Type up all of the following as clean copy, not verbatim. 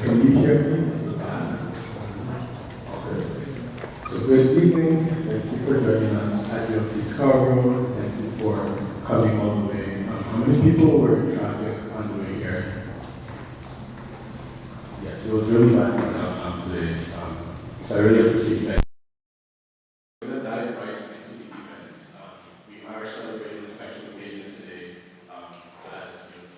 Can you hear me? Okay. So good evening. Thank you for joining us at ULT Scarborough. Thank you for coming all the way. How many people were in traffic on the way here? Yes, it was really bad for downtown today. So I really appreciate that. We're going to dive right into the events. We are celebrating a special occasion today as ULT,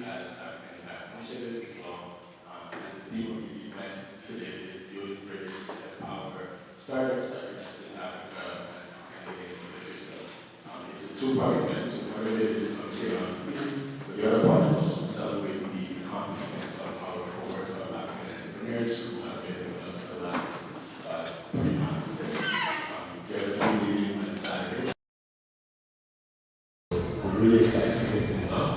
as African Impact Initiative as well. And the theme of the event today is building bridges to empower startups that connect in Africa and the ecosystem. It's a two-part event, so part of it is material and free, but the other part is also to celebrate the accomplishments of our cohorts of African entrepreneurs who have been with us for the last 3 months. Together, we're meeting on Saturday. We're really excited to kick things off.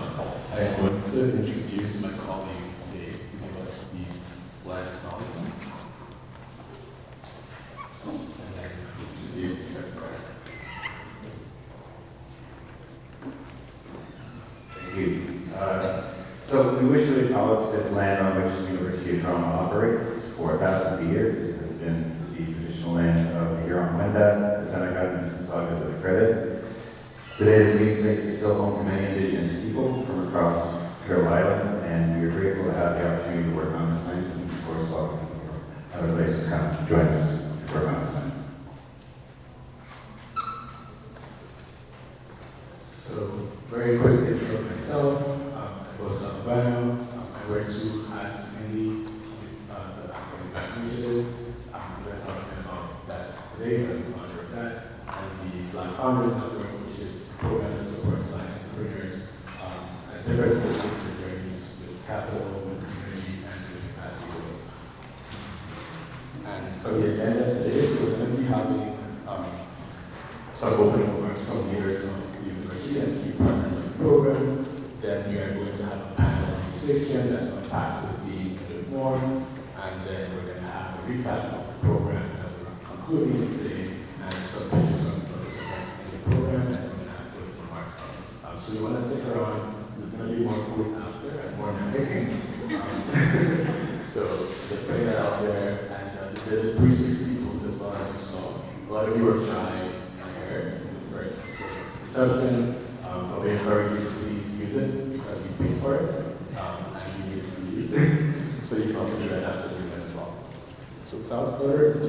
I want to introduce my colleague, Dave, to give us the flag acknowledgements. And then Dave, you guys start. Thank you. So we wish to acknowledge this land on which the University of Toronto operates for thousands of years. It has been the traditional land of the Huron-Wendat, the Seneca, and Mississauga to the credit. Today, this meeting place is still home to many Indigenous people from across Turtle Island, and we are grateful to have the opportunity to work on this land, and of course, welcome other places to come join us to work on this land. So, very quick intro of myself. I was Albano. I wear 2 hats mainly with the African Impact Initiative. I'm going to talk about that today. I'm the founder of that. And the Black Founders Network, which is a program that supports Black entrepreneurs at different stages of their journeys with capital, with community, and with capacity building. And for the agenda today, so we're going to be having some opening remarks from leaders of the university and key partners of the program. Then we are going to have a panel conversation that unpacks the theme a bit more. And then we're going to have a recap of the program that we're concluding today and some pictures from participants in the program, and then we're going to have closing remarks. So you want to stick around. There's going to be more food after and more networking. So just putting that out there. And there's a 360 booth as well, as you saw. A lot of you are shy, I heard, in the first reception. But we encourage you to please use it because we pay for it, and you need it to use it. So you can also do that after the event as well. So without further ado,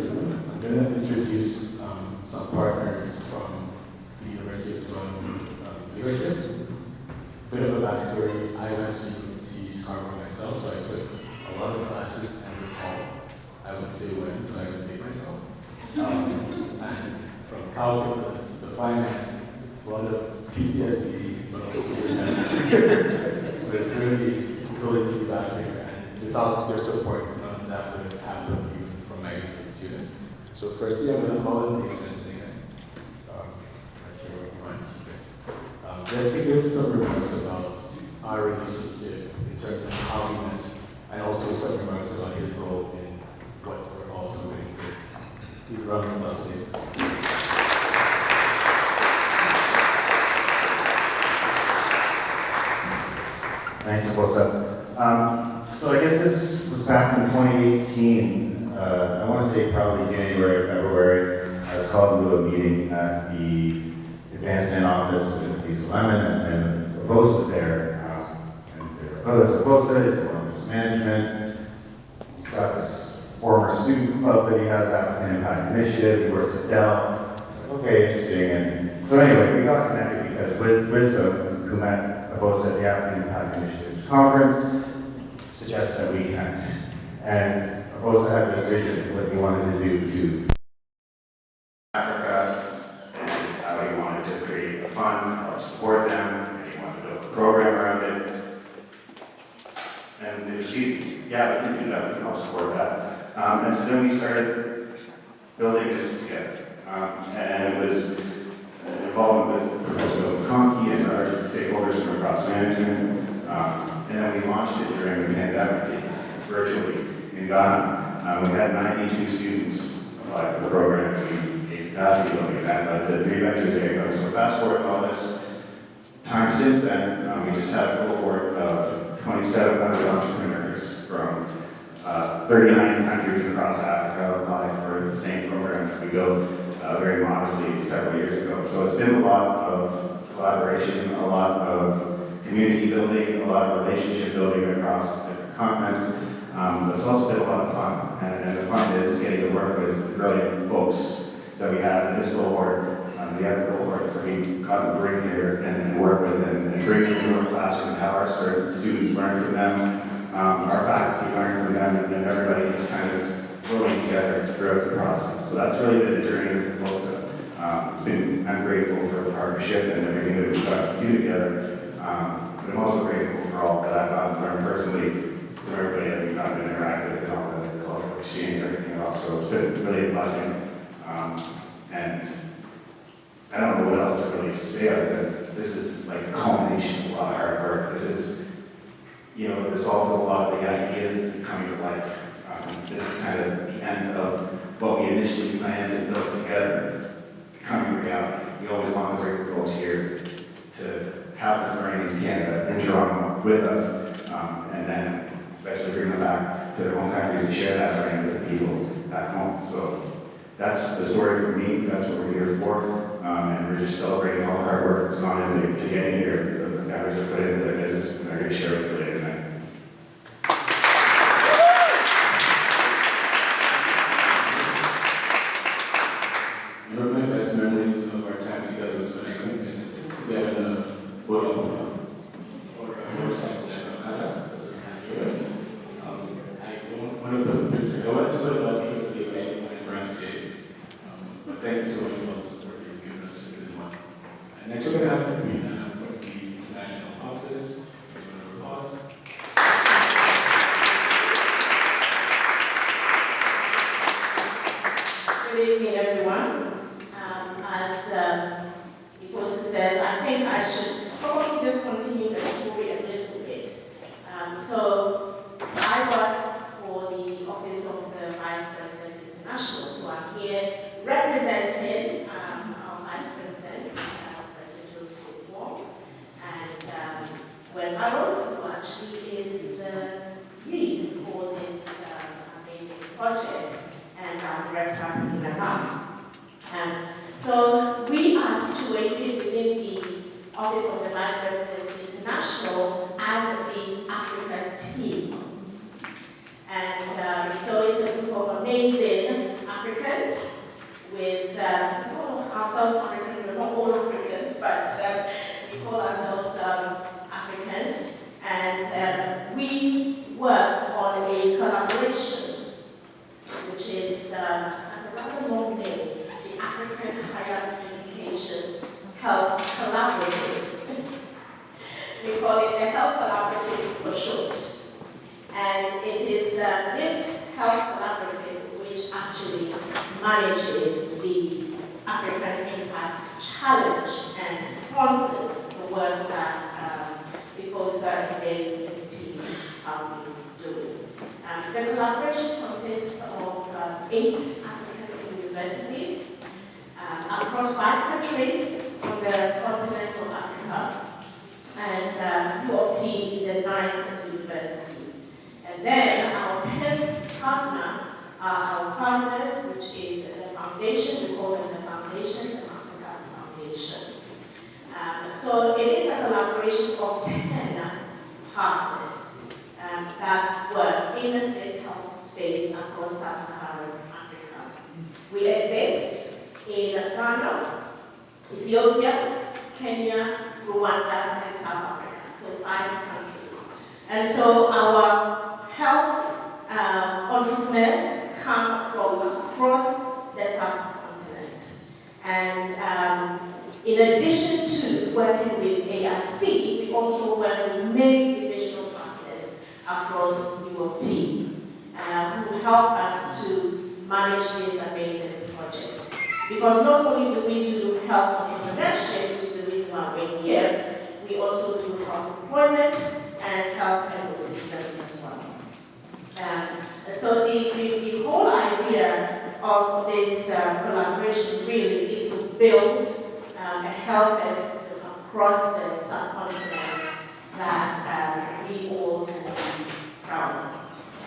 I'm going to introduce some partners from the University of Toronto leadership. Bit of a backstory, I went to UT Scarborough myself, so I took a lot of classes in this hall. I would say when, so I can pay myself. And from calculus to finance, a lot of PTSD, but also so it's really cool to be back here, and without their support, none of that would have happened even from my students. So firstly, I'm going to call in Nathan. Just to give some remarks about our relationship in terms of how we met, and also some remarks about his role in what we're also going to do. Please round of applause today. Thanks, Bosa. So I guess this was back in 2018. I want to say probably January or February. I was called into a meeting at the advancement office with Lisa Lemon, and Bosa was there. Bosa is Columbus Management. He's got this former student club that he has, African Impact Initiative. He works at Dell. Okay, interesting. And so anyway, we got connected because Wisdom, who met Bosa at the African Impact Initiative's conference, suggested that we connect. And Bosa had this vision of what he wanted to do to Africa, and how he wanted to create a fund to help support them, and he wanted to build a program around it. And it was easy. Yeah, we can do that, we can all support that. And so then we started building this together. And it was an involvement with Professor Bill McConkey and other stakeholders from across management. And then we launched it during the pandemic, virtually in Ghana. We had 92 students apply for the program. We gave capacity building event led to 3 ventures there ago. So fast forward all this time since then, we just had a cohort of 2,700 entrepreneurs from 39 countries across Africa applied for the same program that we built very modestly several years ago. So it's been a lot of collaboration, a lot of community building, a lot of relationship building across different continents, but it's also been a lot of fun. And the fun is getting to work with brilliant folks that we have in this cohort. We have a cohort that we got to bring here and work with and bring into our classroom, have our students learn from them, our faculty learn from them, and then everybody just kind of growing together throughout the process. So that's really been a journey with the folks. I'm grateful for the partnership and everything that we've got to do together. But I'm also grateful for all that I've gotten to learn personally from everybody that we've gotten to interact with and all the cultural exchange and everything else. So it's been really a blessing. And I don't know what else to really say other than this is like a culmination of a lot of hard work. This is, the result of a lot of the ideas coming to life. This is kind of the end of what we initially planned and built together, becoming reality. We always want to bring folks here to have this learning in Canada, in Toronto, with us, and then especially bring them back to their home countries to share that learning with the people back home. So that's the story for me. That's what we're here for. And we're just celebrating all the hard work that's gone into getting here. The members have put into their business, and they're going to share it with you later tonight. One of my best memories of our time together was when I went together in a boat or a motorcycle in Canada. I don't want to put the picture. I want to put it on people to get ready when I graduated. But thank you so much for the support you've given us this month. And next we're going to have the from the International Office. We're going to pause. Good evening, everyone. As Iposi says, I think I should probably just continue the story a little bit. So I work for the Office of the Vice President International. So I'm here representing our Vice President, President Joseph. And well, Barros, who actually is the lead for this amazing project, and our director, Nina. So we are situated within the Office of the Vice President International as the African team. And so it's a group of amazing Africans with ourselves Africans. We're not all Africans, but we call ourselves Africans. And we work on a collaboration, which is, as a rather long name, the African Higher Education Health Collaborative. We call it the Health Collaborative for short. And it is this Health Collaborative which actually manages the African Impact Challenge and sponsors the work that because they and the team have been doing. The collaboration consists of 8 African universities across 5 countries on the continent of Africa. And U of T is the 9th university. And then our 10th partner are our partners, which is the foundation. We call them the foundation, the Mastercard Foundation. So it is a collaboration of 10 partners that work in this health space across sub-Saharan Africa. We exist in Ghana, Ethiopia, Kenya, Rwanda, and South Africa. So 5 countries. And so our health entrepreneurs come from across the subcontinent. And in addition to working with AIC, we also work with many divisional partners across U of T who help us to manage this amazing project. Because not only do we do health entrepreneurship, which is the reason why we're here, we also do health employment and health ecosystems as well. So the whole idea of this collaboration really is to build a health system across the subcontinent that we all can be proud of.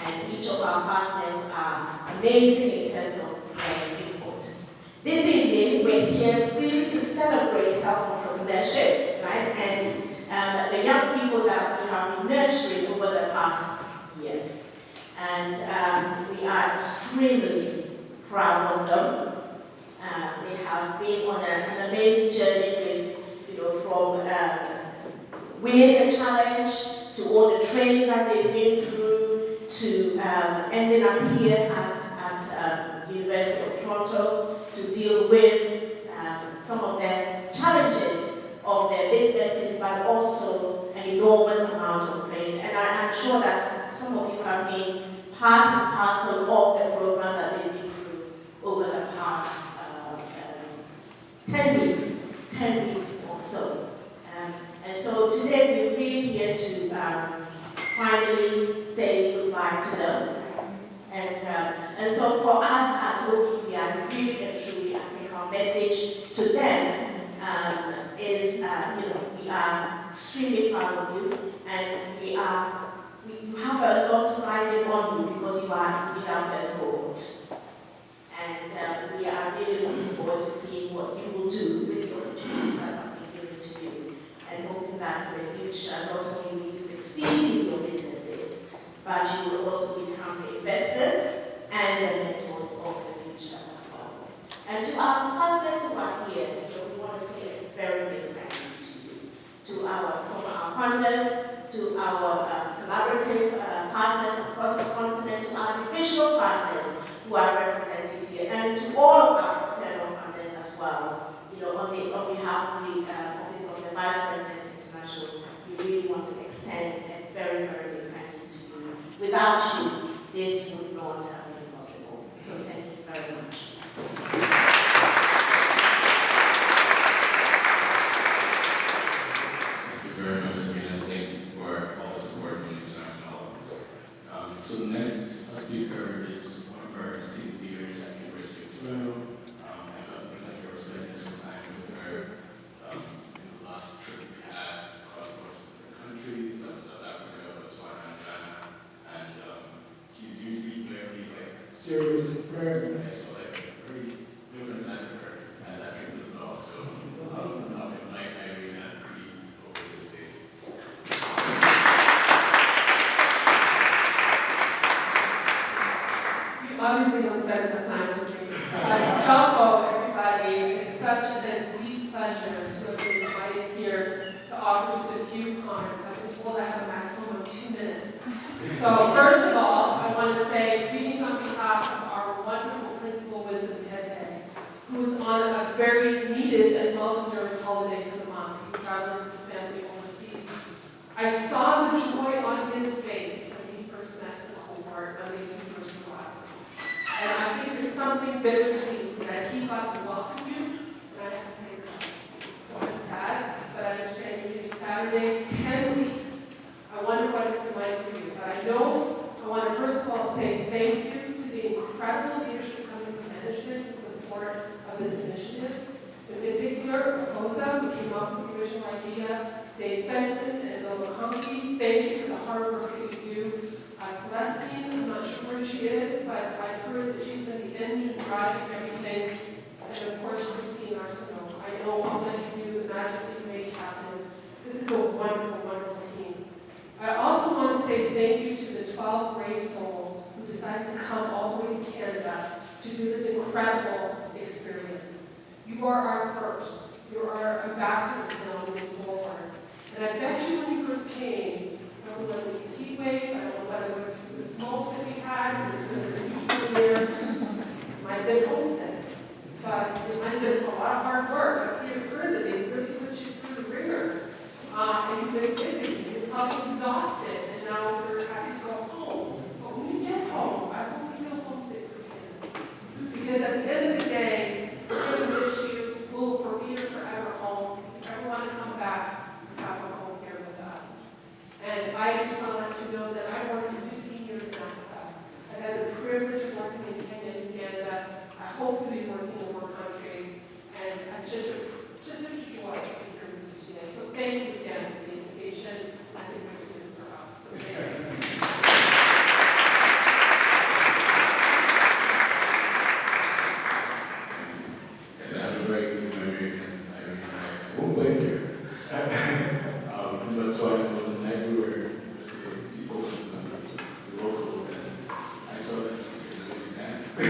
and each of our partners are amazing in terms of their input. This evening, we're here really to celebrate health entrepreneurship, right? And the young people that we have been nurturing over the past year. And we are extremely proud of them. They have been on an amazing journey with, from winning a challenge to all the training that they've been through to ending up here at University of Toronto to deal with some of the challenges of their businesses, but also an enormous amount of training. And I'm sure that some of you have been part and parcel of the program that they've been through over the past 10 weeks or so. And so today we're really here to finally say goodbye to them. And so for us at OPPI, really and truly, I think our message to them is, we are extremely proud of you, and you have a lot to ride on you because you are in our best cohort. And we are really looking forward to seeing what you will do with the opportunities that have been given to you, and hoping that in the future, not only will you succeed in your businesses, but you will also become the investors and the mentors of the future as well. And to our partners who are here, we want to say a very big thank you to you, from our partners, to our collaborative partners across the continent, to our divisional partners who are represented here, and to all of our external partners as well. On behalf of the Office of the Vice President International, we really want to extend a very, very big thank you to you. Without you, this would not have been possible. So thank you very much. Thank you very much, Amina. Thank you for all the support from the international office. So the next speaker is one of our esteemed leaders at the University of Toronto. I got the pleasure of spending some time with her in the last trip we had across most of the countries, South Africa, Botswana, and Ghana. And she's usually very serious and very nice, so very different side of her and that trip as well. So I'll invite Irene and Bree over to the stage. You obviously don't spend enough time with me. Jumbo, everybody, it's such a deep pleasure to have been invited here to offer just a few comments. I've been told I have a maximum of 2 minutes. So first of all, I want to say greetings on behalf of our wonderful Principal Wisdom Tete, who is on a very needed and well-deserved holiday for the month. He's traveling with his family overseas. I saw the joy on his face when he first met the cohort when they first arrived. And I think there's something bittersweet that he got to welcome you, and I have to say that. So I'm sad, but I understand you're leaving Saturday, 10 weeks. I wonder what it's been like for you. But I want to first of all say thank you to the incredible leadership coming from management in support of this initiative. In particular, Akosa, who came up with the original idea, Dave Fenton and Bill McConkie, thank you for the hard work that you do. Celestine, I'm not sure where she is, but I've heard that she's been the engine driving everything. And of course, Christine Arsenault. I know all that you do, the magic that you make happen. This is a wonderful, wonderful team. I also want to say thank you to the 12 brave souls who decided to come all the way to Canada to do this incredible experience. You are our first. You're our ambassadors now moving forward. And I bet you when you first came, I don't know whether it was the heat wave, I don't know whether it was the smoke that we had, it was a huge there. Might have been homesick, but it might have been a lot of hard work. I heard that they really put you through the ringer. And you've been busy, you're probably exhausted, and now we're happy to go home. But when you get home, I hope you feel homesick for Canada. Because at the end of the day, we're going to miss you. We'll be here forever home. If you ever want to come back, you have a home here with us. And I just want to let you know that I worked for 15 years in Africa. So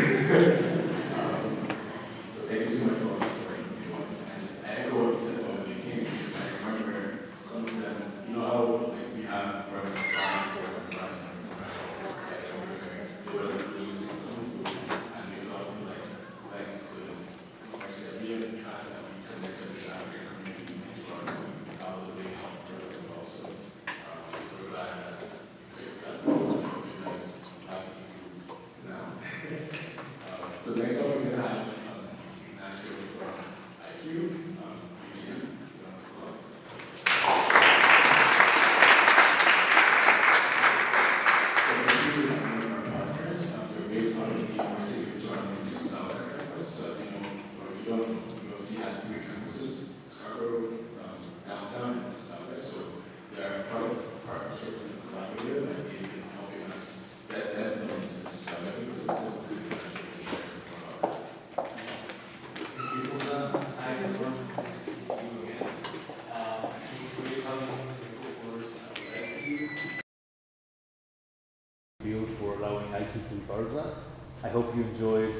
thank you so much for supporting me. And I echo what you said about the beginning. I remember some of them, you know how like we have running for they were like really simple food, and we felt like thanks to actually being in fact that we connected with the African community in Toronto. That was a big help for them also. We're glad that there's that because having food now. So next up we're going to have Nashville from IQ. Please hear. We're based out of the University of Toronto in South Africa. So if you know, or if you don't know, UofT has 3 campuses: Scarborough, downtown, and Southwest. So they are part of partnership and collaborative, and they've been helping us get them into the South Africa ecosystem. Hi everyone, nice to see you again. Thank you for coming to the course. For allowing IQ to be part of that. I hope you enjoyed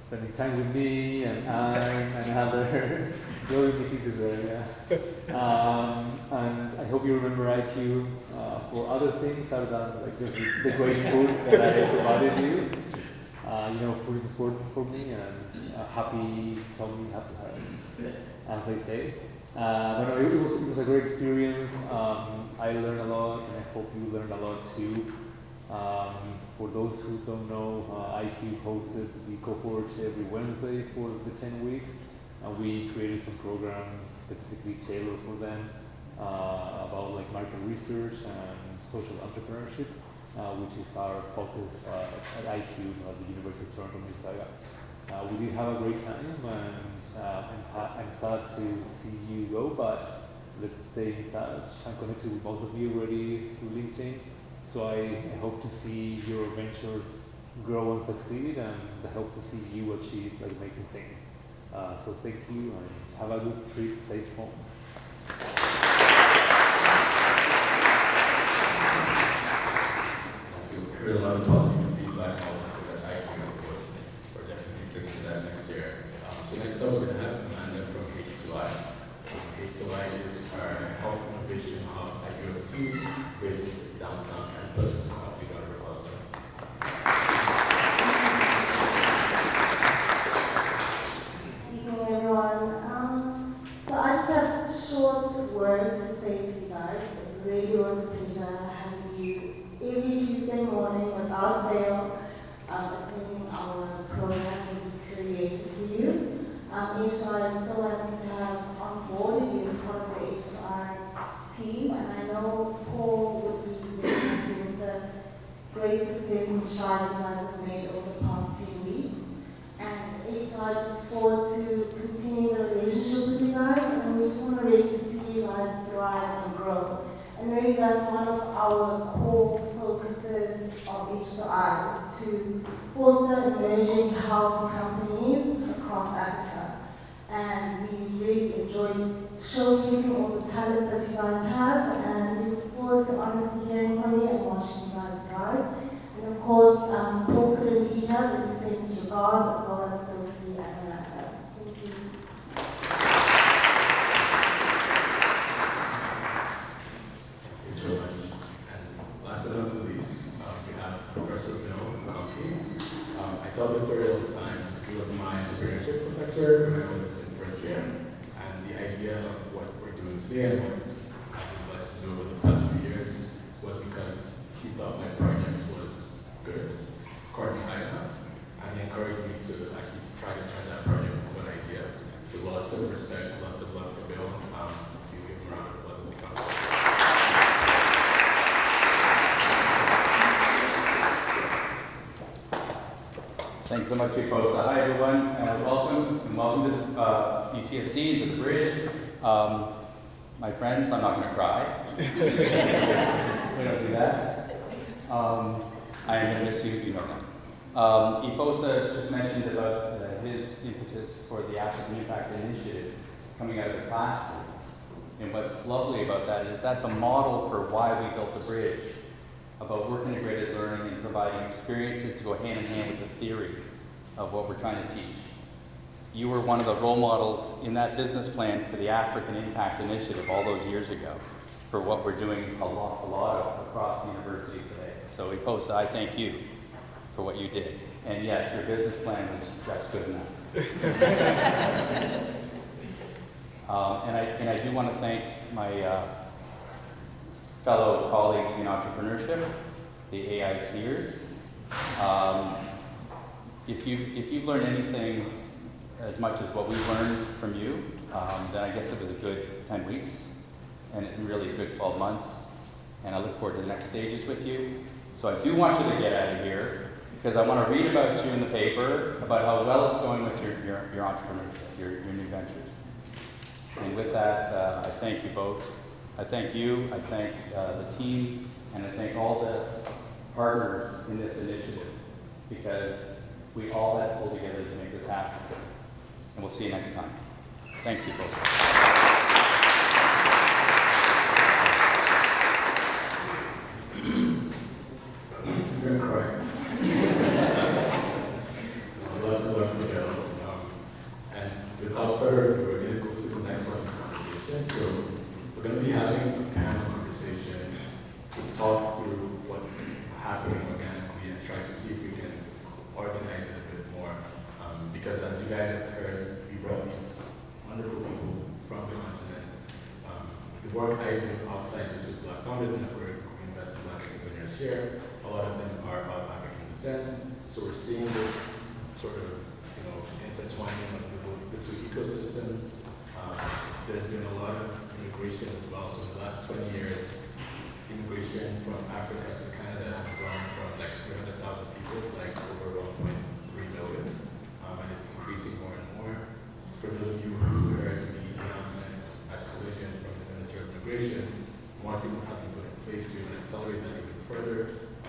spending time with me and Anne and others. The other pieces there, yeah. And I hope you remember IQ for other things other than like just the great food that I provided you. Food is important for me, and happy tummy, happy heart, as they say. It was a great experience. I learned a lot, and I hope you learned a lot too. For those who don't know, IQ hosted the cohort every Wednesday for the 10 weeks. We created some programs specifically tailored for them about like market research and social entrepreneurship, which is our focus at IQ at the University of Toronto Mississauga. We did have a great time, and I'm sad to see you go, but let's stay in touch. I'm connected with most of you already through LinkedIn. So I hope to see your ventures grow and succeed, and I hope to see you achieve like amazing things. So thank you, and have a good trip, safe home. So we heard a lot of positive feedback on that IQ, so we're definitely sticking to that next year. So next up we're going to have Amanda from H2I. H2I is our health innovation hub at UofT with downtown campus. We got her husband. Good evening, everyone. So I just have short words to say to you guys. It really was a pleasure having you every Tuesday morning without fail, attending our program that we created for you. HR is so happy to have on board you as part of the HR team, and I know Paul would be very happy with the great success and strides you guys have made over the past 10 weeks. And HR looks forward to continuing the relationship with you guys, and we just want to really see you guys thrive and grow. And really that's one of our core focuses of H2I is to foster emerging health companies across Africa. And we really enjoy showcasing all the talent that you guys have, and we look forward to honestly hearing from you and watching you guys thrive. And of course, Paul couldn't be here, but he sends his regards, as well as Sophie and Amanda. Thank you. Thanks so much. And last but not least, we have Professor Bill Malky. I tell this story all the time. He was my entrepreneurship professor when I was in first year. And the idea of what we're doing today and what I've been blessed to do over the past few years was because he thought my project was good, scored me high enough, and he encouraged me to actually try to turn that project into an idea. So lots of respect, lots of love for Bill. Please give him a round of applause as he comes. Thanks so much, Chief-Host. Hi, everyone. Welcome to UTSC, to the bridge. My friends, I'm not going to cry. We don't do that. I am going to miss you, you know that. Ifosa just mentioned about his impetus for the African Impact Initiative coming out of the classroom. And what's lovely about that is that's a model for why we built the bridge, about work integrated learning and providing experiences to go hand in hand with the theory of what we're trying to teach. You were one of the role models in that business plan for the African Impact Initiative all those years ago for what we're doing a lot of across the university today. So IFOSA, I thank you for what you did. And yes, your business plan was just good enough. And I do want to thank my fellow colleagues in entrepreneurship, the AICers. If you've learned anything as much as what we learned from you, then I guess it was a good 10 weeks and really a good 12 months. And I look forward to the next stages with you. So I do want you to get out of here because I want to read about you in the paper, about how well it's going with your entrepreneurship, your new ventures. And with that, I thank you both. I thank you, I thank the team, and I thank all the partners in this initiative because we all had to pull together to make this happen. And we'll see you next time. Thanks, you folks. You're correct. Lots of work to go. And without further ado, we're going to go to the next part of the conversation. So we're going to be having a panel conversation to talk through what's happening organically and try to see if we can organize it a bit more. Because as you guys have heard, we brought these wonderful people from the continent. The work I do outside this is Black Founders Network. We invest in Black entrepreneurs here. A lot of them are of African descent. So we're seeing this sort of, intertwining of the two ecosystems. There's been a lot of immigration as well. So in the last 20 years, immigration from Africa to Canada has gone from like 300,000 people to like over 1.3 million. And it's increasing more and more. For those of you who heard the announcements at Collision from the Minister of Immigration, more things have been put in place to accelerate that even further.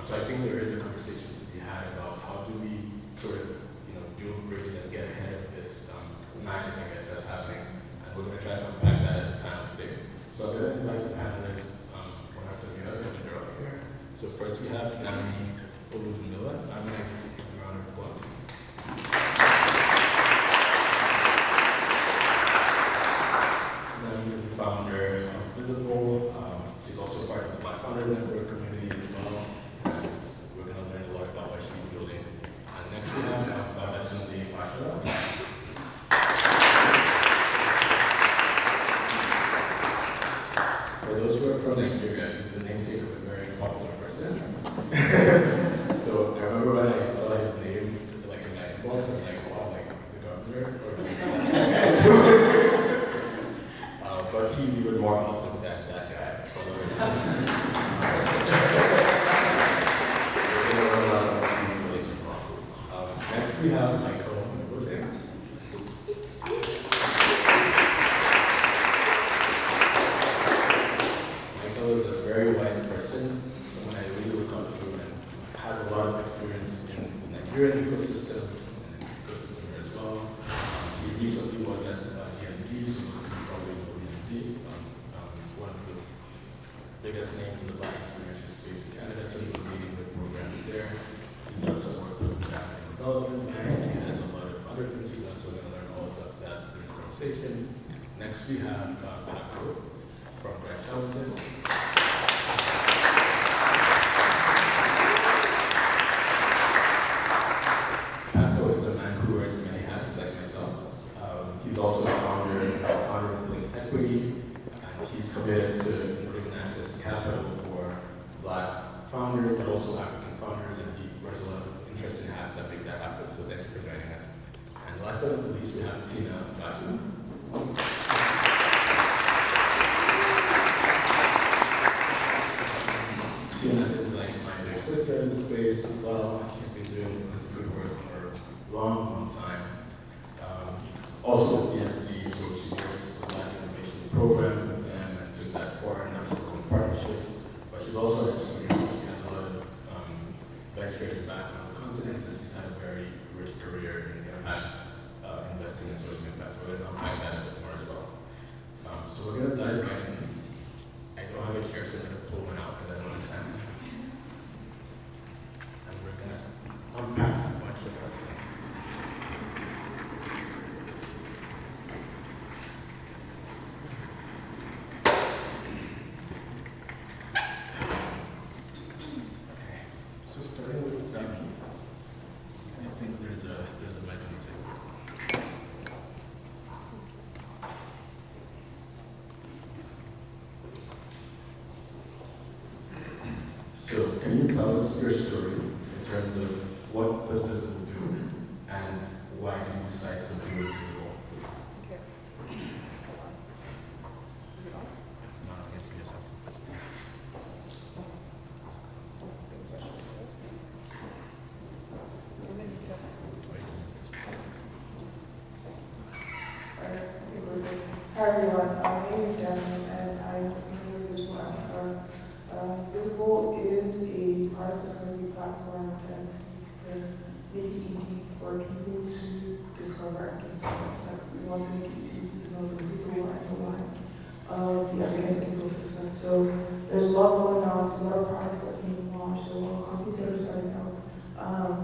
So I think there is a conversation to be had about how do we sort of, build bridges and get ahead of this magic, I guess, that's happening. And we're going to try to unpack that at the panel today. So I'm going to invite the panelists one after the other, and they're up here. So first we have Nami Oludumila. I'm going to give them a round of applause. So Nami is the founder of Visible. She's also part of the Black Founders Network community as well. And we're going to learn a lot about what she's building. And next we have Babatunde Fashola. For those who are from Nigeria, he's the namesake of a very popular person. So I remember when I saw his name, like in my inbox, I was like, wow, like the governor? But he's even more awesome than that guy. So we're going to learn a lot about these really as well. Next we have Michael Mbote. Michael is a very wise person, someone I really look up to, and has a lot of experience in the Nigerian ecosystem and the ecosystem here as well. He recently was at DMZ, so you probably know DMZ, one of the biggest names in the Black entrepreneurship space in Canada, so he was leading the programs there. He's done some work with the African Development Bank. He has a lot of other things he does, so we're going to learn all about that during the conversation. Next we have Paco from Grad Challenges. Paco is a man who wears many hats like myself. He's also a founder of Blink Equity, and he's committed to increasing access to capital for Black founders, but also African founders, and he wears a lot of interesting hats that make that happen, so thank you for joining us. And last but not least, we have Tina Baju. Tina is like my big sister in the space as well. She's been doing this good work for a long, long time. Also with DMZ, so she works the Black Innovation Program with them and took that forward, now she's doing partnerships. But she's also an entrepreneur, so she has a lot of ventures back on the continent, and she's had a very rich career in impact, investing in social impact. So we're going to unpack that a bit more as well. So we're going to dive right in. I don't have it here, so I'm going to pull one out because I don't have time. And us your story in terms of what does Visible do and why do you decide to do Visible? It's not against yourself. Hi everyone, my name is Jasmine and I'm with Visible Africa. Visible is a product discovery platform that seeks to make it easy for people to discover African startups. Like, we want to make it easy to know the people and the line of the African ecosystem. So there's a lot going on, there's a lot of products that are being launched, there's a lot of companies that are starting out,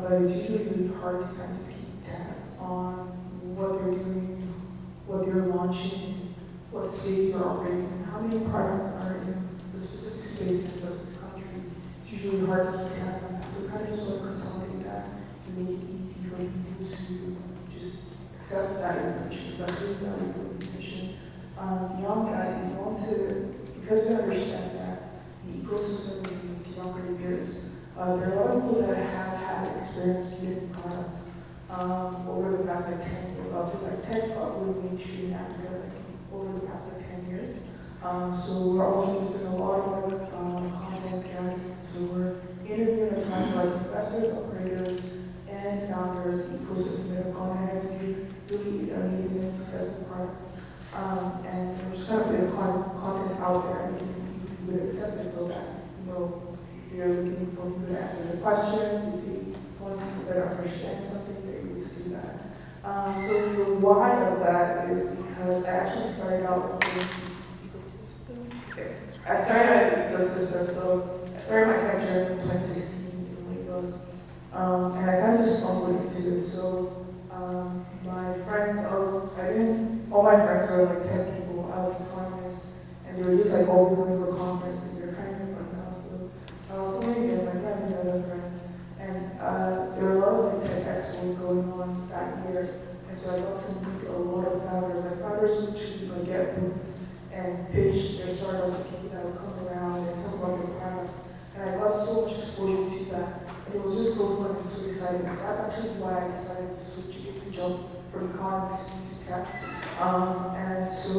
but it's usually really hard to kind of just keep tabs on what they're doing, what they're launching, what space they're operating in, how many products are in the specific space in a specific country. It's usually hard to keep tabs on that. So we kind of just want to consolidate that to make it easy for people to just access that information, that's really valuable information. Beyond that, we want to, because we understand that the ecosystem needs younger years, there are a lot of people that have had experience building products over the past like 10 years. I'll say like 10 probably mainstream in Africa, like over the past like 10 years. So we're also doing a lot of content gathering. So we're interviewing a ton of like investors, operators, and founders of the ecosystem that have gone ahead to do really amazing and successful products. And we're just kind of putting content out there and making it easy for people to access it so that, you know, they're looking for people to answer their questions, if they want to better understand something, they're able to do that. So the why of that is because I actually started out with the ecosystem. Okay. I started at the ecosystem, so I started my tech journey in 2016 in Lagos, and I kind of just stumbled into it. So my friends, all my friends were like 10 people. I was economist, and they were just like always going for conferences. They're kind of like now, so I was wondering if I had any other friends, and there were a lot of like tech expos going on that year. And so I got to meet a lot of founders. Like founders who actually like get booths and pitch their startups to people that would come around and talk about their products. And I got so much exposure to that. And it was just so fun and so exciting. That's actually why I decided to switch the jump from economics to tech. And so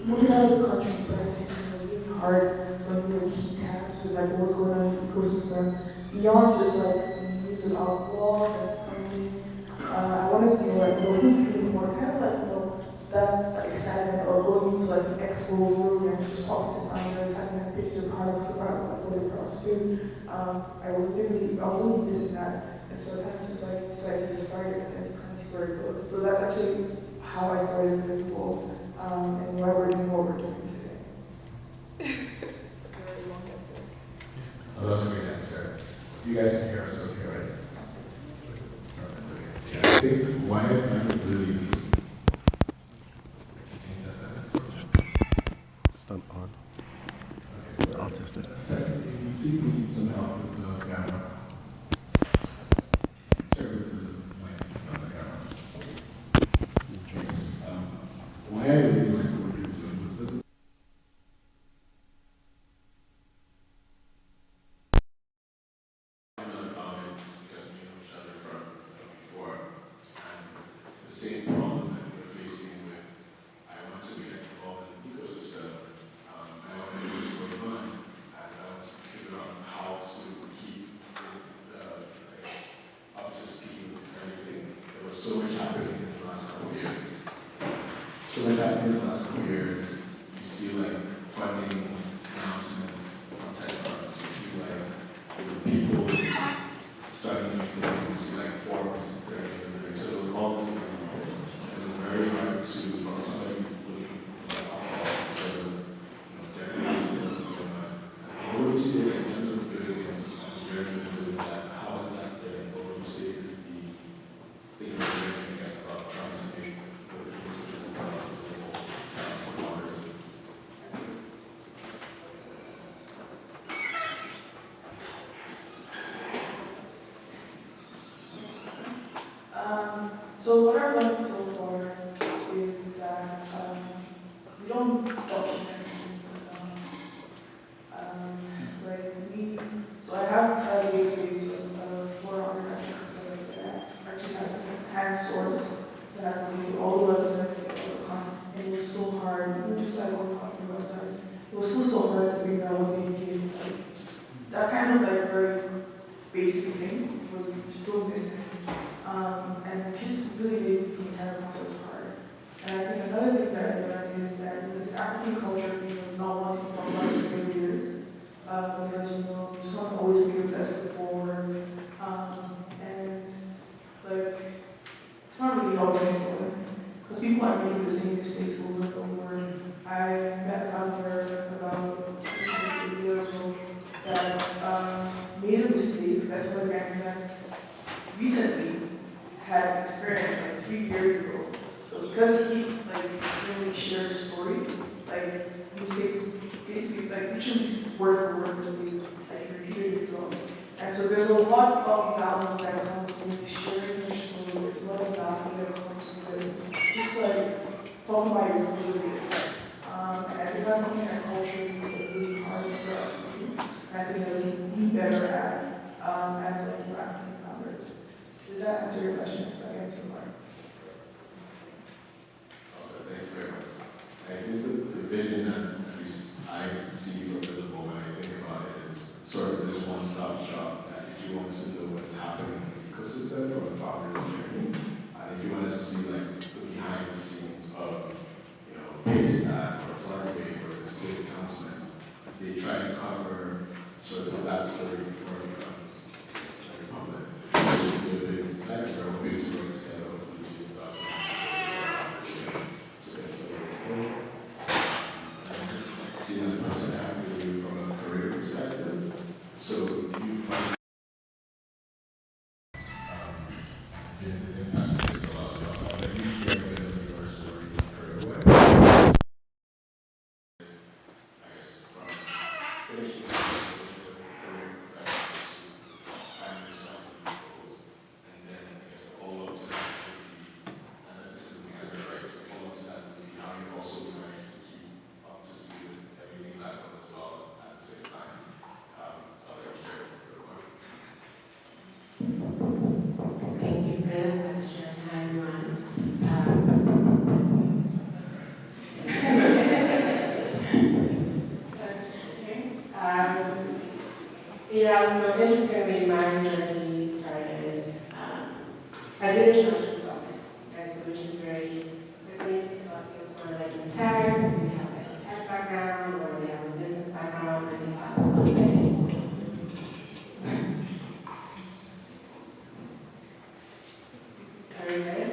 moving out of the country in 2016 was really hard for me to keep tabs with like what's going on in the ecosystem. Beyond just like news about walls and funding. I wanted to know like who's doing more, kind of like, you know, that like, excitement of going into like an expo room and just talking to founders, having them pitch their products, about like what their products do. I was really missing that, and so I kind of just like decided to start it and just kind of see where it goes. So that's actually how I started Visible, and why we're doing what we're doing today. That's a very long answer. I love a great answer. You guys can hear us okay, right? I think why I find it really interesting. Can you test that network? It's not on. Okay, I'll test it. Technically, you can see we need some help with the camera. Sorry, with the mic on the camera. Yes. Why I really like what you're doing with this. Another comments because we know each other from before, and the same problem that we're facing with, I want to be involved in the ecosystem, I want to know what's going on, and I want to figure out how to keep up to speed with everything. There was so much happening in the last couple of years. So much happening in the last couple of years. You see like funding announcements from tech firms. You see like people starting new things. You see like Forbes, so all this thing. And it's very hard to, for somebody looking outside to sort of, get an estimate of what's going on. And what do you see in terms of building this journey to that? How is that getting? What would you say is the thing that you're doing, I guess, about trying to make the ecosystem visible for others? So what I've done so far is that we don't document things. So I have a and source that has to do all the websites, and it was so hard, even just like one copy website, it was still so hard to figure out what they needed. Like, that kind of like very basic thing was still missing. And it just really made the entire process hard. And I think another thing that I learned is that this African culture thing of not wanting to talk about your failures, because you just want to always put your best foot forward. And like, it's not really helping anyone, because people are making the same mistakes over and over. I met a founder about a year ago that made a mistake. That's what Ghanaians recently had experienced like 3 years ago. So because he like really shared a story, like he was basically like literally word for word mistakes, like he repeated himself. And so there's a lot of balance that comes with sharing your story. There's a lot of value that comes with just like talking about your feelings. And I think that's something that culture is really hard for us to do. And I think that we can be better at as like African founders. Does that answer your question? If I answer mine. Also, thank you very much. I think the vision that at least I see for Visible when I think about it is sort of this one-stop shop that if you want to know what's happening in the ecosystem from a founder's journey, and if you want to see like the behind the scenes of, PayStack or Flutterwave or this big announcement, they try to cover sort of that story before it becomes public. It's like we're hoping to work together with you about see another person after you from a career perspective. So you might been impacted a lot of us. But you share a bit of your story career-wise. I guess from finishing career practice to finding yourself in these roles, and then I guess the follow-up to that would be, and this is the kind of right, so follow-up to that would be how you also manage to keep up to speed with everything that goes as well at the same time. So I'll let you share real quick. Thank you for the question. Hi, everyone. So interestingly, my journey started, I did a international development, right, so which is very quickly, it was more like in tech, we have like a tech background, or we have a business background, and we have something. Are we good?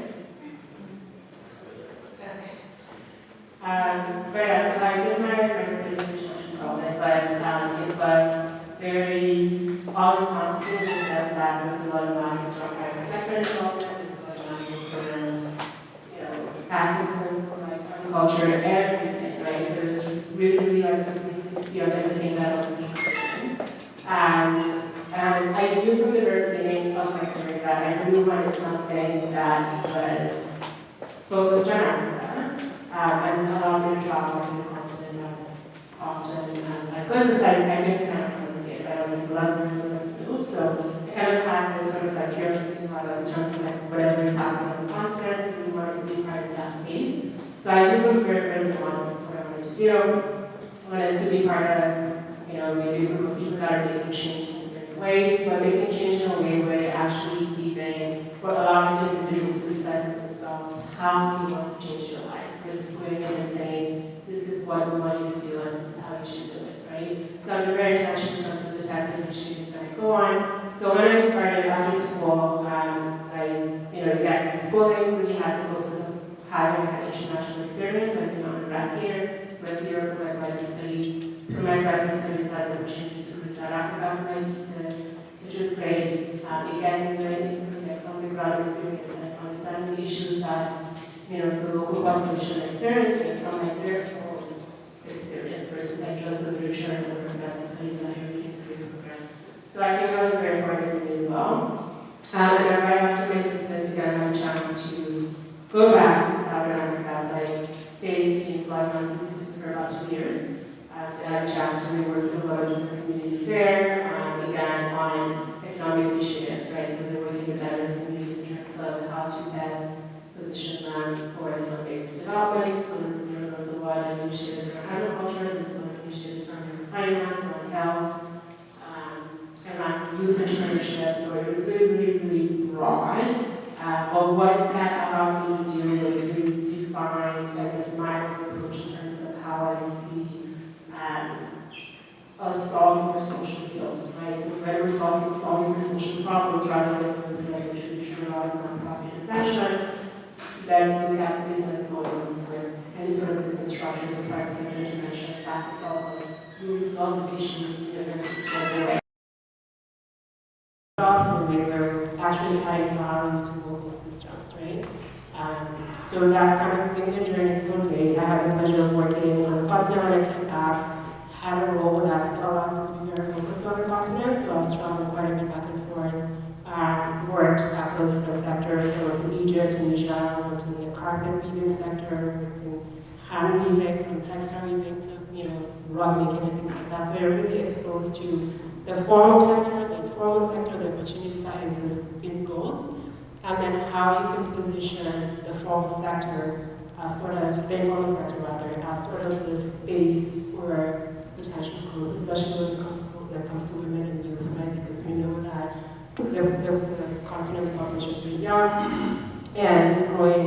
Okay. But yeah, so I did my studies in international development, but it was very all-encompassing in the sense that there's a lot of modules from private sector development, there's a lot of modules around, practices from like agriculture, everything, right? So it's really like a 360 of everything that I was interested in. And I knew from the very beginning of my career that I really wanted something that was focused on Africa, and allowed me to travel to the continent as often as I could, because I get to kind of I was in London, so I kind of had this sort of like curiosity about in terms of like whatever is happening on the continent, and we wanted to be part of that space. So I knew from very early on this is what I wanted to do. I wanted to be part of, maybe a group of people that are making change in different ways, but making change in a way where actually keeping, or allowing individuals to decide for themselves how you want to change their lives, versus going in and saying, this is what we want you to do, and this is how you should do it, right? So I'm very intentional in terms of the types of initiatives that I go on. So when I started after school, again, schooling really had the focus of having an international experience. So I did my undergrad here, went to Europe for my graduate study. For my graduate studies, I had the opportunity to go to South Africa for my thesis, which was great. Again, learning from the graduate experience and understanding the issues that the local population are experiencing from their own experience versus just the literature and the graduate studies that I read in the program. So I think that was very important for me as well. And then right after my thesis, again, I had a chance to go back to Southern Africa. So I stayed in Swaziland for about 2 years. So I had a chance to really work with a lot of different communities there, again, on economic initiatives, right? So they're working with diverse communities in terms of how to then rather than like a traditional nonprofit intervention, let's look at business models with any sort of business structures or private sector intervention that will resolve the issues in a very sustainable way. Jobs where we're actually adding value to local systems, right? So that's kind of been the journey to date. I had the pleasure of working on the continent when I came back, had a role that allowed me to be very focused on the continent, so I was traveling quite a bit back and forth. Worked across different sectors. I worked in Egypt, Tunisia, worked in the carpet weaving sector, worked in hand weaving, from textile weaving to rug making and things like that. So you're really exposed to the formal sector, the informal sector, the opportunity that exists in both, and then how you can position the formal sector as sort of, the informal sector rather, as sort of the space for potential growth, especially when it comes to women and youth, right? Because we know that the continent population is pretty young and growing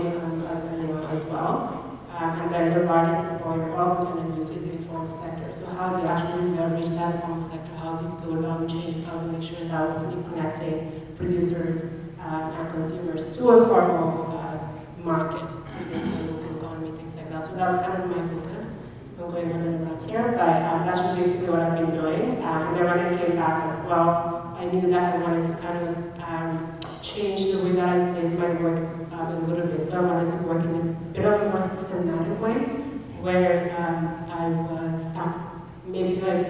as well. And then the largest employer of women and youth is the informal sector. So how do you actually leverage that informal sector? How do you build value chains? How do you make sure that we're really connecting producers and consumers to a formal market within the local economy, things like that. So that's kind of my focus. I'm going on and around here, but that's just basically what I've been doing. And then when I came back as well, I knew that I wanted to kind of change the way that I did my work a little bit. So I wanted to work in a bit of a more systematic way, where I was maybe like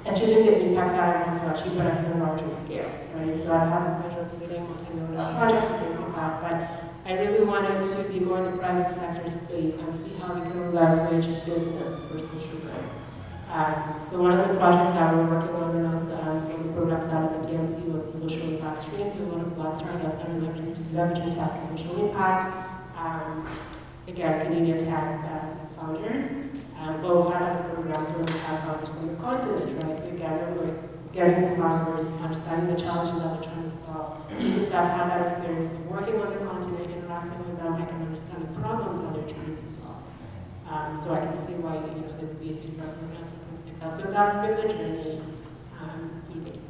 achieving the impact that I want to achieve, but at a larger scale, right? So I've had the pleasure of leading multi-nodal projects and things like that, but I really wanted to be more in the private sector space and see how we can leverage business for social good. So one of the projects that we're working on when I was in the programs out of the DMC was the social impact stream. So one of Black startups that are leveraging tech for social impact. Again, Canadian tech founders. Both out of the programs where we have founders from the continent, right? So again, we're getting these founders, understanding the challenges that they're trying to solve. Because I've had that experience of working on the continent, interacting with them, I can understand the problems that they're trying to solve. So I can see why there would be a feedback programs and things like that. So that's been the journey to date.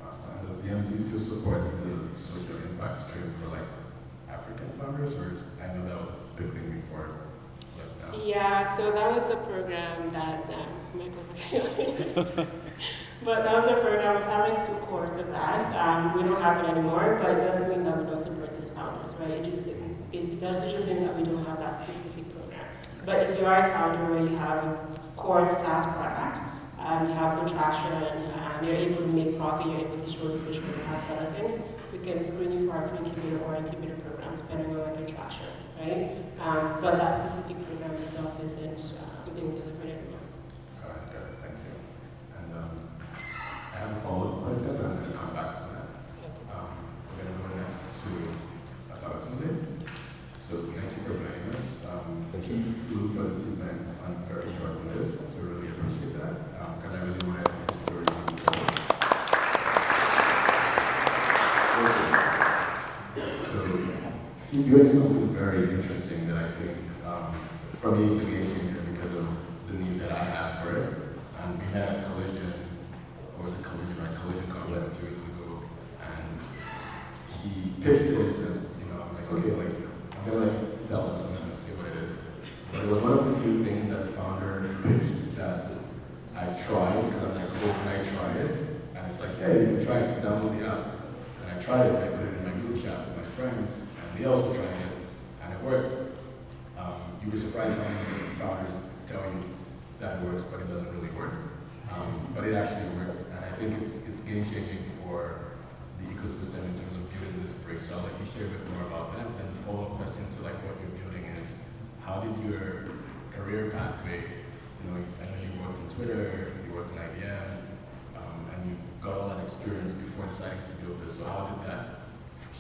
Awesome. Does DMC still support the social impact stream for like African founders, or I know that was a big thing before? Yes, now. Yeah, so that was the program that Michael's like, but that was a program. We've had like 2 cohorts of that. We don't have it anymore, but it doesn't mean that we don't support these founders, right? It just means that we don't have that specific program. But if you are a founder where you have a core SaaS product, you have good traction, and you're able to make profit, you're able to show the social impact side of things, we can screen you for our pre-incubator or incubator programs, depending on your traction, right? But that specific program itself isn't being delivered anymore. Got it, thank you. And I have a follow-up question, but I'm going to come back to that. We're going to go next to Abatunde. So thank you for joining us. He flew for this event on very short notice, so really appreciate that, because I really wanted his story to be told. So he's doing something very interesting that I think, for me, it's a game changer because of the need that I have for it. We had a collision conference a few weeks ago, and he pitched it, and I'm like, okay, I'm gonna tell him something and see what it is. But it was one of the few things that the founder pitched that I tried, because I'm like, oh, can I try it? And it's like, hey, you can try it, download the app. And I tried it, and I put it in my group chat with my friends, and they also tried it, and it worked. You'd be surprised how many founders tell you that it works, but it doesn't really work. But it actually worked, and I think it's game-changing for the ecosystem in terms of building this brick. So I'll let you share a bit more about that. Then the follow-up question to what you're building is, how did your career pathway, I know you worked in Twitter, you worked in IBM, and you got all that experience before deciding to build this. So how did that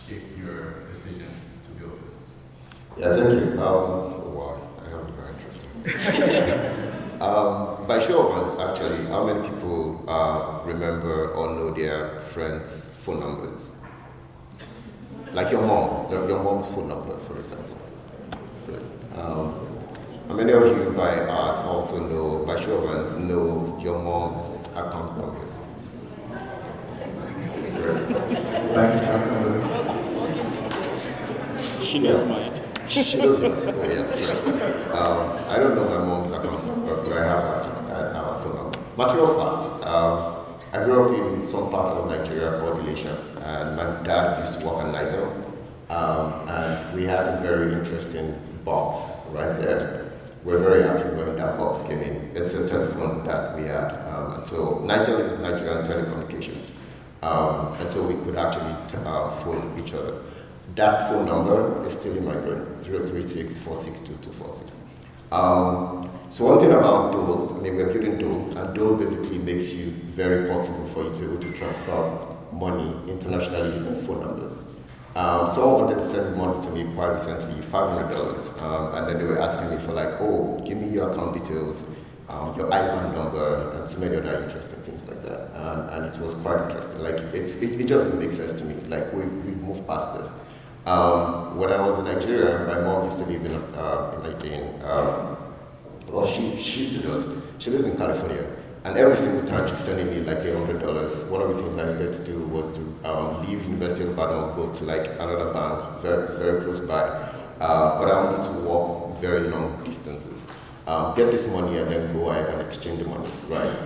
shape your decision to build this? Yeah, thank you. Wow, I have a very interesting. By show of hands, actually, how many people remember or know their friends' phone numbers? Like your mom, your mom's phone number, for example. How many of you by heart also know, by show of hands, know your mom's account numbers? Thank you, Councilman. She knows mine. She knows yours. Oh, yeah. I don't know my mom's account, but I have a phone number. Matter of fact, I grew up in some part of Nigeria called Elisha, and my dad used to work at Nitel, and we had a very interesting box right there. We're very happy when that box came in. It's a telephone that we had. And so Nitel is Nigerian Telecommunications. And so we could actually phone each other. That phone number is still in my brain, 036-462-246. So one thing about Dole, I mean, we're building Dole, and Dole basically makes you very possible for you to be able to transfer money internationally using phone numbers. Someone wanted to send money to me quite recently, $500, and then they were asking me for like, oh, give me your account details, your IBAN number, and so many other interesting things like that. And it was quite interesting. Like, it just makes sense to me. Like, we moved past this. When I was in Nigeria, my mom used to live she lives in California. And every single time she's sending me like $100, one of the things I needed to do was to leave University of Ibadan, go to like another bank very, very close by. But I would need to walk very long distances. Get this money and then go ahead and exchange the money, right?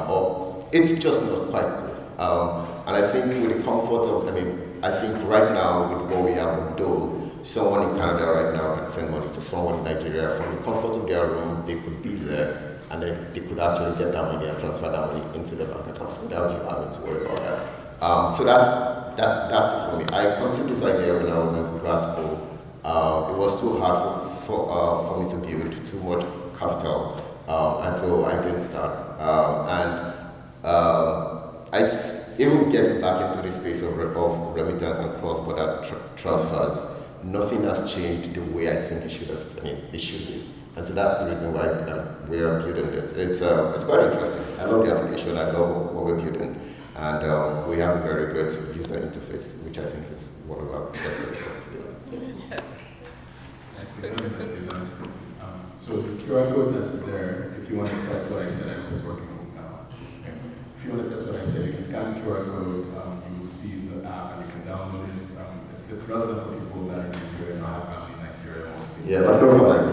Or it's just not quite cool. And I think with the comfort of, I think right now with what we have with Dole, someone in Canada right now can send money to someone in Nigeria from the comfort of their room. They could be there. And then they could actually get that money and transfer that money into the bank account without you having to worry about that. So that's it for me. I conceived this idea when I was in grad school. It was too hard for me to build too much capital, and so I didn't start. Even getting back into the space of remittance and cross-border transfers, nothing has changed the way I think it should have. It should be. And so that's the reason why we are building this. It's quite interesting. I love the application, I love what we're building. And we have a very good user interface, which I think is one of our best things to do. So the QR code that's there, if you want to test what I said, I hope it's working now. If you want to test what I said, you can scan the QR code, you will see the app and you can download it. It's relevant for people that are in Nigeria and not have family in Nigeria mostly. Yeah, but I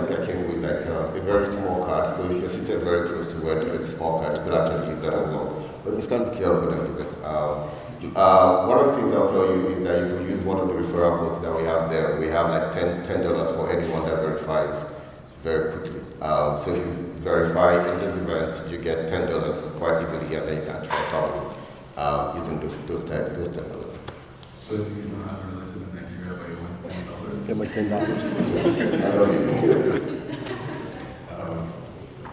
think I came with like a very small card, so if you're seated very close to where there is a small card, you could actually use that as well. But you scan the QR code and use it. One of the things I'll tell you is that you can use one of the referral codes that we have there. We have like $10 for anyone that verifies very quickly. So if you verify in this event, you get $10 quite easily, and then you can transfer using those $10. So if you don't have a relative in Nigeria, but you want $10? Get my $10. I know you.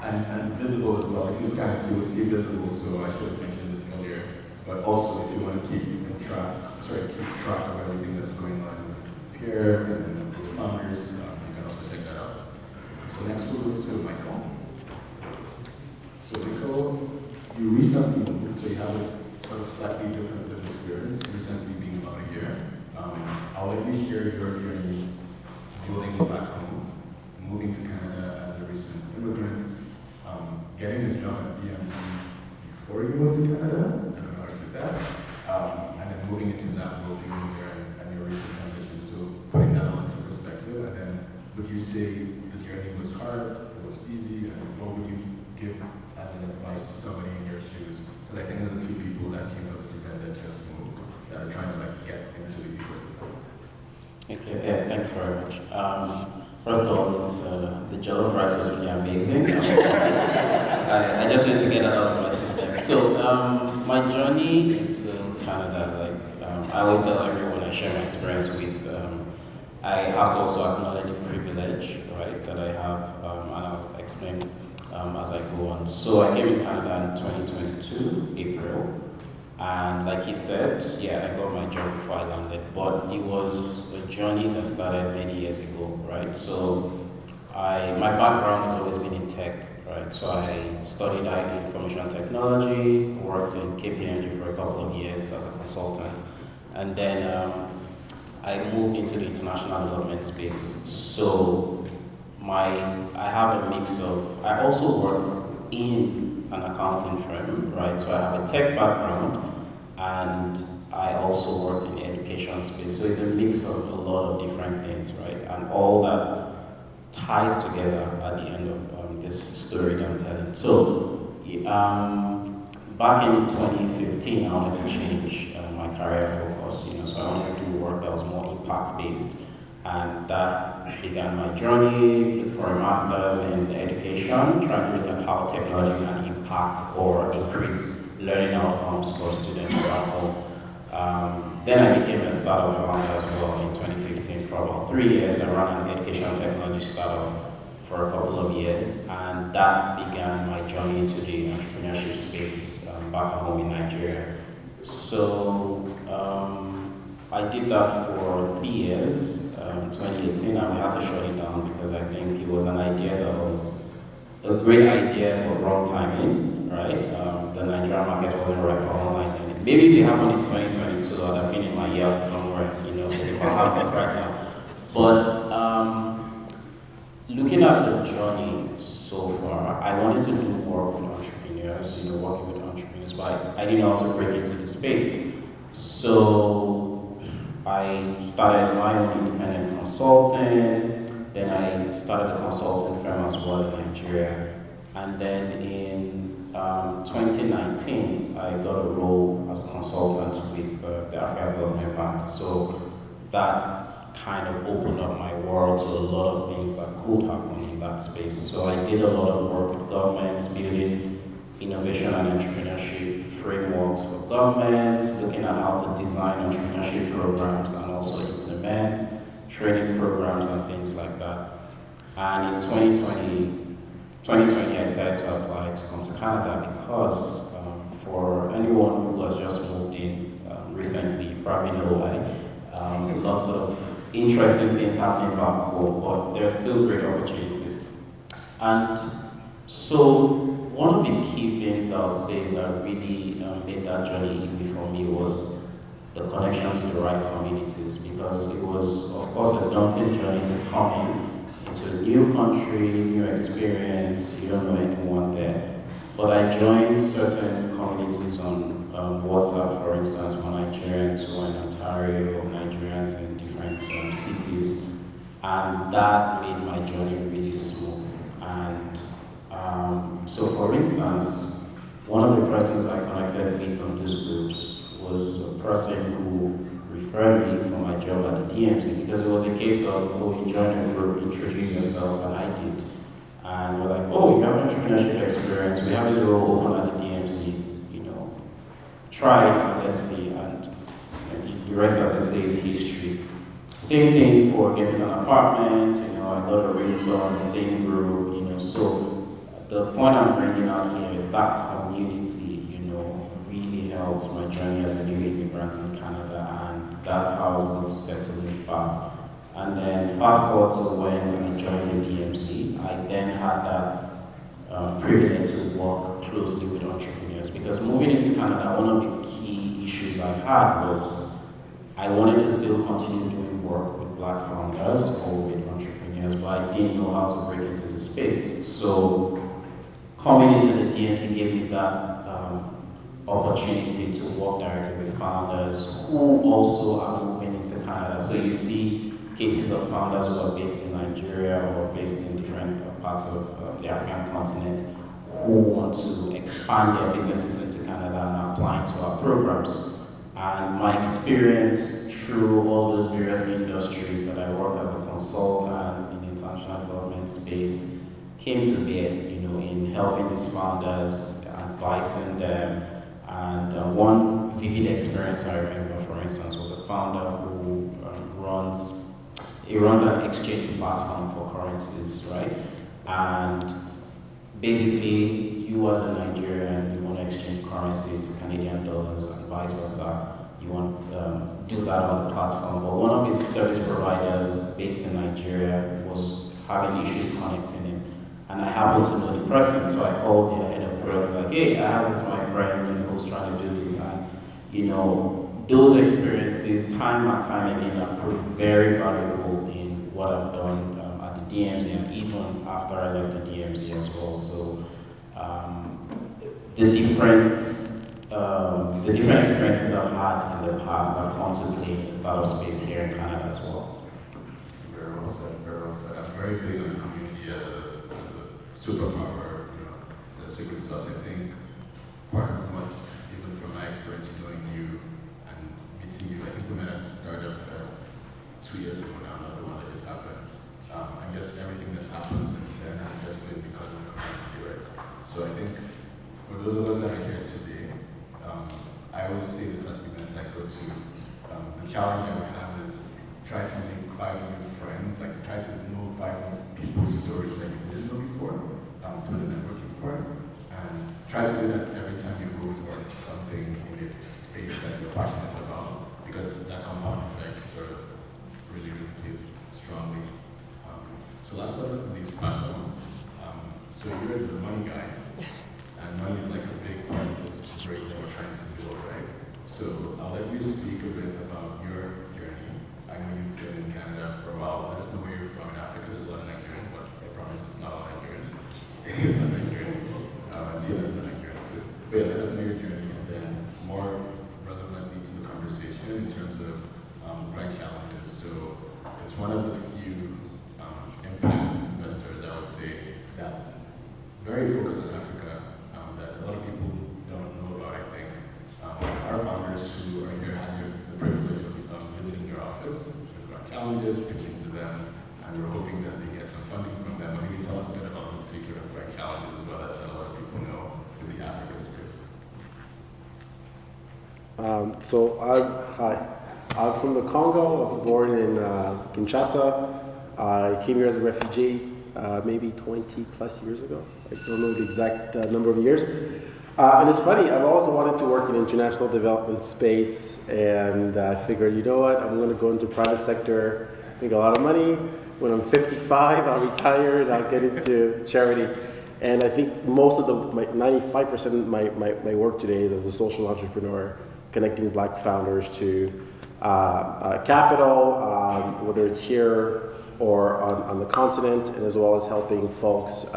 And visible as well. If you scan it, you will see visible, so I should have mentioned this earlier. But also, if you want to keep track of everything that's going on here and the founders, you can also check that out. So next we'll go to Michael. So Michael, you recently moved, so you have a sort of slightly different lived experience, recently being about a year. I'll let you share your journey building it back home, moving to Canada as a recent immigrant, getting a job at DMZ before you moved to Canada, I don't know how you did that, and then moving into that role, being there and your recent transition, so putting that all into perspective, and then would you say the journey was hard, it was easy, and what would you give as an advice to somebody in your shoes? Because I think there's a few people that came for this event that just moved, that are trying to like get into the ecosystem. Okay, yeah, thanks very much. First of all, the jollof rice was really amazing. I just need to get that out of my system. So, my journey into Canada, I always tell everyone I share my experience with, I have to also acknowledge the privilege, right, that I have, and I'll explain as I go on. So I came in Canada in 2022, April. And like he said, yeah, I got my job before I landed, but it was a journey that started many years ago, right? So my background has always been in tech, right? So I studied IT information technology, worked in KPMG for a couple of years as a consultant, and then I moved into the international development space. So I have a mix of, I also worked in an accounting firm, right? So I have a tech background, and I also worked in education. education space. So it's a mix of a lot of different things, right? And all that ties together at the end of this story that I'm telling. So, back in 2015, I wanted to change my career focus, so I wanted to do work that was more impact-based. And that began my journey, looked for a master's in education, trying to look at how technology can impact or increase learning outcomes for students back home. Then I became a startup founder as well in 2015. For about 3 years, I ran an educational technology startup for a couple of years, and that began my journey into the entrepreneurship space back home in Nigeria. So I did that for 3 years. 2018, I had to shut it down because I think it was an idea that was a great idea but wrong timing, right? The Nigerian market wasn't right for online learning. Maybe if it happened in 2022, I'd have been in my yard somewhere, with the happens right now. But looking at the journey so far, I wanted to do work with entrepreneurs, working with entrepreneurs, but I didn't also break into the space. So I started my own independent consulting, then I started a consulting firm as well in Nigeria. And then in 2019, I got a role as a consultant with the African Development Bank. So that kind of opened up my world to a lot of things that could happen in that space. So I did a lot of work with governments, building innovation and entrepreneurship frameworks for governments, looking at how to design entrepreneurship programs and also implement training programs and things like that. And in 2020, I decided to apply to come to Canada because for anyone who has just moved in recently, you probably know why. Lots of interesting things happening back home, but there are still great opportunities. And so one of the key things I'll say that really made that journey easy for me was the connection to the right communities, because it was, of course, a daunting journey to come into a new country, new experience, you don't know anyone there. But I joined certain communities on WhatsApp, for instance, for Nigerians who are in Ontario, Nigerians in different cities, and that made my journey really smooth. And so, for instance, one of the persons I connected with from these groups was a person who referred me for my job at the DMC, because it was a case of, oh, you join a group, introduce yourself, and I did. And we're like, oh, you have entrepreneurship experience, we have this role open at the DMC, try it and let's see, and the rest of the say is history. Same thing for getting an apartment, I got a realtor on the same group, so the point I'm bringing out here is that community, really helped my journey as a new immigrant in Canada, and that's how I was able to settle in fast. And then fast forward to when I joined the DMC, I then had that privilege to work closely with entrepreneurs, because moving into Canada, one of the key issues I had was I wanted to still continue doing work with Black founders or with entrepreneurs, but I didn't know how to break into the space. So coming into the DMC gave me that opportunity to work directly with founders who also are moving into Canada. So you see cases of founders who are based in Nigeria or based in different parts of the African continent who want to expand their businesses into Canada and applying to our programs. And my experience through all those various industries that I worked as a consultant in the international development space came to bear, in helping these founders, advising them. And one vivid experience I remember, for instance, was a founder who runs an exchange platform for currencies, right? And basically, you as a Nigerian, you want to exchange currency to Canadian dollars and vice versa. You want to do that on the platform. But one of his service providers based in Nigeria was having issues connecting him. And I happened to know the person, so I called the head of product, like, hey, I have this my friend who's trying to do this. And, those experiences, time and time again, have proved very valuable in what I've done at the DMC and even after I left the DMC as well. So the different experiences I've had in the past have come to play startup space here in Canada as well. Very well said, very well said. I'm very big on the community as a superpower, the secret sauce. I think part of what's, even from my experience knowing you and meeting you, I think we met at Startup Fest 2 years ago now, not the one that just happened. I guess everything that's happened since then has just been because of community, right? So I think for those of us that are here today, I always say this at events I go to. The challenge I have is try to make 5 new friends, like try to know 5 new people's stories that you didn't know before through the networking part. And try to do that every time you go for something in a space that you're passionate about, because that compound effect sort of really plays strongly. So last but not least, platform. So you're the money guy, and money is like a big part of this break that we're trying to build, right? So I'll let you speak a bit about your journey. I know you've been in Canada for a while. Let us know where you're from in Africa. There's a lot of Nigerians, but I promise it's not all Nigerians. It's not Nigerian. And see that's not Nigerian too. But yeah, let us know your journey, and then more relevantly to the conversation in terms of right challenges. So it's one of the few impact investors, I would say, that's very focused on Africa, that a lot of people don't know about, I think. Our founders who are here had the privilege of visiting your office, with our challenges, pitching to them, and we're hoping that they get some funding from them. Maybe tell us a bit about the secret of Right Challenges as well, that a lot of people know in the Africa space. Hi. I'm from the Congo. I was born in Kinshasa. I came here as a refugee maybe 20 plus years ago. I don't know the exact number of years. And it's funny, I've always wanted to work in international development space, and I figured, you know what, I'm going to go into private sector, make a lot of money. When I'm 55, I'll retire and I'll get into charity. And I think most of 95% of my work today is as a social entrepreneur, connecting Black founders to capital, whether it's here or on the continent, and as well as helping folks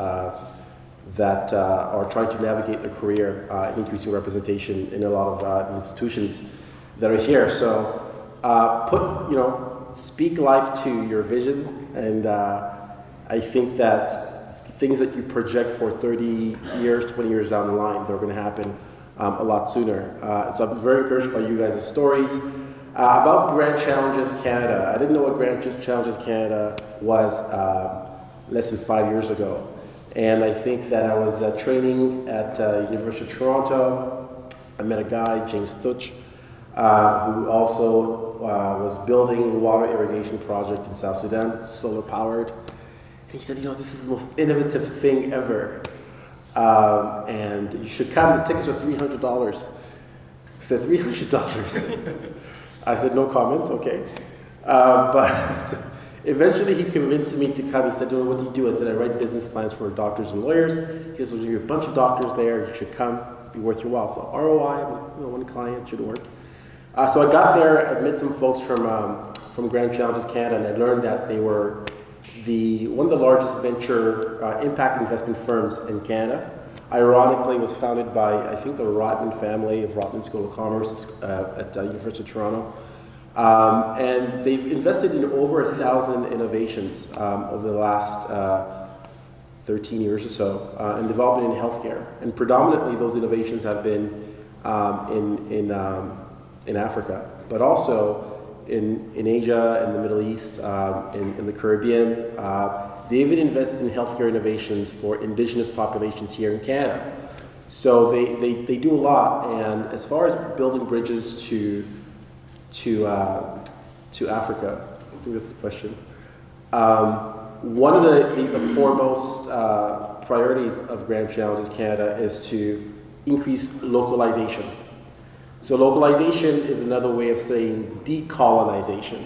that are trying to navigate their career and increasing representation in a lot of institutions that are here. So speak life to your vision, and I think that things that you project for 30 years, 20 years down the line, they're going to happen a lot sooner. So I'm very encouraged by you guys' stories. About Grand Challenges Canada, I didn't know what Grand Challenges Canada was less than 5 years ago. And I think that I was training at University of Toronto. I met a guy, James Thuch, who also was building a water irrigation project in South Sudan, solar powered. And he said, this is the most innovative thing ever. And you should come. The tickets are $300. I said, $300? I said, no comment, okay. But eventually he convinced me to come. He said, what do you do? I said, I write business plans for doctors and lawyers. He said, there's a bunch of doctors there. You should come. It'd be worth your while. So ROI, one client should work. So I got there. I met some folks from Grand Challenges Canada, and I learned that they were one of the largest venture impact investment firms in Canada. Ironically, it was founded by, I think, the Rotman family of Rotman School of Commerce at University of Toronto. And they've invested in over 1,000 innovations over the last 13 years or so in development in healthcare. And predominantly, those innovations have been in Africa, but also in Asia, in the Middle East, in the Caribbean. They even invest in healthcare innovations for indigenous populations here in Canada. So they do a lot. And as far as building bridges to Africa, I think that's the question. One of the foremost priorities of Grand Challenges Canada is to increase localization. So localization is another way of saying decolonization.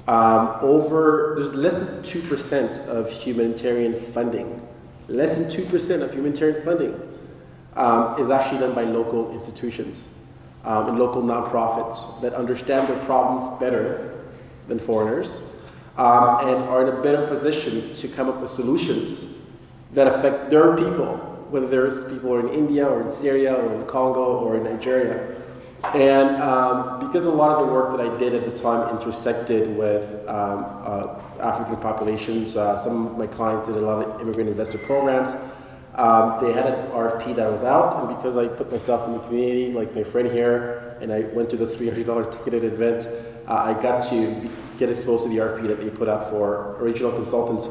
There's less than 2% of humanitarian funding. Less than 2% of humanitarian funding is actually done by local institutions and local nonprofits that understand their problems better than foreigners and are in a better position to come up with solutions that affect their people, whether there's people who are in India or in Syria or in the Congo or in Nigeria. And because a lot of the work that I did at the time intersected with African populations, some of my clients did a lot of immigrant investor programs. They had an RFP that was out, and because I put myself in the community, like my friend here, and I went to the $300 ticketed event, I got to get exposed to the RFP that they put out for regional consultants.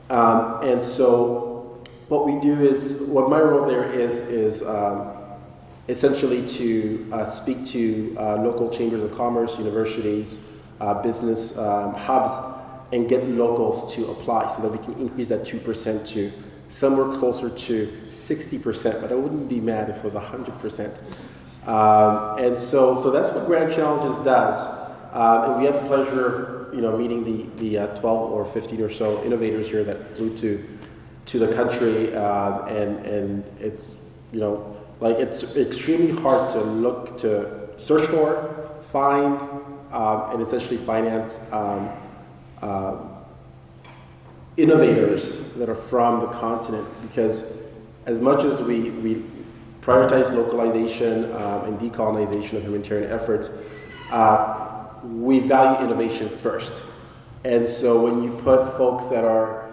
And so what we do is, what my role there is essentially to speak to local chambers of commerce, universities, business hubs, and get locals to apply so that we can increase that 2% to somewhere closer to 60%, but I wouldn't be mad if it was 100%. And so that's what Grand Challenges does. And we had the pleasure of meeting the 12 or 15 or so innovators here that flew to the country, and it's it's extremely hard to search for, find, and essentially finance innovators that are from the continent, because as much as we prioritize localization and decolonization of humanitarian efforts, we value innovation first. And so when you put folks that are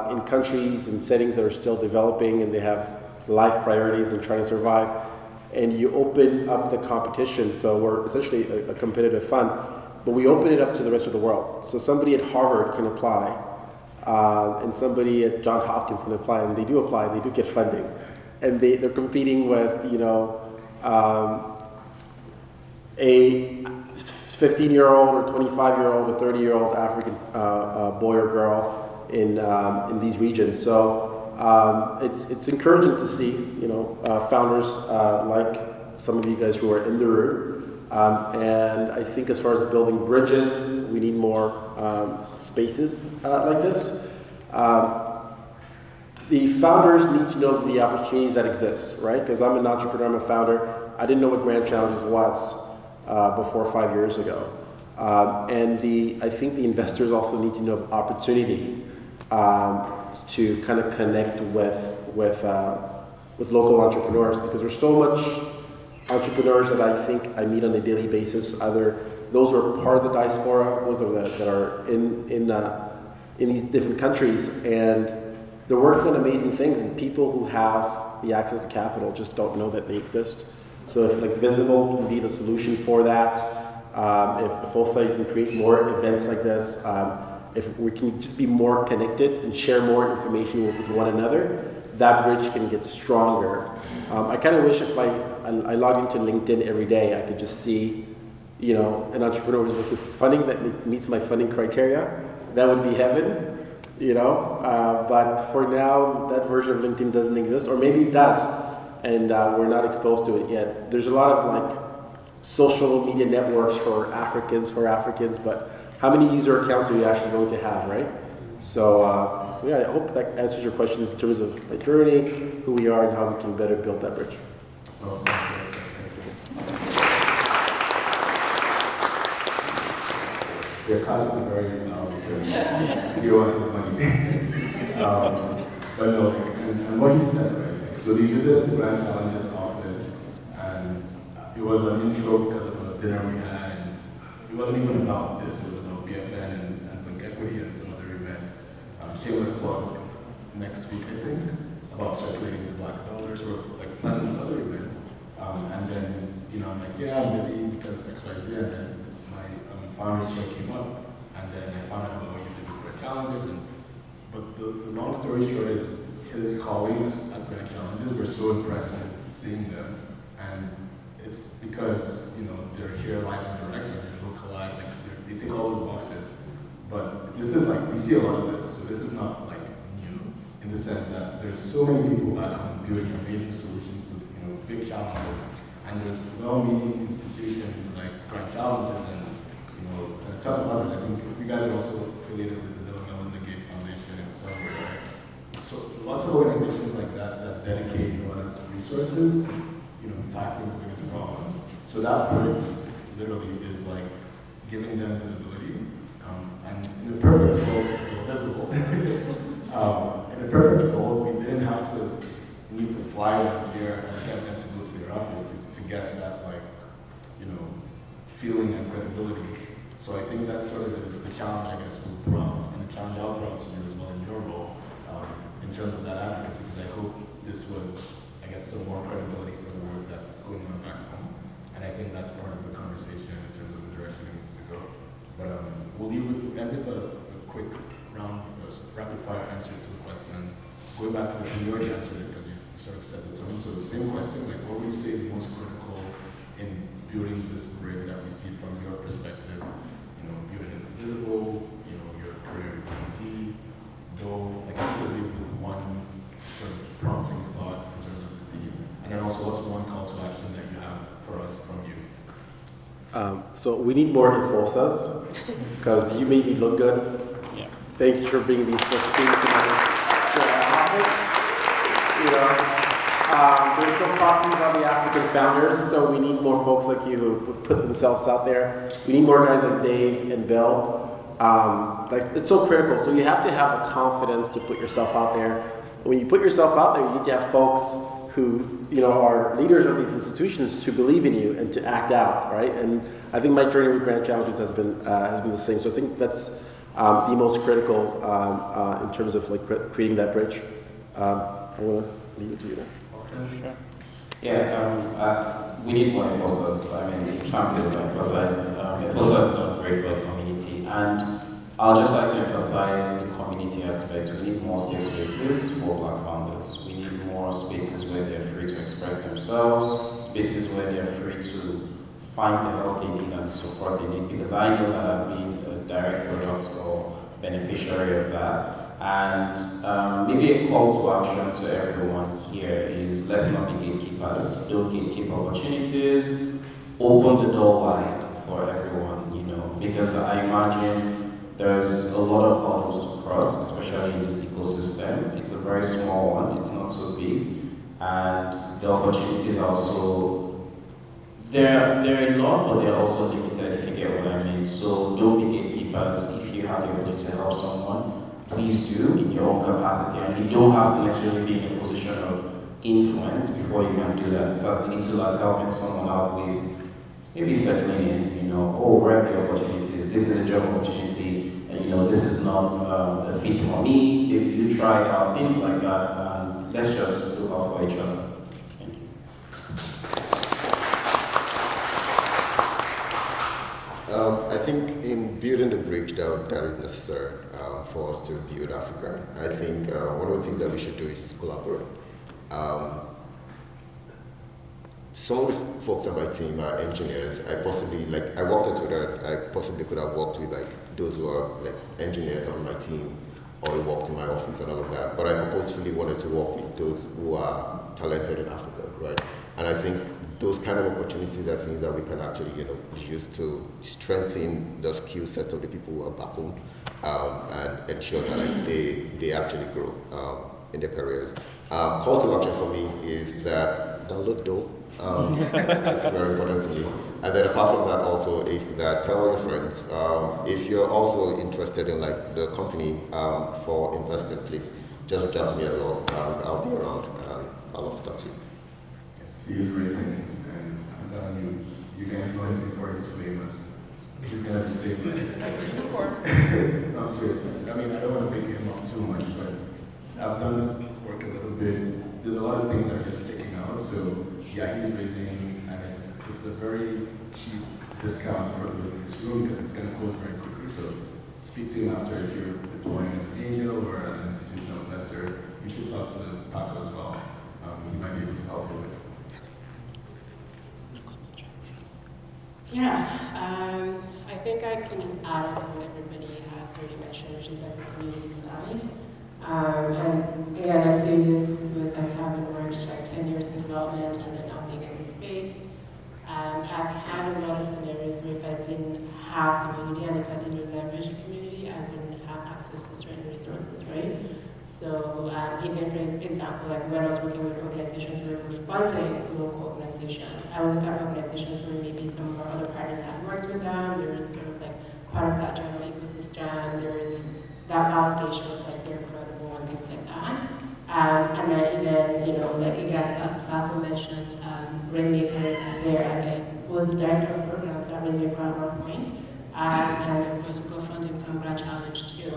in countries and settings that are still developing and they have life priorities and trying to survive, and you open up the competition, so we're essentially a competitive fund, but we open it up to the rest of the world. So somebody at Harvard can apply, and somebody at Johns Hopkins can apply, and they do apply, and they do get funding. And they're competing with, a 15-year-old or 25-year-old or 30-year-old African boy or girl in these regions. So it's encouraging to see, founders like some of you guys who are in the room. And I think as far as building bridges, we need more spaces like this. The founders need to know the opportunities that exist, right? Because I'm an entrepreneur, I'm a founder. I didn't know what Grand Challenges was before 5 years ago. And I think the investors also need to know of opportunity to kind of connect with local entrepreneurs, because there's so much entrepreneurs that I think I meet on a daily basis. Either those who are part of the diaspora, those that are in these different countries, and they're working on amazing things, and people who have the access to capital just don't know that they exist. So if Visible can be the solution for that, if FOSA can create more events like this, if we can just be more connected and share more information with one another, that bridge can get stronger. I kind of wish if I logged into LinkedIn every day, I could just see, an entrepreneur who's looking for funding that meets my funding criteria. That would be heaven. But for now, that version of LinkedIn doesn't exist, or maybe it does, and we're not exposed to it yet. There's a lot of social media networks for Africans, but how many user accounts are you actually going to have, right? So yeah, I hope that answers your questions in terms of my journey, who we are, and how we can better build that bridge. Awesome. Your colleagues are very now because you want the money. But no, and what you said, right? So they visited the Grand Challenges office, and it was an intro because of a dinner we had, and it wasn't even about this. It was about BFN and Link Equity and some other events. Shameless plug next week, I think, about circulating the Black dollars or planning this other event. And then, I'm like, yeah, I'm busy because XYZ, and then my founders show came up, and then I found out about what you did with Grand Challenges. But the long story short is his colleagues at Grand Challenges were so impressed with seeing them, and it's because they're here live and direct, and they're localized, they tick all those boxes. But this is we see a lot of this, so this is not new in the sense that there's so many people back home building amazing solutions to big challenges, and there's well-meaning institutions like Grand Challenges and a ton of others. I think you guys are also affiliated with the Bill and Melinda Gates Foundation and so on, right? So lots of organizations like that dedicate a lot of resources to tackling the biggest problems. So that bridge literally is giving them visibility. And in the perfect world, visible. In the perfect world, we didn't have to need to fly them here and get them to go to their office to get that feeling and credibility. So I think that's sort of the challenge, I guess, with routes, and the challenge out routes as well in your role, in terms of that advocacy, because I hope this was, I guess, some more credibility for the work that's going on back home. And I think that's part of the conversation in terms of the direction it needs to go. But we'll end with a quick round, rapid fire answer to the question. Going back to the community answer, because you sort of set the tone. So the same question, like what would you say is most critical in building this bridge that we see from your perspective? You know, building it visible, you know, your career at PZ, though, like I could leave with one sort of prompting thought in terms of the theme. And then also, what's one call to action that you have for us from you? So we need more Infosas, because you made me look good. Yeah. Thank you for bringing these first teams to my office. You know, we're still talking about the African founders, so we need more folks like you who put themselves out there. We need more guys like Dave and Bill. Like it's so critical. So you have to have the confidence to put yourself out there. When you put yourself out there, you need to have folks who, you know, are leaders of these institutions to believe in you and to act out, right? And I think my journey with Grand Challenges has been the same. So I think that's the most critical in terms of like creating that bridge. I want to leave it to you now. Sure. Yeah, we need more Infosas. I mean, the champions emphasized. Infosas is done great for the community, and I'll just like to emphasize the community aspect. We need more safe spaces for Black founders. We need more spaces where they're free to express themselves, spaces where they're free to find the help they need and the support they need, because I know that I've been a direct product or beneficiary of that. And maybe a call to action to everyone here is let's not be gatekeepers. Don't gatekeep opportunities. Open the door wide for everyone, you know, because I imagine there's a lot of hurdles to cross, especially in this ecosystem. It's a very small one, it's not so big. And the opportunities are also, they're a lot, but they're also limited, if you get what I mean. So don't be gatekeepers. If you have the ability to help someone, please do in your own capacity. And you don't have to necessarily be in a position of influence before you can do that. It's as little as helping someone out with maybe settling in, you know, oh, where are the opportunities? This is a job opportunity, and you know, this is not a fit for me. Maybe you try it out, things like that. And let's just look out for each other. Thank you. I think in building the bridge that is necessary for us to build Africa, I think one of the things that we should do is collaborate. Some of the folks on my team are engineers. I worked at Twitter. I possibly could have worked with like those who are like engineers on my team, or worked in my office and all of that. But I purposefully wanted to work with those who are talented in Africa, right? And I think those kind of opportunities are things that we can actually, you know, use to strengthen the skill set of the people who are back home, and ensure that like, they actually grow in their careers. Call to action for me is that download Doe. It's very important to me. And then apart from that also is that tell all your friends. If you're also interested in like the company for investing, please just reach out to me as well. I'll be around. I'd love to talk to you. Yes, he is raising, and I'm telling you, you guys know him before he's famous. He's gonna be famous. No, I'm serious. I mean, I don't want to big him up too much, but I've done this work a little bit. There's a lot of things that are just ticking out. So yeah, he's raising, and it's a very cheap discount for in this room because it's gonna close very quickly. So speak to him after if you're deploying as an angel or as an institutional investor. You should talk to Paco as well. He might be able to help you with it. Yeah, I think I can just add on to what everybody has already mentioned, which is like the community side. And again, I see this with like having worked like 10 years in development and then now being in this space. I've had a lot of scenarios where if I didn't have community and if I didn't leverage the community, I wouldn't have access to certain resources, right? So even for example, like when I was working with organizations where we're funding local organizations, I would look at organizations where maybe some of our other partners had worked with them, there's sort of like part of that general ecosystem, there's that validation of like they're credible and things like that. And then even, you know, like again, Paco mentioned Rainmaker there again, was the director of programs at Rainmaker and of course we got funding from Grand Challenge too.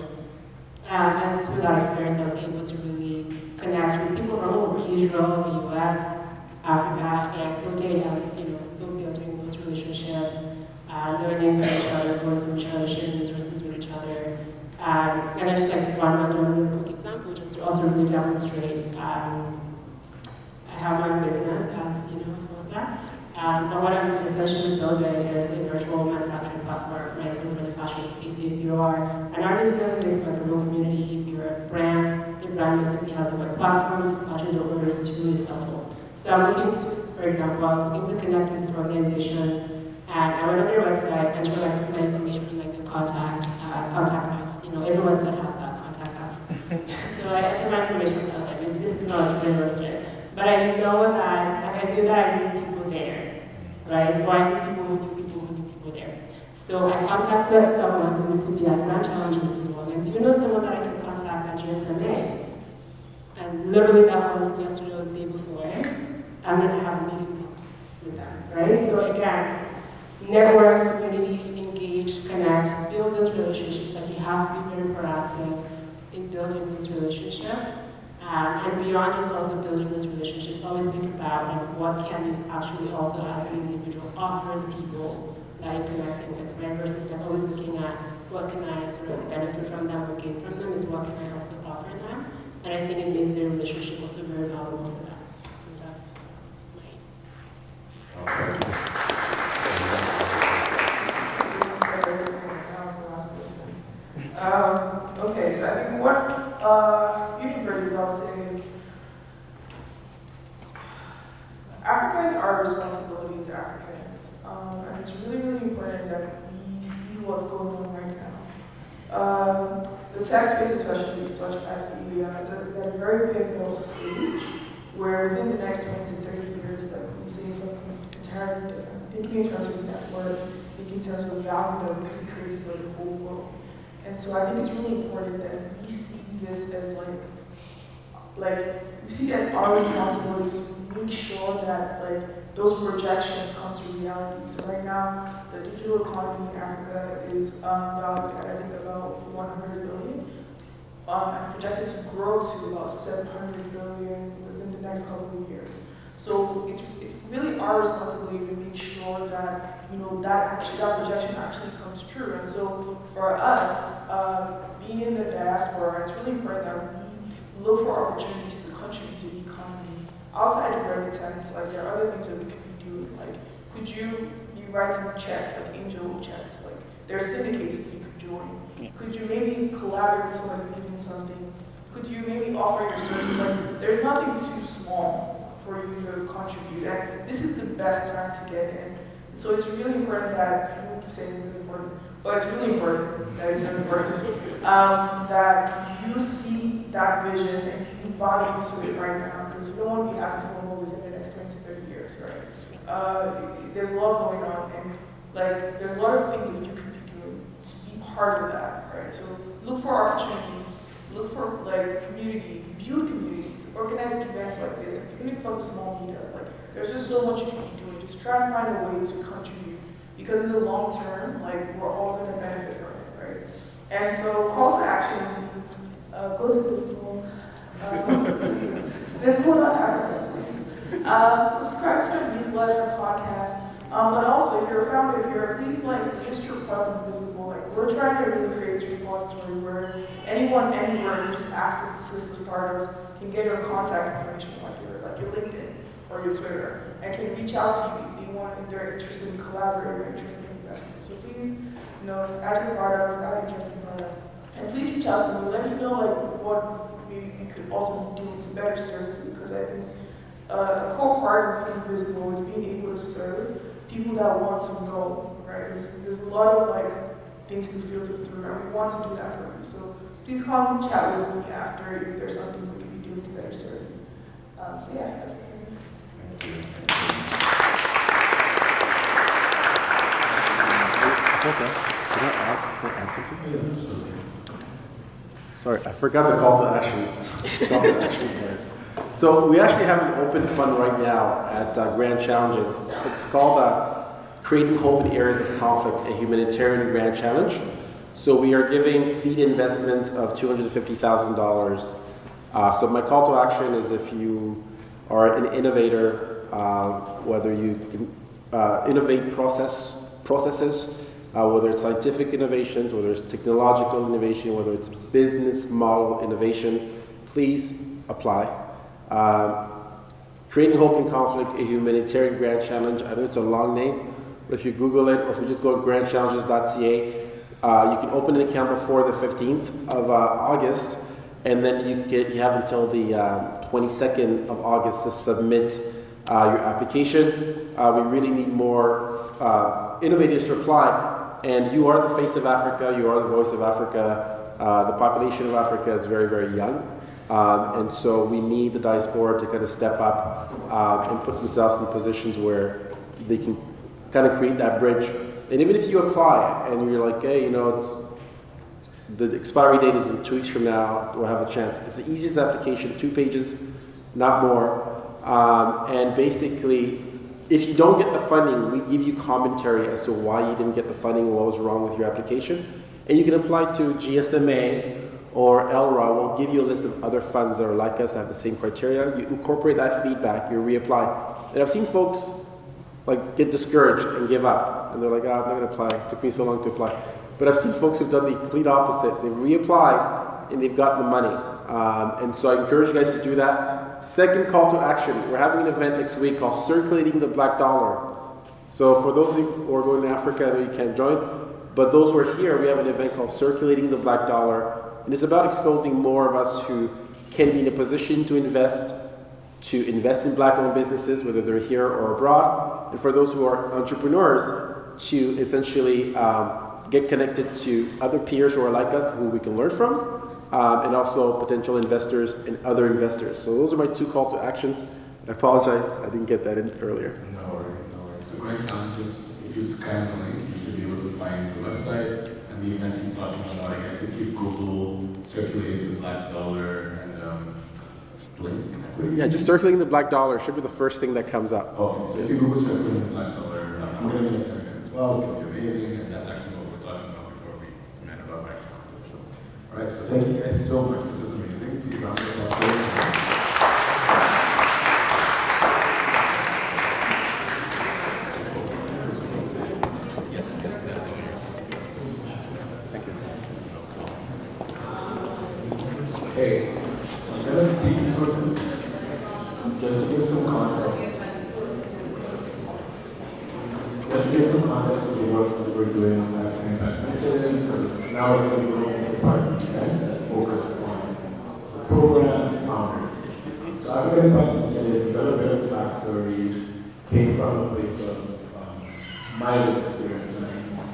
And through that experience, I was able to really connect with people from all over Israel, the US, Africa, and till date, I'm still building those relationships, learning from each other, going from each other, sharing resources with each other. And I just like one really quick example, just to also really demonstrate. I have my own business, as for that. But what I'm essentially building is a virtual manufacturing platform, right? So for the fashion space, if you are an artisan based on the real community, if you're a brand, the brand basically has a web platform, dispatches your orders to yourself. So I'm looking to, for example, I was looking to connect with this organization, and I went on their website and tried to put my information in like the contact us. Every website has that contact us. So I entered my information, so I was like, maybe this is not realistic. But I know that, I knew that I need people there, right? Why need people there? So I contacted someone who used to be at Grand Challenges as well. And do you know someone that I can contact at GSMA? And literally that was yesterday or the day before. And then I have a meeting with them, right? So again, network, community, engage, connect, build those relationships. Like you have to be very proactive in building these relationships. And beyond just also building those relationships, always think about what can you actually also as an individual offer the people that you're connecting with, right? Versus like always looking at what can I sort of benefit from them or gain from them is what can I also offer them. And I think it makes their relationship also very valuable for them. So that's Okay, so I think what Universe, I'll say, Africa is our responsibility as Africans, and it's really, really important that we see what's going on right now. The tech space especially is such at a very pivotal stage where within the next 20 to 30 years, like we'll be seeing something entirely different. Thinking in terms of network, thinking in terms of value that we can create for the whole world. And so I think it's really important that we see this as we see it as our responsibility to make sure that those projections come to reality. So right now, the digital economy in Africa is valued at I think about 100 billion, and projected to grow to about 700 billion within the next couple of years. So it's really our responsibility to make sure that that projection actually comes true. And so for us, being in the diaspora, it's really important that we look for opportunities to contribute to the economy outside of remittance. Like there are other things that we could be doing. Like could you be writing checks, like angel checks? Like there are syndicates that you could join. Could you maybe collaborate with somebody needing something? Could you maybe offer your services? Like there's nothing too small for you to contribute, and this is the best time to get in. So it's really important that, I keep saying it's really important, but it's really important that it's really important, that you see that vision and you buy into it right now, because you don't want to be having FOMO within the next 20 to 30 years, right? There's a lot going on, and there's a lot of things that you could be doing to be part of that, right? So look for opportunities, look for communities, build communities, organize events like this, even if it's like a small meetup. There's just so much you can be doing. Just try and find a way to contribute, because in the long term, we're all going to benefit from it, right? And so, call to action: go to Visible. Visible.Africa, please. Subscribe to our newsletter, podcast. But also, if you're a founder here, please list your product in Visible. We're trying to really create this repository where anyone, anywhere, who just access this list of startups can get your contact information, like your LinkedIn or your Twitter, and can reach out to you if they're interested in collaborating or interested in investing. So please, add your products, add interesting products, and please reach out to me. Let me know what maybe we could also be doing to better serve you, because I think a core part of being visible is being able to serve people that want to know, right? Because there's a lot of things to filter through, and we want to do that for you. So please come chat with me after if there's something we can be doing to better serve you. So yeah, that's it. Sorry, I forgot the call to action. So we actually have an open fund right now at Grand Challenges. It's called Creating Hope in Areas of Conflict, a humanitarian grant challenge. So we are giving seed investments of $250,000. So my call to action is if you are an innovator, whether you can innovate processes, whether it's scientific innovations, whether it's technological innovation, whether it's business model innovation, please apply. Creating Hope in Conflict, a humanitarian grant challenge. I know it's a long name, but if you Google it, or if you just go to grantchallenges.ca, you can open an account before the 15th of August, and then you have until the 22nd of August to submit your application. We really need more innovators to apply. And you are the face of Africa, you are the voice of Africa. The population of Africa is very, very young. And so we need the diaspora to kind of step up and put themselves in positions where they can kind of create that bridge. And even if you apply and you're like, hey, the expiry date is in 2 weeks from now, we'll have a chance. It's the easiest application, 2 pages, not more. And basically, if you don't get the funding, we give you commentary as to why you didn't get the funding, what was wrong with your application. And you can apply to GSMA or ELRA. We'll give you a list of other funds that are like us, have the same criteria. You incorporate that feedback, you reapply. And I've seen folks get discouraged and give up. And they're like, I'm not gonna apply, it took me so long to apply. But I've seen folks who've done the complete opposite. They've reapplied and they've gotten the money. And so I encourage you guys to do that. Second call to action, we're having an event next week called Circulating the Black Dollar. So for those of you who are going to Africa, I know you can't join, but those who are here, we have an event called Circulating the Black Dollar. And it's about exposing more of us who can be in a position to invest in black-owned businesses, whether they're here or abroad. And for those who are entrepreneurs, to essentially get connected to other peers who are like us, who we can learn from. And also potential investors and other investors. So those are my 2 call to actions. I apologize, I didn't get that in earlier. No worries. So Grant Challenges, if you scan the link, you should be able to find the website and the events he's talking about. I guess if you Google Circulating the Black Dollar and link. Yeah, just Circulating the Black Dollar should be the first thing that comes up. Okay, so if you Google Circulating the Black Dollar, I'm going to link that as well. It's going to be amazing, and that's actually what we're talking about before we met about Grant Challenges. All right, so thank you guys so much. This was amazing. Please round of applause. Okay, so let us deep into this. Just to give some context. Let's give some context to the work that we're doing on African Impact Initiative, because now we're going to be going into part of the events that focus on the program and founders. So African Impact Initiative, a little bit of backstory, came from a place of my lived experience in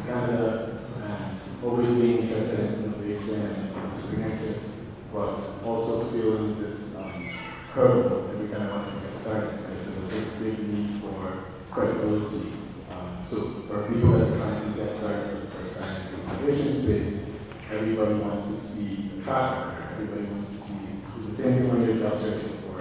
Canada, and always being interested in innovation and entrepreneurship, but also feeling this hurdle every time I wanted to get started, because there was this big need for credibility. So for people that are trying to get started for the first time in the innovation space, everybody wants to see the track record. Everybody wants to see it's the same thing when you're job searching for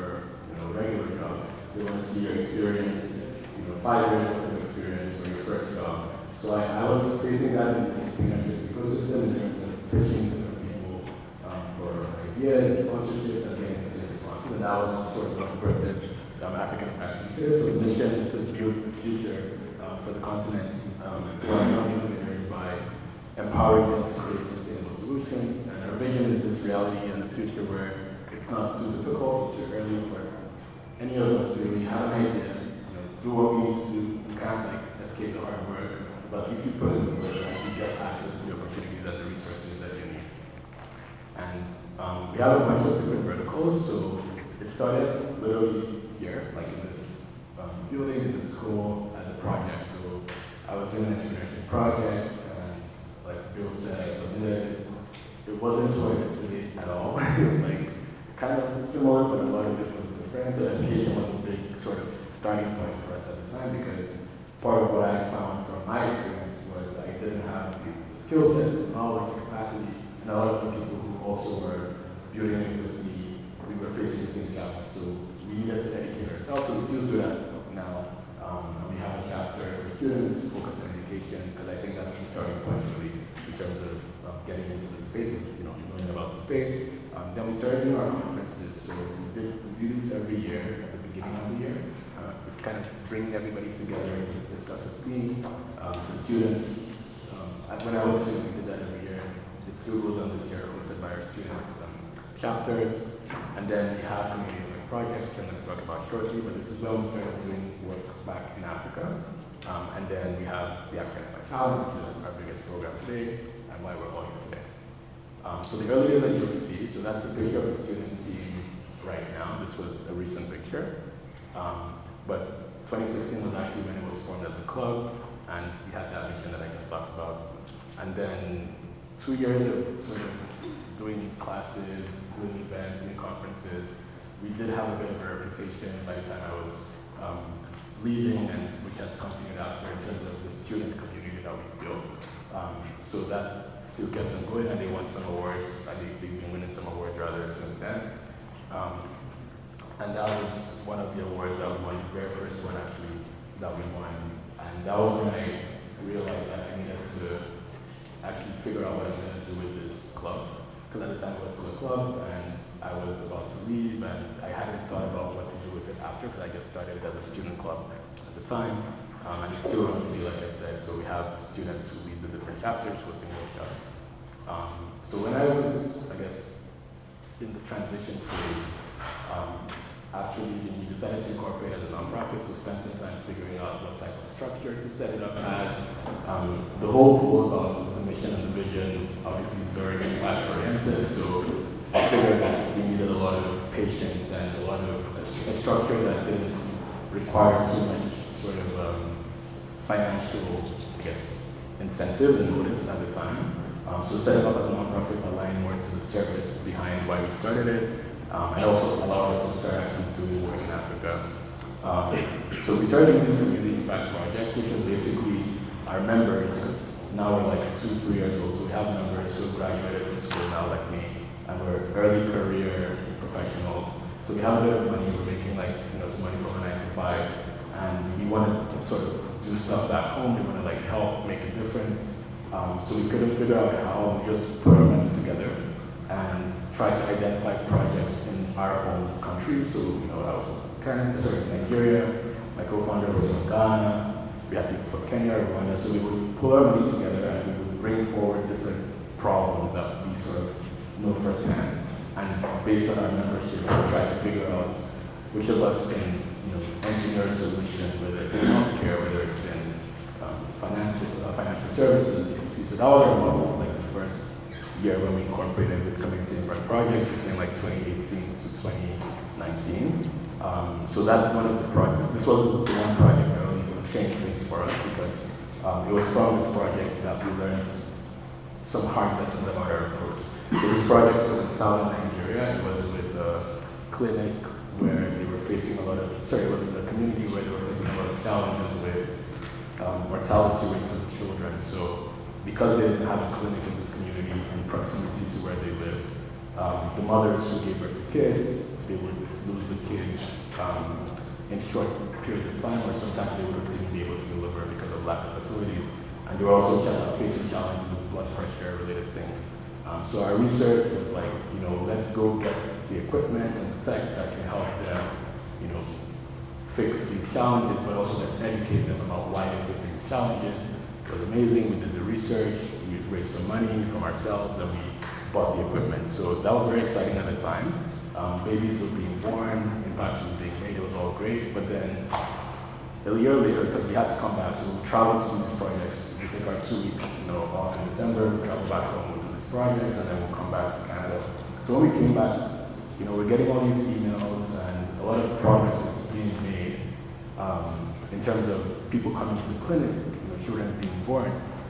a regular job. They want to see your experience, 5 years worth of experience for your first job. So I was facing that in the entrepreneurship ecosystem in terms of pitching different people for ideas and sponsorships and getting the same responses. And that was sort of what birthed African Impact Initiative. So the mission is to build the future for the continent through our young innovators by empowering them to create sustainable solutions. And our vision is this reality in the future where it's not too difficult or too early for any of us to really have an idea, do what we need to do. You can't escape the hard work, but if you put in the work, you get access to the opportunities and the resources that you need. And we have a bunch of different verticals, so it started literally here, like in this building, in this school, as a project. So I was doing an entrepreneurship project, and like Bill said, I submitted it. It wasn't what it is today at all. It was kind of similar, but a lot of it was different. So education was a big sort of starting point for us at the time, because part of what I found from my experience was I didn't have the skill sets, the knowledge, the capacity, and a lot of the people who also were building it with me, we were facing the same challenge. So we needed to educate ourselves, so we still do that now. And we have a chapter for students focused education, because I think that's the starting point really in terms of getting into the space, knowing about the space. Then we started doing our conferences. So we do this every year at the beginning of the year. It's kind of bringing everybody together to discuss a theme. The students, when I was a student, we did that every year. It still goes on this year, hosted by our students, chapters, and then we have community projects, which I'm going to talk about shortly, but this is where we started doing work back in Africa. And then we have the African Impact Challenge, which is our biggest program today, and why we're all here today. So the early days at U of T, so that's a picture of the student team right now. This was a recent picture. But 2016 was actually when it was formed as a club, and we had that mission that I just talked about. And then 2 years of sort of doing classes, doing events, doing conferences. We did have a bit of a reputation by the time I was leaving, and which has continued after in terms of the student community that we built. So that still kept on going, and they won some awards, and they've been winning some awards rather since then. And that was one of the awards that we won, the very first one actually that we won. And that was when I realized that I needed to actually figure out what I'm going to do with this club. Because at the time it was still a club, and I was about to leave, and I hadn't thought about what to do with it after, because I just started it as a student club at the time. And it's still going to be, like I said, so we have students who lead the different chapters, hosting workshops. So when I was, I guess, in the transition phase, after leaving, we decided to incorporate as a nonprofit, so spend some time figuring out what type of structure to set it up as. The whole goal about the mission and the vision obviously is very impact-oriented, so I figured that we needed a lot of patience and a lot of a structure that didn't require too much sort of financial, I guess, incentives and motives at the time. So setting up as a nonprofit aligned more to the service behind why we started it, and also allowed us to start actually doing work in Africa. So we started doing these community impact projects, which was basically our members, because now we're like 2-3 years old, so we have members who graduated from school now like me, and we're early career professionals. So we have a bit of money, we're making like some money from a 9 to 5, and we want to sort of do stuff back home, we want to like help make a difference. So we couldn't figure out how, we just put our money together and try to identify projects in our own country. So I was from Nigeria, my co-founder was from Ghana, we had people from Kenya, Rwanda, so we would pull our money together and we would bring forward different problems that we sort of know firsthand. And based on our membership, we would try to figure out which of us can engineer a solution, whether it's in healthcare, whether it's in financial services, etc. So that was our model for like the first year when we incorporated with community impact projects between like 2018 to 2019. So that's one of the projects. This was the one project that really changed things for us, because it was from this project that we learned some hard lessons about our approach. So this project was in southern Nigeria. It was with a clinic where they were facing a lot of, it was in a community where they were facing a lot of challenges with mortality rates for the children. So because they didn't have a clinic in this community in proximity to where they lived, the mothers who gave birth to kids, they would lose the kids in short periods of time, or sometimes they wouldn't even be able to deliver because of lack of facilities. And they were also facing challenges with blood pressure related things. So our research was like, let's go get the equipment and the tech that can help them, fix these challenges, but also let's educate them about why they're facing these challenges. It was amazing. We did the research, we raised some money from ourselves, and we bought the equipment. So that was very exciting at the time. Babies were being born, impact was being made, it was all great. But then a year later, because we had to come back, so we traveled to do these projects. We take our 2 weeks off in December, we travel back home, we'll do these projects, and then we'll come back to Canada. So when we came back, we're getting all these emails, and a lot of progress is being made in terms of people coming to the clinic, children being born,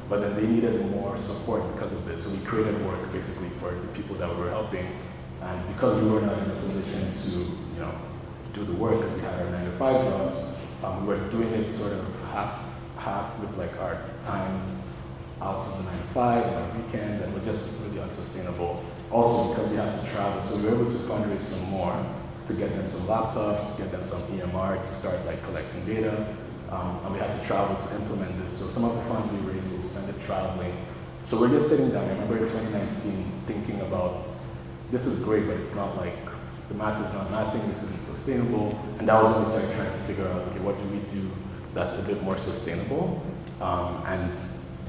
but then they needed more support because of this. So we created work basically for the people that we were helping, and because we were not in a position to do the work, because we had our 9 to 5 jobs, we were doing it sort of half with like our time out of the 9 to 5 and our weekends, and it was just really unsustainable. Also because we had to travel, so we were able to fundraise some more to get them some laptops, get them some EMR to start like collecting data. and we had to travel to implement this. So some of the funds we raised, we spent it traveling. So we're just sitting down. I remember in 2019 thinking about, this is great, but it's not like, the math is not mathing, this isn't sustainable. And that was when we started trying to figure out, okay, what do we do that's a bit more sustainable? And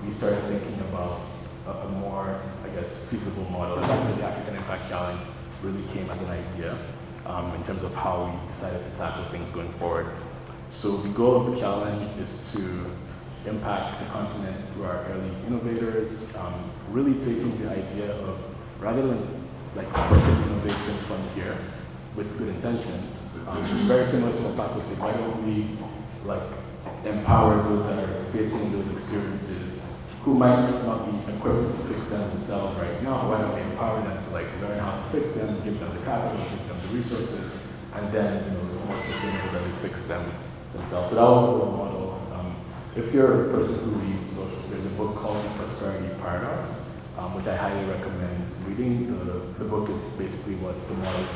we started thinking about a more, I guess, feasible model. And that's where the African Impact Challenge really came as an idea in terms of how we decided to tackle things going forward. So the goal of the challenge is to impact the continent through our early innovators, really taking the idea of, rather than like pushing innovation from here with good intentions, very similar to what Paco said, why don't we like empower those that are facing those experiences who might not be equipped to fix them themselves right now. Why don't we empower them to like learn how to fix them, give them the capital, give them the resources, and then it's more sustainable that they fix them themselves. So that was the role model. If you're a person who reads books, there's a book called The Prosperity Paradox, which I highly recommend reading. The book is basically what the model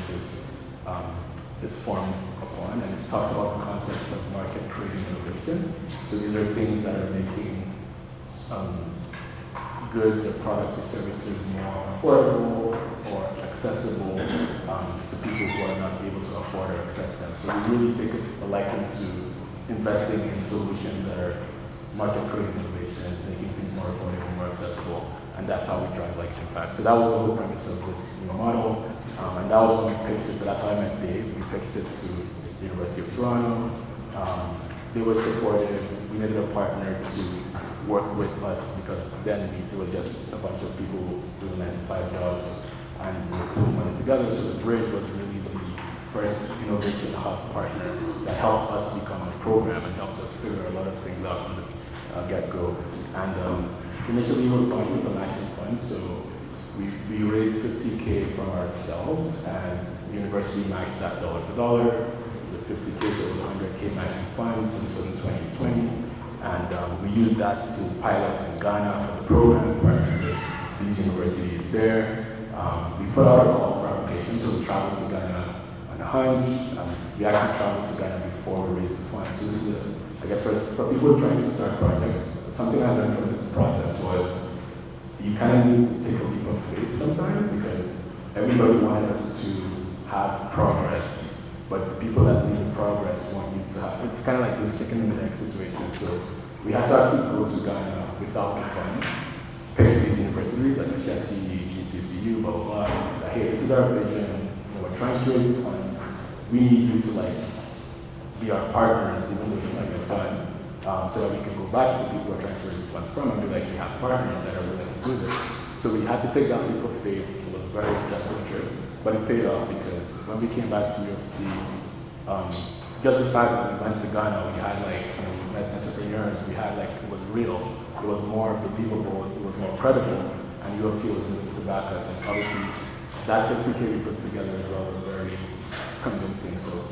is formed upon, and it talks about the concepts of market creating innovation. So these are things that are making goods or products or services more affordable or accessible to people who are not able to afford or access them. So we really take a liking to investing in solutions that are market creating innovation, making things more affordable, more accessible, and that's how we drive like impact. So that was the whole premise of this model, and that was when we pitched it. So that's how I met Dave. We pitched it to the University of Toronto. They were supportive. We needed a partner to work with us because then it was just a bunch of people doing 9-to-5 jobs and we were putting money together. So the Bridge was really the first innovation hub partner that helped us become a program and helped us figure a lot of things out from the get-go. And initially it was launched with a matching fund, so we raised $50K from ourselves and the university matched that dollar for dollar. The $50K, so it was a $100K matching fund, so this was in 2020. And we used that to pilot in Ghana for the program, partnered with these universities there. We put out a call for applications, so we traveled to Ghana on a hunch. We actually traveled to Ghana before we raised the fund. So this is, I guess, for people trying to start projects, something I learned from this process was you kind of need to take a leap of faith sometimes because everybody wanted us to have progress. But the people that need the progress want you to have, it's kind of like this chicken and the egg situation. So we had to actually go to Ghana without the fund, pitch these universities like HSC, GTCU, blah, blah, blah. Like, hey, this is our vision. We're trying to raise the funds. We need you to like be our partners, even though it's not yet done, so that we can go back to the people who are trying to raise the funds from and be like, we have partners that are willing to do this. So we had to take that leap of faith. It was a very expensive trip. But it paid off because when we came back to U of T, just the fact that we went to Ghana, we had like, we met entrepreneurs, we had like, it was real, it was more believable, it was more credible, and U of T was willing to back us. And obviously, that $50K we put together as well was very convincing. So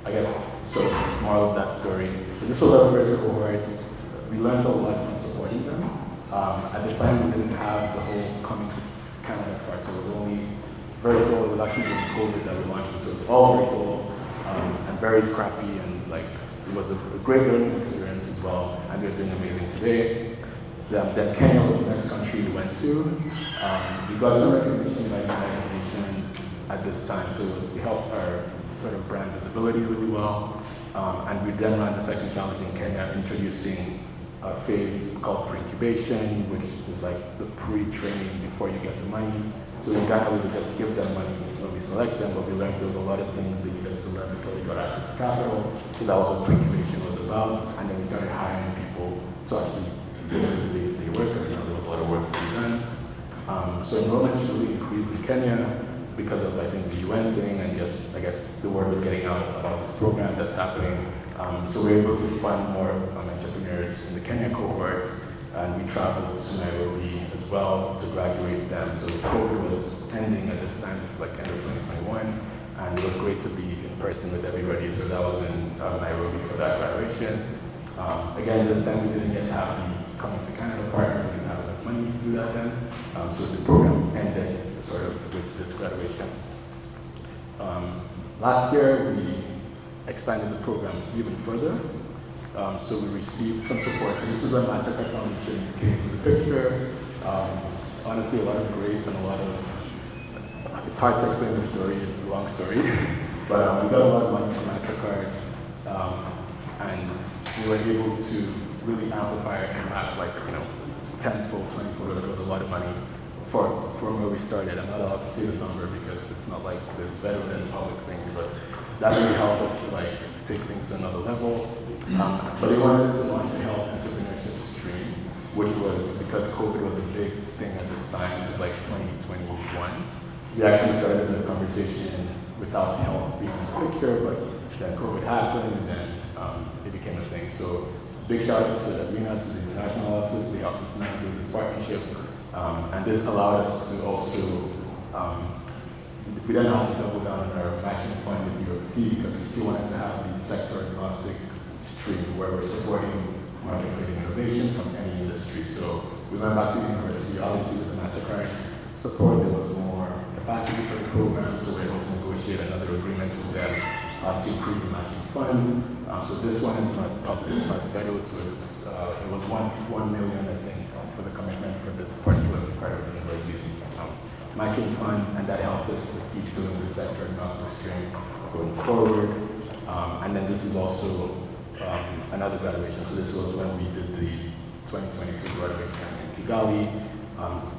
I guess sort of moral of that story. So this was our first cohort. We learned a lot from supporting them. At the time, we didn't have the whole coming to Canada part, so it was only virtual. It was actually during COVID that we launched it, so it was all virtual and very scrappy, and like it was a great learning experience as well. And we're doing amazing today. Then Kenya was the next country we went to. We got some recognition by the United Nations at this time, so it helped our sort of brand visibility really well. And we then ran the second challenge in Kenya, introducing a phase called pre-incubation, which is like the pre-training before you get the money. So in Ghana, we would just give them money when we select them, but we learned there was a lot of things they needed to learn before they got access to capital. So that was what pre-incubation was about. And then we started hiring people to actually do the day-to-day work, because there was a lot of work to be done. So enrollment really increased in Kenya because of, I think, the UN thing, and just, I guess, the word was getting out about this program that's happening. So we were able to fund more entrepreneurs in the Kenya cohort, and we traveled to Nairobi as well to graduate them. So COVID was ending at this time, this is like end of 2021, and it was great to be in person with everybody. So that was in Nairobi for that graduation. Again, this time we didn't get to have the coming to Canada part, we didn't have enough money to do that then. So the program ended sort of with this graduation. Last year, we expanded the program even further. So we received some support. So this is when MasterCard Foundation came into the picture. Honestly, a lot of grace and a lot of, it's hard to explain the story, it's a long story. But we got a lot of money from MasterCard, and we were able to really amplify our impact, like, you know, 10-fold, 20-fold, there was a lot of money from where we started. I'm not allowed to say the number because it's not like this better than public thing, but that really helped us to like take things to another level. But they wanted us to launch a health entrepreneurship stream, which was because COVID was a big thing at this time, so like 2021. We actually started the conversation without health being in the picture, but then COVID happened and then it became a thing. So big shout out to Adrina, to the international office. They helped us navigate this partnership. And this allowed us to also, we didn't have to double down on our matching fund with U of T because we still wanted to have the sector agnostic stream where we're supporting market leading innovations from any industry. So we went back to the university, obviously with the MasterCard support, there was more capacity for the program, so we were able to negotiate another agreements with them to increase the matching fund. So this one is not public, it's not federal, so it's, it was 1 million, I think, for the commitment for this particular part of the university's matching fund, and that helped us to keep doing the sector agnostic stream going forward. And then this is also another graduation. So this was when we did the 2022 graduation in Kigali.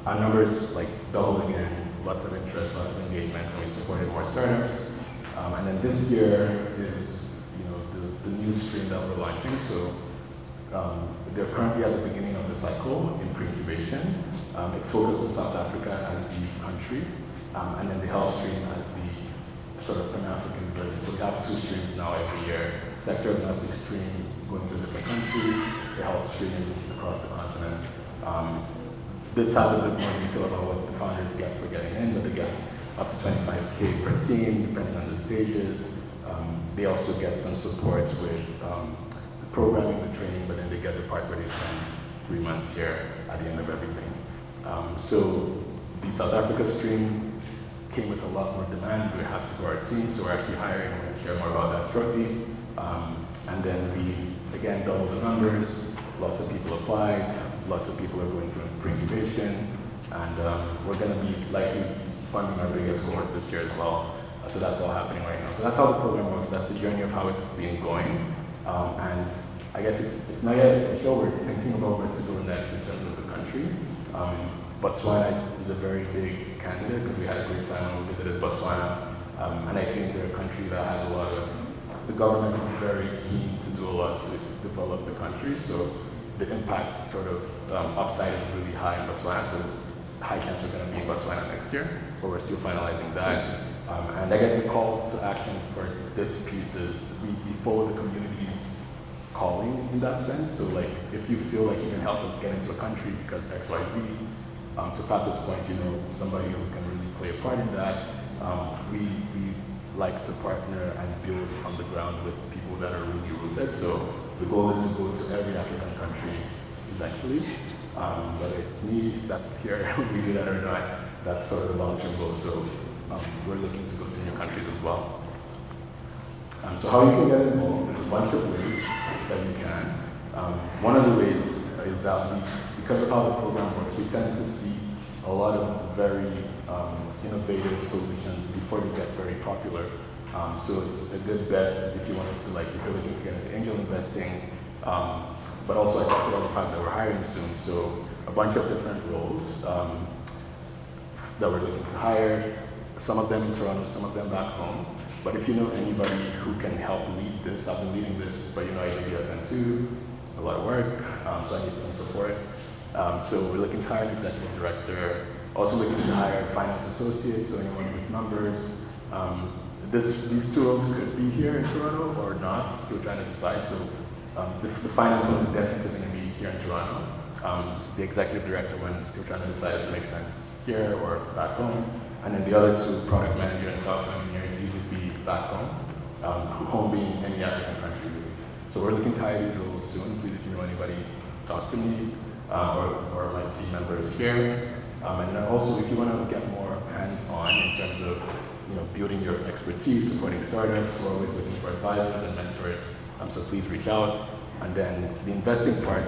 Our numbers like doubled again, lots of interest, lots of engagement, and we supported more startups. And then this year is, you know, the new stream that we're launching. So they're currently at the beginning of the cycle in pre-incubation. It's focused on South Africa as the country, and then the health stream as the sort of Pan-African version. So we have 2 streams now every year. Sector agnostic stream going to a different country, the health stream across the continent. This has a bit more detail about what the founders get for getting in, but they get up to 25K per team, depending on the stages. They also get some support with programming, the training, but then they get the part where they spend 3 months here at the end of everything. So the South Africa stream came with a lot more demand. We have to grow our team, so we're actually hiring. I'm going to share more about that shortly. And then we, again, doubled the numbers. Lots of people applied. Lots of people are going through pre-incubation. And we're going to be likely funding our biggest cohort this year as well. So that's all happening right now. So that's how the program works. That's the journey of how it's been going. And I guess it's not yet official. We're thinking about where to go next in terms of the country. Botswana is a very big candidate because we had a great time when we visited Botswana. And I think they're a country that has a lot of, the government is very keen to do a lot to develop the country. So the impact sort of upside is really high in Botswana. So high chance we're going to be in Botswana next year, but we're still finalizing that. And I guess the call to action for this piece is we follow the community's calling in that sense. So like, if you feel like you can help us get into a country because X, Y, Z, to Papa's point, you know, somebody who can really play a part in that, we like to partner and build from the ground with people that are really rooted. So the goal is to go to every African country eventually. Whether it's me that's here, we do that or not, that's sort of the long-term goal. So we're looking to go to new countries as well. So how you can get involved, there's a bunch of ways that you can. One of the ways is that because of how the program works, we tend to see a lot of very innovative solutions before they get very popular. So it's a good bet if you wanted to, like, if you're looking to get into angel investing, but also I talked about the fact that we're hiring soon, so a bunch of different roles that we're looking to hire, some of them in Toronto, some of them back home. But if you know anybody who can help lead this, I've been leading this, but you know, IJBFN2, it's a lot of work, so I need some support. So we're looking to hire an executive director, also looking to hire finance associates, so anyone with numbers. These 2 roles could be here in Toronto or not, still trying to decide. So the finance one is definitely going to be here in Toronto. The executive director one, still trying to decide if it makes sense here or back home. And then the other 2, product manager and software engineers, these would be back home, home being any African country. So we're looking to hire these roles soon. Please, if you know anybody, talk to me or my team members here. And then also, if you want to get more hands-on in terms of building your expertise, supporting startups, we're always looking for advisors and mentors. So please reach out. And then the investing part,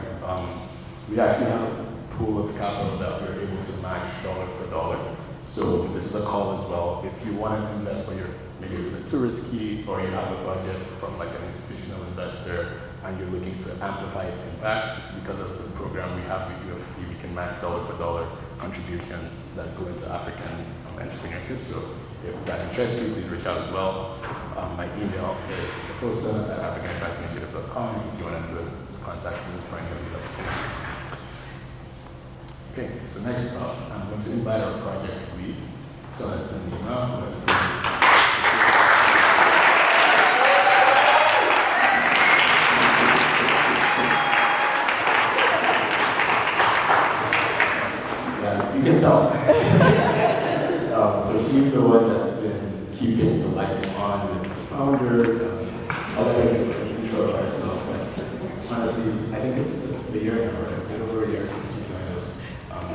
we actually have a pool of capital that we're able to match dollar for dollar. So this is a call as well. If you want to invest, but maybe it's a bit too risky, or you have a budget from like an institutional investor, and you're looking to amplify its impact, because of the program we have with UFC, we can match dollar for dollar contributions that go into African entrepreneurship. So if that interests you, please reach out as well. My email is efosa@africanimpactinitiative.com if you wanted to contact me for any of these opportunities. Okay, so next up, I'm going to invite our projects lead, Celestine Lima, who has you can tell. So she's the one that's been keeping the lights on with the founders. I'll let her intro herself. But honestly, I think it's a year now, right? A bit over a year since she joined us.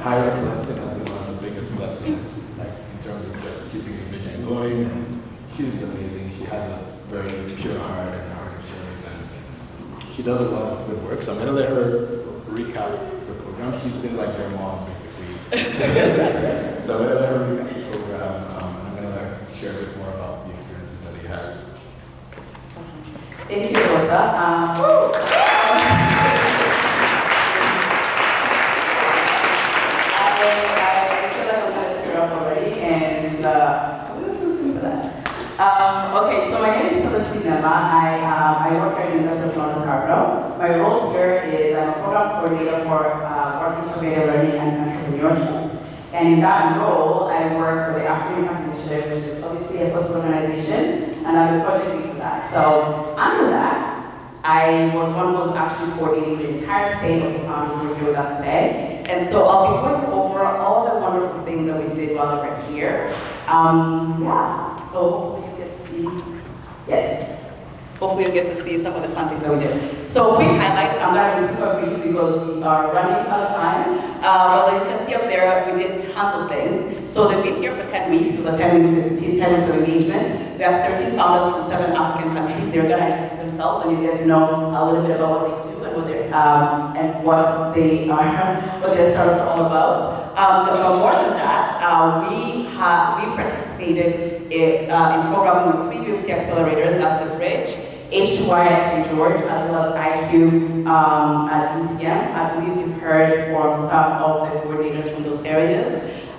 Hiring Celestine has been one of the biggest blessings, like in terms of just keeping the vision going. And she's amazing. She has a very pure heart and heart of service, and she does a lot of good work. So I'm gonna let her recap the program. She's been like your mom, basically. So I'm gonna let her recap the program, and I'm gonna let her share a bit more about the experiences that they had. Thank you, Rosa. Okay, so my name is Celestine Lima. I work here in the University of Toronto Scarborough. My role here is I'm a program coordinator for work integrated learning and entrepreneurship. And in that role, I work for the African Impact Initiative, which is obviously a social organization, and I'm the project lead for that. So under that, I was one who was actually coordinating the entire state of the founders who are here with us today. And so I'll be going over all the wonderful things that we did while we were here. So hopefully you get to see, hopefully you get to see some of the fun things that we did. So quick highlights, I'm going to be super brief because we are running out of time. Well, you can see up there, we did tons of things. So they've been here for 10 weeks, it was a 10 weeks of engagement. We have 13 founders from 7 African countries. They're going to introduce themselves and you get to know a little bit about what they do and what they're, and what they are, what their startups are all about. But more than that, we participated in programming with 3 UFC accelerators, that's the Bridge, H2Y at St. George, as well as IQ at UTM. I believe you've heard from some of the coordinators from those areas.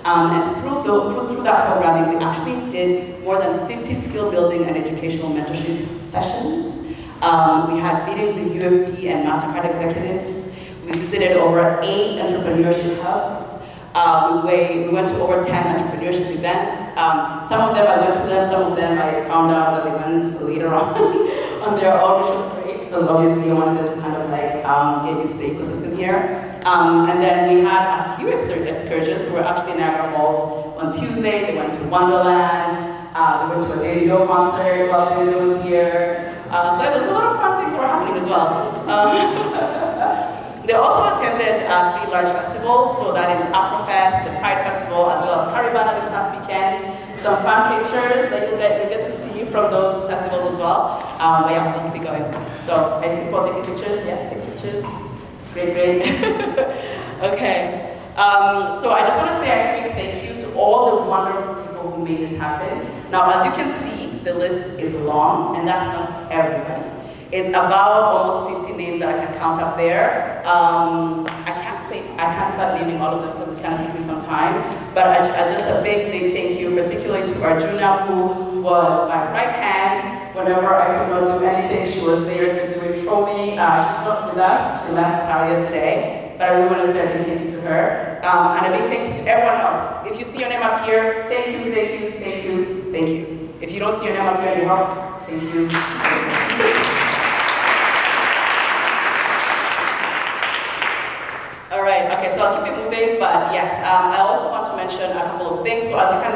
And through that programming, we actually did more than 50 skill building and educational mentorship sessions. We had meetings with UFT and MasterCard executives. We visited over 8 entrepreneurship hubs. We went to over 10 entrepreneurship events. Some of them I went to them, some of them I found out that they went later on their own, which was great, because obviously I wanted them to kind of like get used to the ecosystem here. And then we had a few excursions. We were actually in Niagara Falls on Tuesday. They went to Wonderland. They went to a Davido concert while Davido was here. So there's a lot of fun things that were happening as well. They also attended 3 large festivals, so that is Afrofest, the Pride Festival, as well as Caribana this past weekend. Some fun pictures that you get to see from those festivals as well. But yeah, we'll keep going. So I support taking pictures. Yes, take pictures. Great. Okay. So I just want to say a quick thank you to all the wonderful people who made this happen. Now, as you can see, the list is long, and that's not everybody. It's about almost 50 names that I can count up there. I can't start naming all of them because it's going to take me some time. But just a big thank you, particularly to Arjuna, who was my right hand. Whenever I could not do anything, she was there to do it for me. She's not with us. She left earlier today. But I really want to say a big thank you to her. And a big thanks to everyone else. If you see your name up here, thank you. If you don't see your name up here anymore, thank you. All right, okay, so I'll keep it moving, but yes, I also want to mention a couple of things. So as you can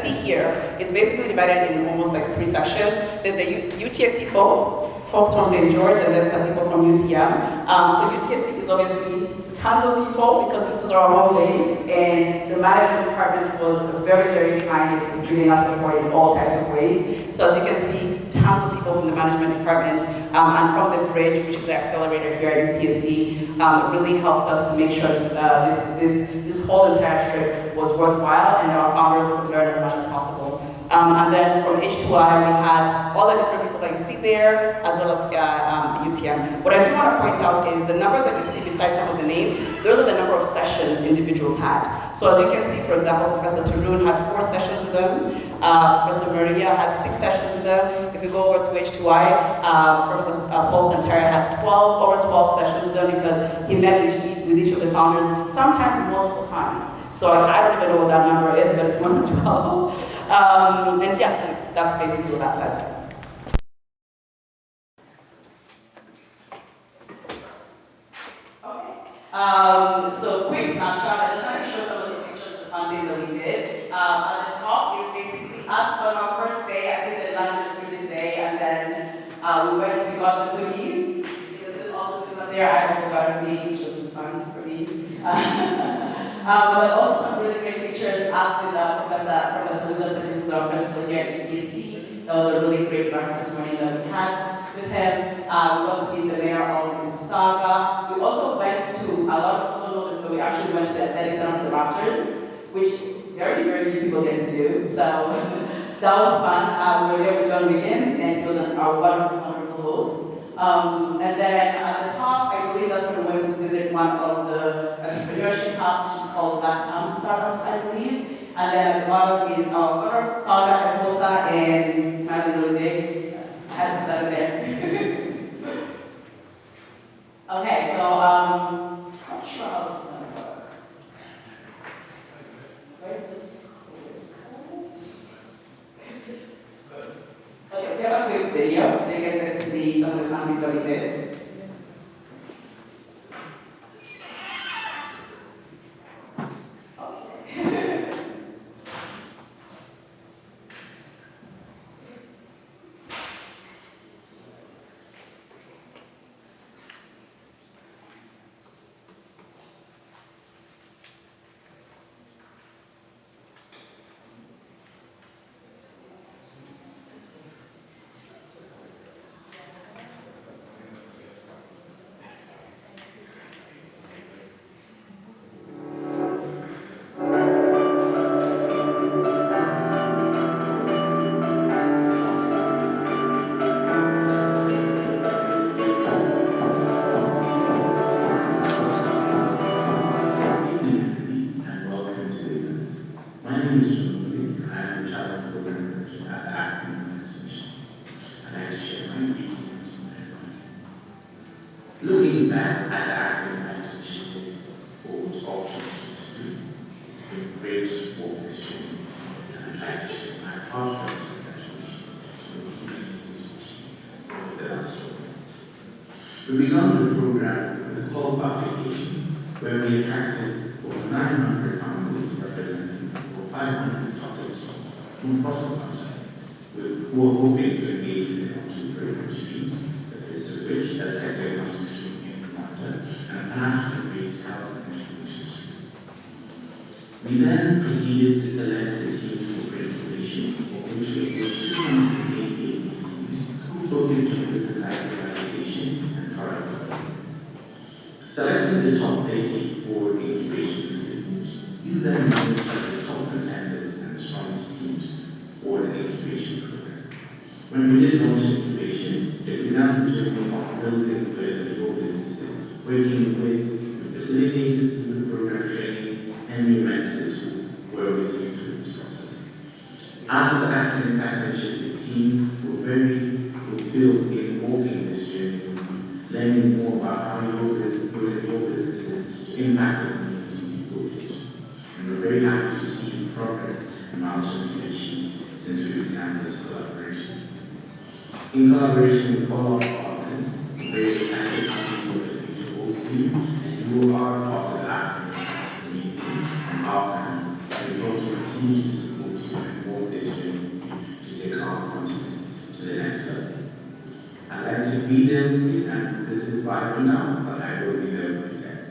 see here, it's basically divided in almost like 3 sections. There's the UTSC folks from St. George, and then some people from UTM. So UTSC is obviously tons of people because this is our home base, and the management department was very, very kind. It's giving us support in all types of ways. So as you can see, tons of people from the management department and from the bridge, which is the accelerator here at UTSC, really helped us to make sure this whole entire trip was worthwhile and our founders could learn as much as possible. And then from H2I, we had all the different people that you see there, as well as UTM. What I do want to point out is the numbers that you see beside some of the names, those are the number of sessions individuals had. So as you can see, for example, Professor Tarun had 4 sessions with them. Professor Maria had 6 sessions with them. If you go over to H2I, Professor Paul Santara had over 12 sessions with them because he met with each of the founders, sometimes multiple times. So I don't even know what that number is, but it's more than 12. And yes, that's basically what that says. Okay. So quick snapshot. I just want to show some of the pictures of fun things that we did. At the top is basically us on our first day. I think the lunch through this day, and then we got the goodies. This is all the goodies up there. I also got a goodie, which was fun for me. But also some really great pictures, us with Professor Littleton, who's our principal here at UTSC. That was a really great breakfast morning that we had with him. We got to meet the mayor of Mississauga. We also went to, a lot of people know this, so we actually went to the Athletic Center of the Raptors, which very, very few people get to do. So that was fun. We were there with John Wiggins, and he was our wonderful host. And then at the top, I believe that's when we went to visit one of the entrepreneurship hubs, which is called Latam Startups, I believe. And then at the bottom is our founder, Eposa, and he's smiling really big. I had to put that in there. Okay, so I'm not sure how this is going to work. Where's this? Okay, so we have a quick video, so you guys get to see some of the fun things that we did. Looking back at the academic activities for of 2022, it's been great to walk this journey, and I'd like to share my heartfelt congratulations to the community over the last 4 months. We began the program with a call for applications, where we attracted over 900 families representing over 500 startups from across the country, who are hoping to engage with the entrepreneurial streams, the face of which a sector must and Pan-African-based health and education stream. We then proceeded to select a team for incubation, of which we had 288 teams who focused on business idea validation and product development. Selecting the top 30 for incubation continues, you then emerge as the top contenders and the strongest teams for the incubation program. When we did launch incubation, it began the journey of building further your businesses, working with facilitators through the program trainings and new mentors who were with you through this process. As the African Impact Initiative team, we're very fulfilled in walking this journey with you, learning more about how your businesses to impact the communities you focus on. And we're very happy to see the progress and milestones you've achieved since we began this collaboration. In collaboration with all our partners, we're very excited to see what the future holds for you, and you are part of the African community and our family, and we hope to continue to support you and walk this journey with you to take our continent to the next level. I'd like to be there with you, and this is bye for now, but I will be there with you guys.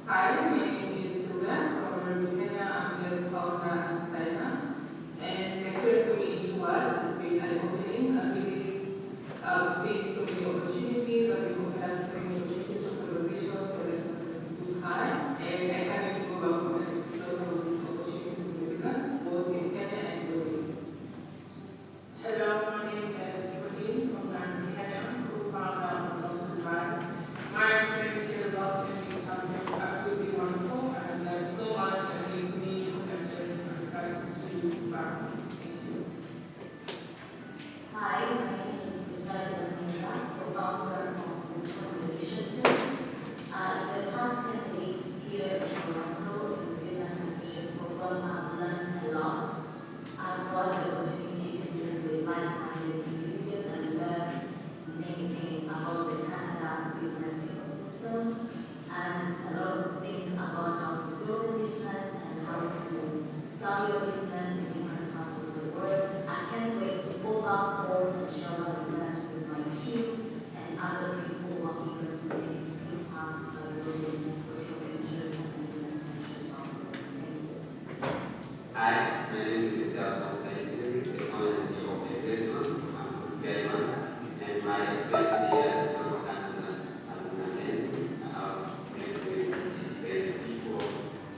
Hi, my name is Sula from Kenya. I'm the founder and designer. And my experience coming into work has been eye-opening. I've really seen so many opportunities. I've been opened up so many opportunities for collaboration that I just do hard. And I can't wait to go back home and explore some of these opportunities in the business, both in Kenya and globally. Hello, my name is Pauline from Nairobi, Kenya, co-founder of Love Design. My experience here in Boston has been absolutely wonderful. I've learned so much and made so many new connections. I'm excited to use back. Hi, my name is Priscilla Danesa, co-founder of the Initiative. In the past 10 weeks here in Toronto in the Business Mentorship Program, I've learned a lot. I've got the opportunity to meet with like-minded individuals and learn many things about the Canada business ecosystem and a lot of things about how to build a business and how to start your business in different parts of the world. I can't wait to go back home and share what I learned with my team and other people who are eager to make impact by building social ventures and business ventures around the world. Thank you. Hi, my name is Vital Santaitiri, the owner and CEO of Equation. I'm from Kenya, and my experience here in Canada has been amazing. I've met with great people,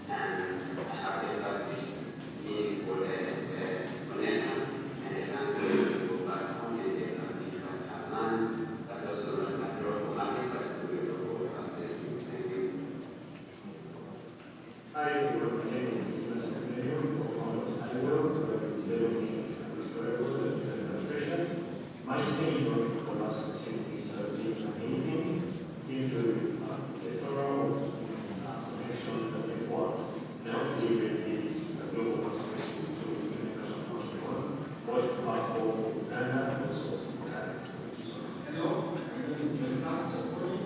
and I have established meaningful connections, and I can't wait to go back home and establish what I've learned, but also learn the global market to the global perspective. Thank you. Hi, everyone. My name is Mr. Mayo, co-founder of Honeywell, my senior for us activities have been amazing. Due to the thorough connections and reports, and hopefully with these global perspectives to both platform Uganda and also Canada. Hello, my name is Francis Okoli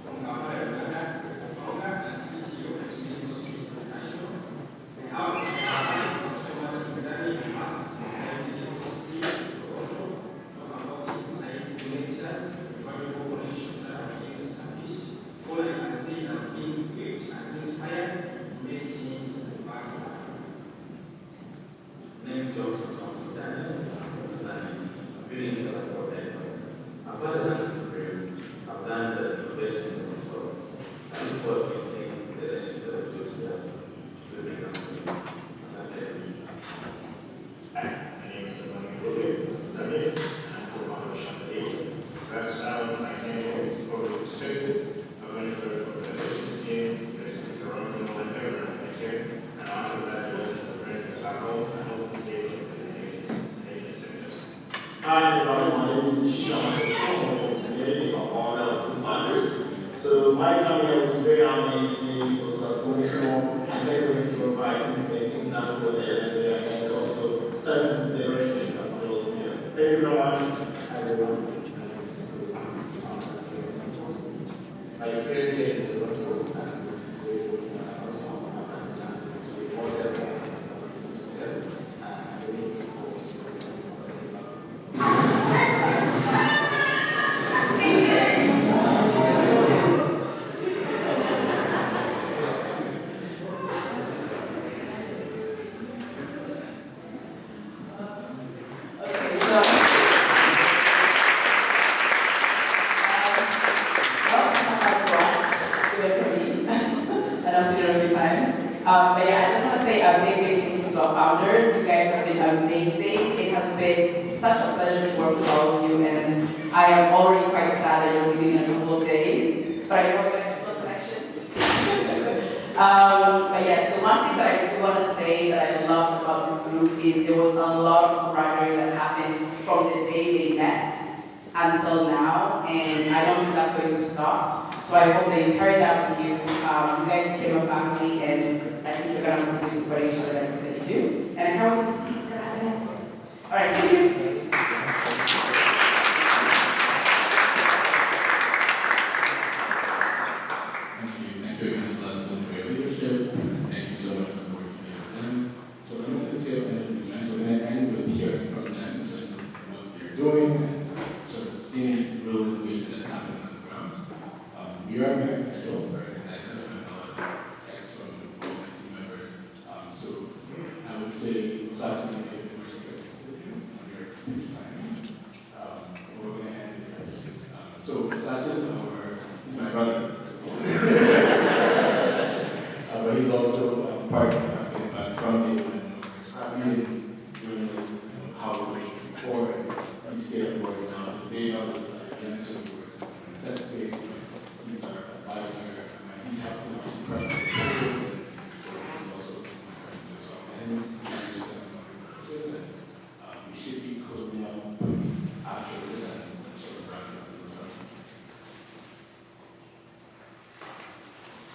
from Kampala, Uganda, the founder and CTO at Medical Suite International. We have so much to study and ask, and we also see lectures, valuable connections that are being established. All I can say is I'm being equipped and inspired to make change in the market. Next Johnson from Daniel, I'm designing buildings that are connected. I've had a lot of experience. I've done the innovation as well. And this is what we think the lectures that we do today will make us do. Hi, my name is Samir. That's I think it's probably perspective. I've been here for the system, the Toronto, and everyone here. And after that, was the friends back home and hopefully stay with the sectors. Hi, everybody. My name is Sean. Today, I'm one of the founders. So, my time here was very amazing. It was transformational. I can't wait to provide an example there and also certain direction of building here. Thank you very much, everyone. My experience here in Toronto has been awesome. I've had a chance to be more than business with them, and I'm really looking forward to But yeah, I just want to say a big thank you to our founders. You guys have been amazing. It has been such a pleasure to work with all of you, and I am already quite sad that you're leaving in a couple of days. But I know we're going to have close connection. But yes, the one thing that I do want to say that I loved about this group is there was a lot of camaraderie that happened from the day they met until now, and I don't think that's going to stop. So I hope that you carry that with you. You guys became a family, and I think you're going to want to support each other in everything that you do. And I can't wait to see what's going to happen next. All right, thank you. Thank you again, Celeste, for your leadership. Thank you so much for working here with them. So we're going to take and we're going to end with hearing from them, just what they're doing, and sort of seeing real innovation that's happening on the ground. We are very scheduled, very excited about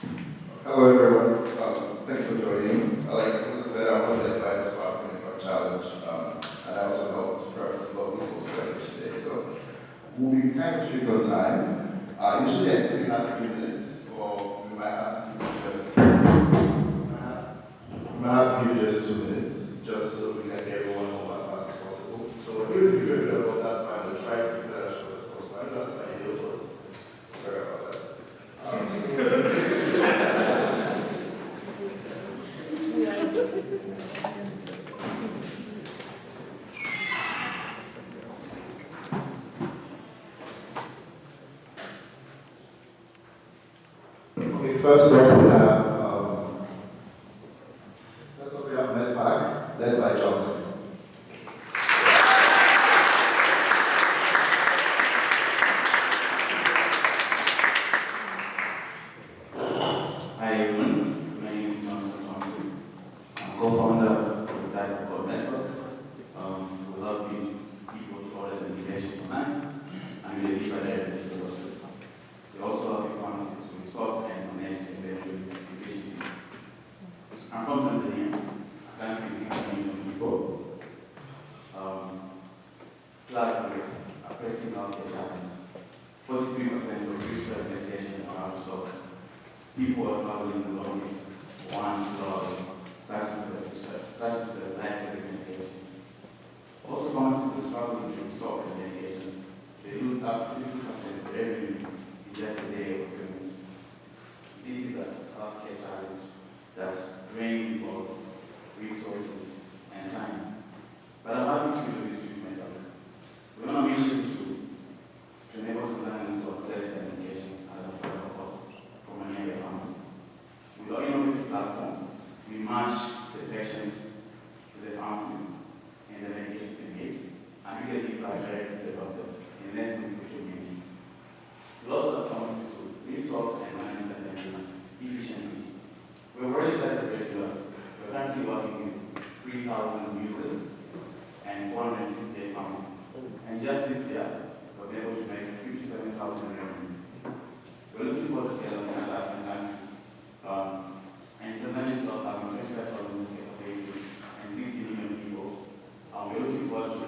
Hello everyone, thanks for joining. Like Mr. said, I'm one of the advisors for African Info Challenge, and I also helped represent a lot of people today. So we'll be kind of strict on time. Usually I think we have 3 minutes, or we might have to give just 2 minutes, just so we can get everyone home as fast as possible. So it would be good, but that's fine. We'll try to keep it as short as possible. I know that's my ideal, but sorry about that. Okay, first up we have MedPac, led by Johnson. Hi everyone, my name is Johnson. I'm co-founder of the site called Network. We help people to order the medication online and we deliver their medical process. We also help pharmacies to restock and manage inventories efficiently. I'm from Tanzania, a country with 6 million people. Flagged with a pressing healthcare challenge. 43% of prescribed medication are out of stock. People are traveling the long distance, 1 hour, such as the life-saving medications. Also, pharmacists are struggling to restock the medications. They lose up to 50% of revenue in just a day of payment. This is a healthcare challenge that's draining both resources and time. But I'm happy to do this treatment. We're on a mission to enable Tanzanians to access their medications at a affordable cost from a nearby pharmacy. With our innovative platform, we match the patients to the pharmacies and the medication they need, and we get it by direct the process in less than 15 minutes. We also have pharmacies to restock and manage their medications efficiently. We're very excited to us. We're currently working with 3,000 users and 468 pharmacies. And just this year, we've been able to make 57,000 revenue. We're looking for the scale in other African countries. And Tanzania itself having 25,000 capacity and 60 million people. We're looking forward to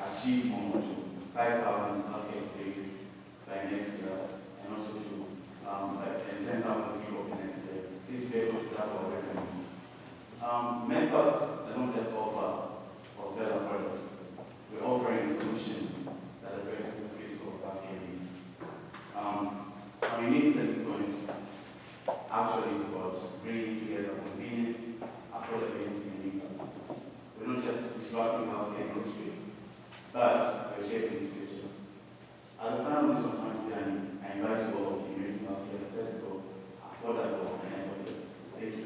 achieve more to 5,000 healthcare facilities by next year, and also to 10,000 people by next year. This will be able to double our revenue. MedPac does not just offer or sell a product. We're offering a solution that addresses the physical healthcare needs. Our unique selling point actually is about bringing together convenience, affordability, and income. We're not just disrupting healthcare industry, but we're shaping its future. As a son of this one journey, I invite you all to make healthcare accessible, affordable, and effortless. Thank you.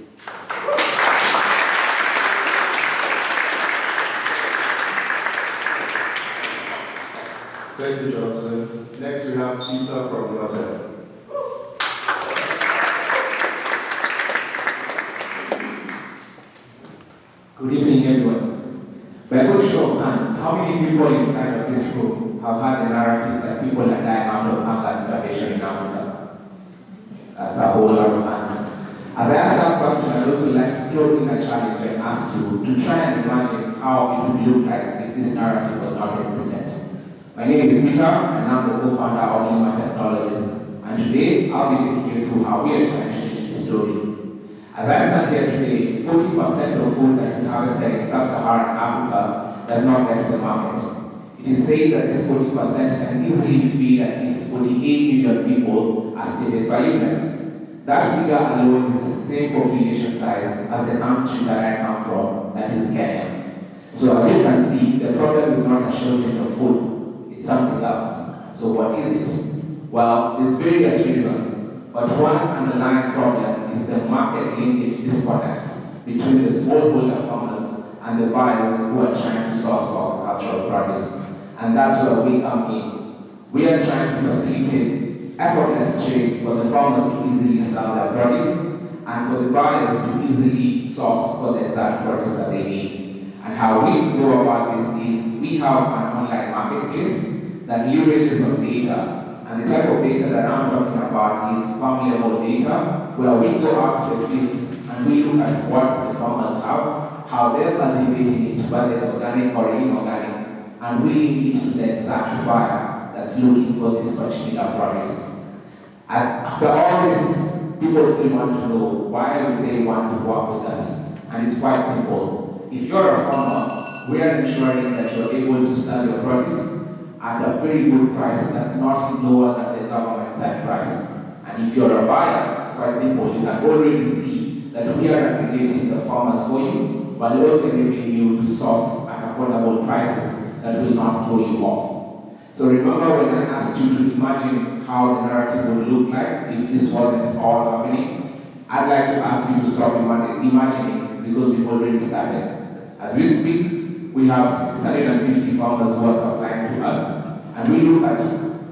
Thank you, Johnson. Next we have Peter from the hotel. Good evening, everyone. By a good show of hands, how many people inside of this room have heard the narrative that people are dying out of hunger and starvation in Africa? That's a whole lot of hands. As I ask that question, I'd also like to throw in a challenge and ask you to try and imagine how it would look like if this narrative was not existent. My name is Peter, and I'm the co-founder of Human Technologies. And today, I'll be taking you through how we are trying to change the story. As I stand here today, 40% of food that is harvested in sub-Saharan Africa does not get to the market. It is said that this 40% can easily feed at least 48 million people, as stated by UNEP. That figure alone is the same population size as the country that I come from, that is Kenya. So as you can see, the problem is not a shortage of food, it's something else. So what is it? Well, there's various reasons, but one underlying problem is the market linkage disconnect between the smallholder farmers and the buyers who are trying to source agricultural produce. And that's where we come in. We are trying to facilitate effortless trade for the farmers to easily sell their produce and for the buyers to easily source for the exact produce that they need. And how we go about this is we have an online marketplace that leverages on data And the type of data that I'm talking about is farm level data, where we go out to the fields and we look at what the farmers have, how they're cultivating it, whether it's organic or inorganic, and we link it to the exact buyer that's looking for this particular produce. After all this, people still want to know why would they want to work with us, and it's quite simple. If you're a farmer, we are ensuring that you're able to sell your produce at a very good price that's not lower than the government set price. And if you're a buyer, it's quite simple. You can already see that we are aggregating the farmers for you, but also enabling you to source at affordable prices that will not throw you off. So remember when I asked you to imagine how the narrative would look like if this wasn't all happening? I'd like to ask you to stop imagining because we've already started. As we speak, we have 650 farmers who are supplying to us, and we look at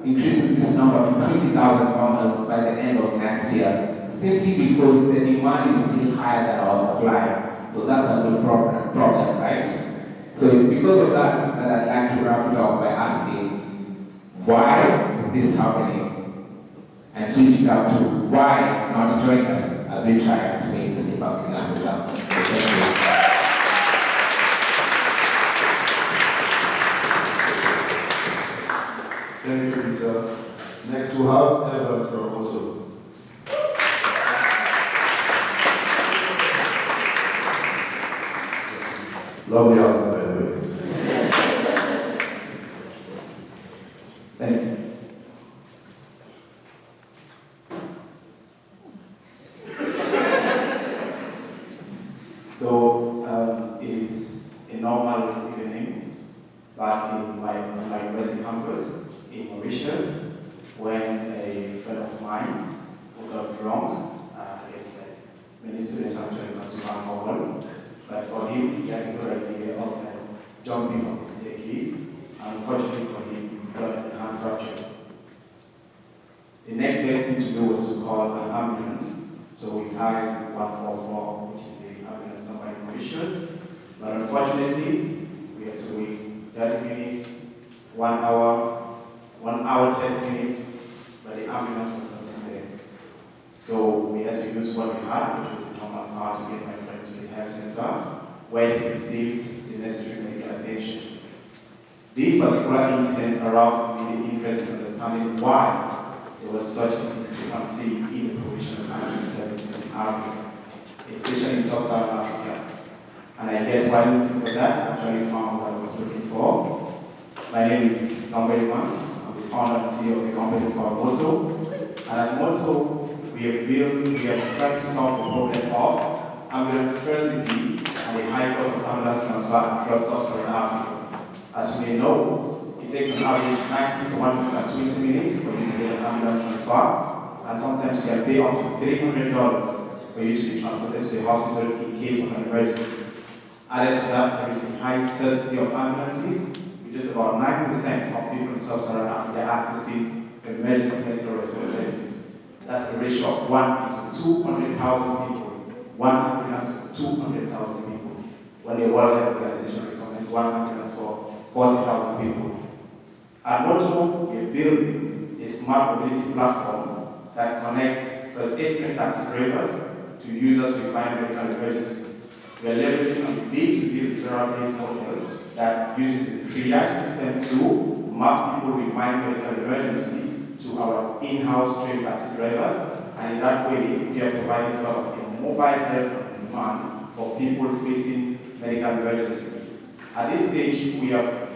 increasing this number to 20,000 farmers by the end of next year, simply because the demand is still higher than our supply. So that's a good problem, right? So it's because of that that I'd like to wrap it up by asking, why is this happening? And switch it up to why not join us as we try to make this impact in Africa. Thank you. Thank you, Peter. Next we have Evans from Moto. Lovely answer, by the way. Thank you. So it is a normal evening back in my university campus in Mauritius when a friend of mine who got drunk. It's like many students actually got to alcohol, but for him, he had a good idea of jumping on the staircase. Unfortunately for him, he got a hand fracture. The next best thing to do was to call an ambulance. So we tied 144, which is the ambulance number in Mauritius. But unfortunately, we had to wait 30 minutes, 1 hour, 1 hour, 10 minutes, but the ambulance was not still there. So we had to use what we had, which was a normal car, to get my friend to the health center, where he received the necessary medical attention. These particular incidents aroused immediate interest in understanding why there was such a discrepancy in the provision of ambulance services in Africa, especially in sub-Saharan Africa. And I guess while looking for that, I actually found what I was looking for. My name is Norbert Evans. I'm the founder and CEO of the company called Moto. And at Moto, we have tried to solve the problem of ambulance scarcity and the high cost of ambulance transfer across sub-Saharan Africa. As you may know, it takes an average 90 to 120 minutes for you to get an ambulance transfer, and sometimes you can pay up to $300 for you to be transported to the hospital in case of an emergency. Added to that, there is a high scarcity of ambulances, with just about 9% of people in sub-Saharan Africa accessing emergency medical response services. That's a ratio of 1 to 200,000 people. 1 ambulance to 200,000 people. When the World Health Organization recommends 1 ambulance for 40,000 people. At Moto, we are building a smart mobility platform that connects first aid trained taxi drivers to users with minor medical emergencies. We are leveraging a B2B referral-based model that uses a triage system to map people with minor medical emergencies to our in-house trained taxi drivers, and in that way, we are providing sort of a mobile health on demand for people facing medical emergencies. At this stage, we have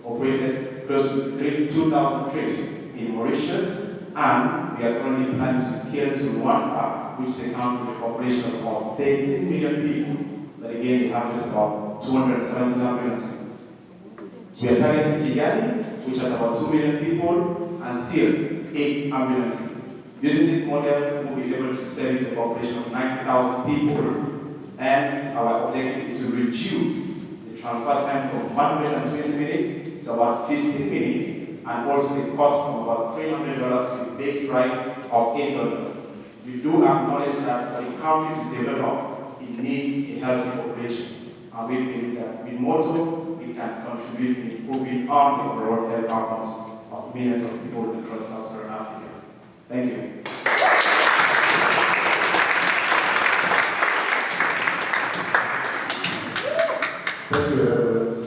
operated close to 2,000 trips in Mauritius, and we are currently planning to scale to Rwanda, which accounts for a population of about 13 million people. But again, they have just about 270 ambulances. We are targeting Kigali, which has about 2 million people, and still 8 ambulances. Using this model, we'll be able to service a population of 90,000 people, and our objective is to reduce the transfer time from 120 minutes to about 15 minutes, and also the cost from about $300 to the base price of $8. We do acknowledge that for the country to develop, it needs a healthy population, and we believe that with Moto, we can contribute in improving on the overall health outcomes of millions of people across Sub-Saharan Africa. Thank you. Thank you, Edwards.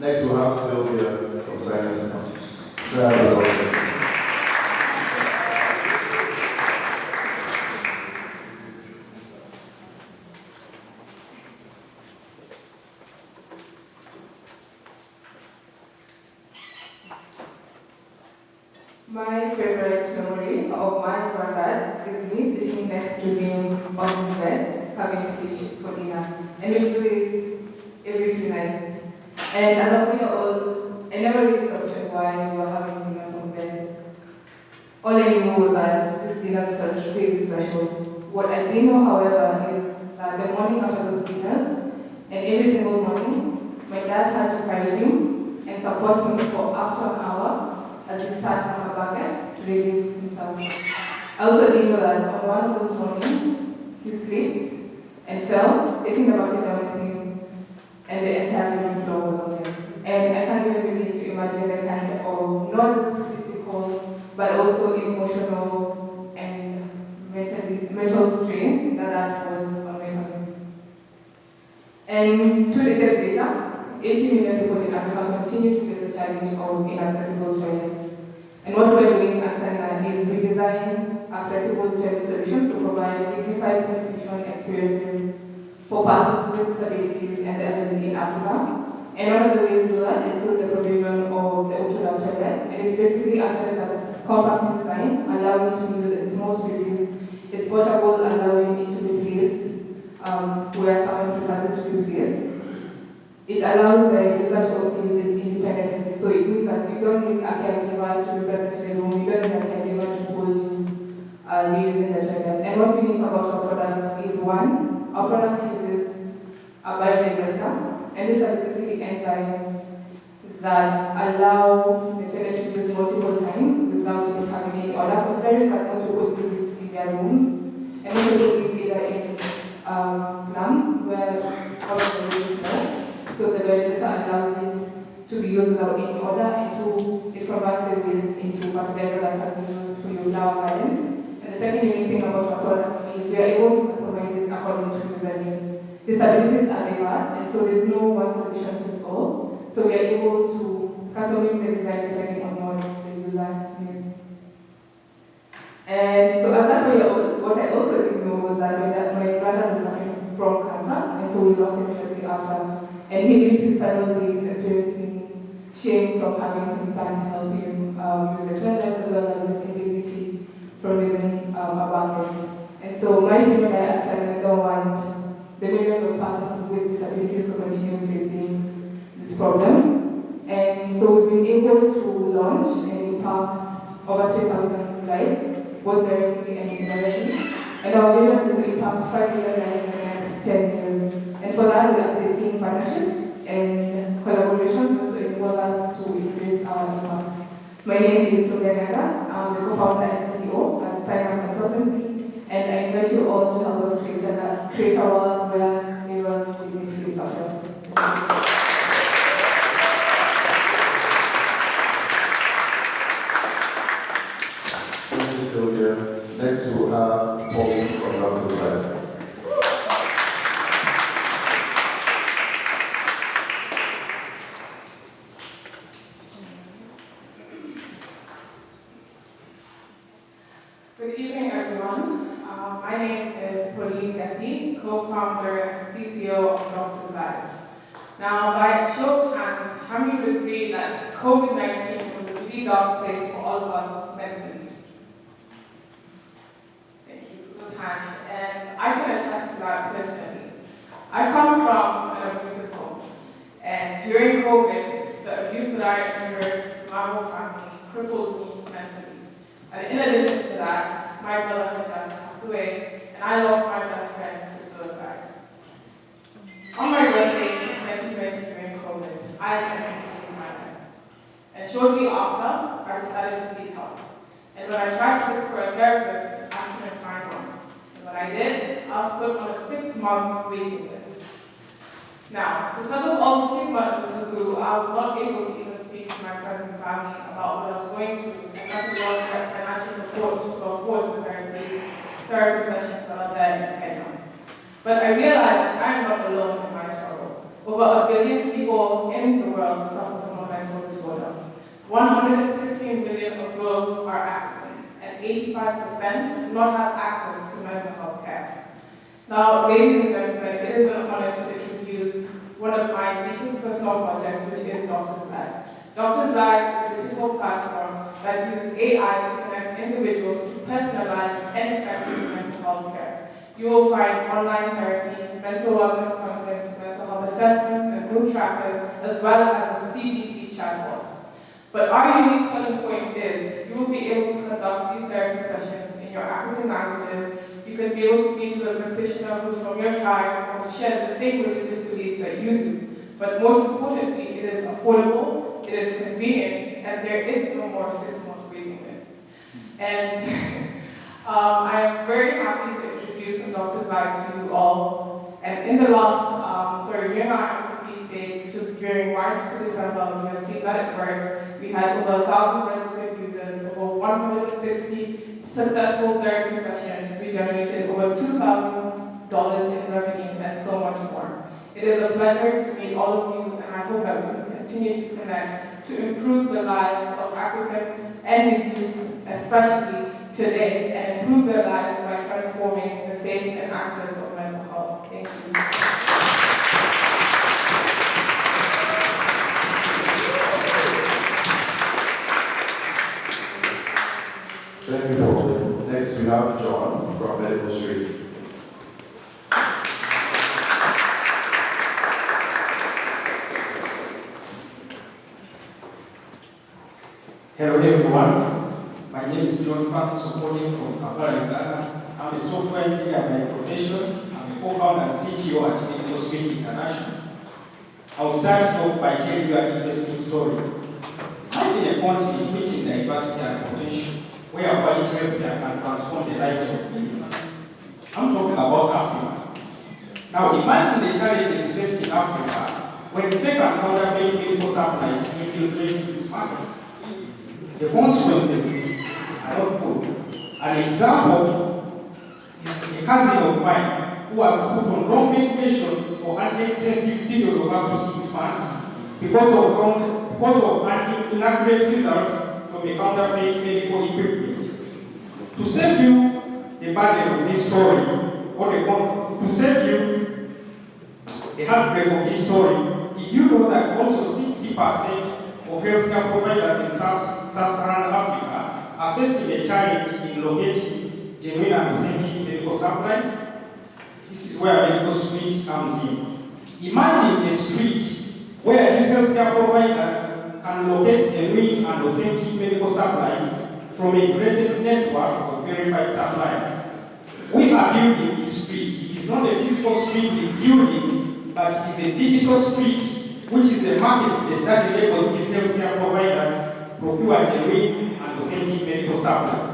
Next, we'll have Sylvia from Science and My favorite memory of my granddad is me sitting next to him on his bed having fish for dinner. And we do this every few nights. And as a 4-year-old, I never really questioned why we were having dinner on bed. All I knew was that this dinner was really special. What I didn't know, however, is that the morning after those dinners, and every single morning, my dad had to carry him and support him for up to an hour as he sat on a bucket to relieve himself. I also didn't know that on one of those mornings, he slipped and fell, taking the bucket down with him, and the entire living floor was on him. And I can't even begin to imagine the kind of not just physical, but also emotional and mental strain that was on him. And 2 decades later, 80 million people in Africa continue to face the challenge of inaccessible toilets. And what we're doing at Sena is redesign accessible toilet solutions to provide dignified sanitation experiences for persons with disabilities and the elderly in Africa. And one of the ways to do that is through the provision of the Otola toilets. And it's basically a toilet that's compact in design, allowing to use its most uses. It's portable, allowing it to be placed where someone prefers it to be placed. It allows the user to also use it independently. So it means that you don't need a caregiver to be present in the room, you don't need a caregiver to hold you using the toilet. And what's unique about our products is one, our product uses a biodigester, and these are basically enzymes that allow the toilet to be used multiple times without it having any odor. Considering that most people use it in their rooms, and most people live either in slums where all of the rooms are. So the biodigester allows it to be used without any order, and two, it converts the waste into fertilizer that can be used for your flower garden. And the second unique thing about our product is we are able to customize it according to user needs. Disabilities are diverse, and so there's no one solution fits all. So we are able to customize the design depending on what the user needs. And so as that 4-year-old, what I also didn't know was that my brother was suffering from cancer, and so we lost him shortly after. And he lived his final days experiencing shame from having his son help him use the toilet, as well as his integrity from using abundance. And so my team and I actually don't want the millions of persons with disabilities to continue facing this problem. And so we've been able to launch and impact over 3,000 lives, both directly and indirectly. And our vision is to impact 5 million lives in the next 10 years. And for that, we are seeking partnerships and collaborations to enable us to increase our impact. My name is Sylvia Naga. I'm the co-founder and CEO at Sina Consultancy, and I invite you all to help us create a world where everyone's dignity is upheld. Thank you, Sylvia. Next, we'll have Paul from Dr. Brad. Good evening, everyone. My name is Pauline Gatti, co-founder and CCO of Doctors Life. Now, by show of hands, how many would agree that COVID-19 was a really dark place for all of us mentally? Thank you for those hands. And I can attest to that personally. I come from an abusive home. And during COVID, the abuse that I endured from my whole family crippled me mentally. And in addition to that, my brother had just passed away, and I lost my best friend to suicide. On my birthday in 2020 during COVID, I attempted to take my life. And shortly after, I decided to seek help. And when I tried to look for a therapist, I couldn't find one. And when I did, I was put on a 6-month waiting list. Now, because of all the stigma of the taboo, I was not able to even speak to my friends and family about what I was going through, and as well as get financial support to afford the therapy sessions that are there in Kenya. But I realized that I'm not alone in my struggle. Over 1 billion people in the world suffer from a mental disorder. 116 million of those are Africans, and 85% do not have access to mental health care. Now, ladies and gentlemen, it is an honor to introduce one of my deepest personal projects, which is Doctors Live. Doctors Live is a digital platform that uses AI to connect individuals to personalized and effective mental health care. You will find online therapy, mental wellness content, mental health assessments, and mood trackers, as well as a CBT chatbot. But our unique selling point is you will be able to conduct these therapy sessions in your African languages. You can be able to meet with a practitioner who's from your tribe or share the same religious beliefs that you do. But most importantly, it is affordable, it is convenient, and there is no more 6-month waiting list. And I am very happy to introduce Doctors Live to you all. And in the last, during our MVP stage, which was during March to December, we have seen that it works. We had over 1,000 registered users, over 160 successful therapy sessions. We generated over $2,000 in revenue and so much more. It is a pleasure to meet all of you, and I hope that we can continue to connect to improve the lives of Africans and the youth, especially today, and improve their lives by transforming the face and access of mental health. Thank you. Thank you, Paul. Next, we have John from Medical Street. Hello everyone, my name is John Francis Okoli from Kampala, Uganda. I'm a software engineer by profession. I'm a co-founder and CTO at Medical Street International. I'll start off by telling you an interesting story. Imagine a country rich in diversity and potential, where quality healthcare can transform the lives of millions. I'm talking about Africa. Now imagine the challenges faced in Africa when fake and counterfeit medical supplies infiltrate this market. The consequences are not good. An example is a cousin of mine who was put on wrong medication for an extensive period of up to 6 months because of inaccurate results from a counterfeit medical equipment. To save you the burden of this story, to save you the heartbreak of this story, did you know that also 60% of healthcare providers in Sub-Saharan Africa are facing a challenge in locating genuine and authentic medical supplies? This is where Medical Street comes in. Imagine a street where these healthcare providers can locate genuine and authentic medical supplies from a curated network of verified suppliers. We are building this street. It is not a physical street with buildings, but it is a digital street, which is a marketplace that enables these healthcare providers procure genuine and authentic medical supplies.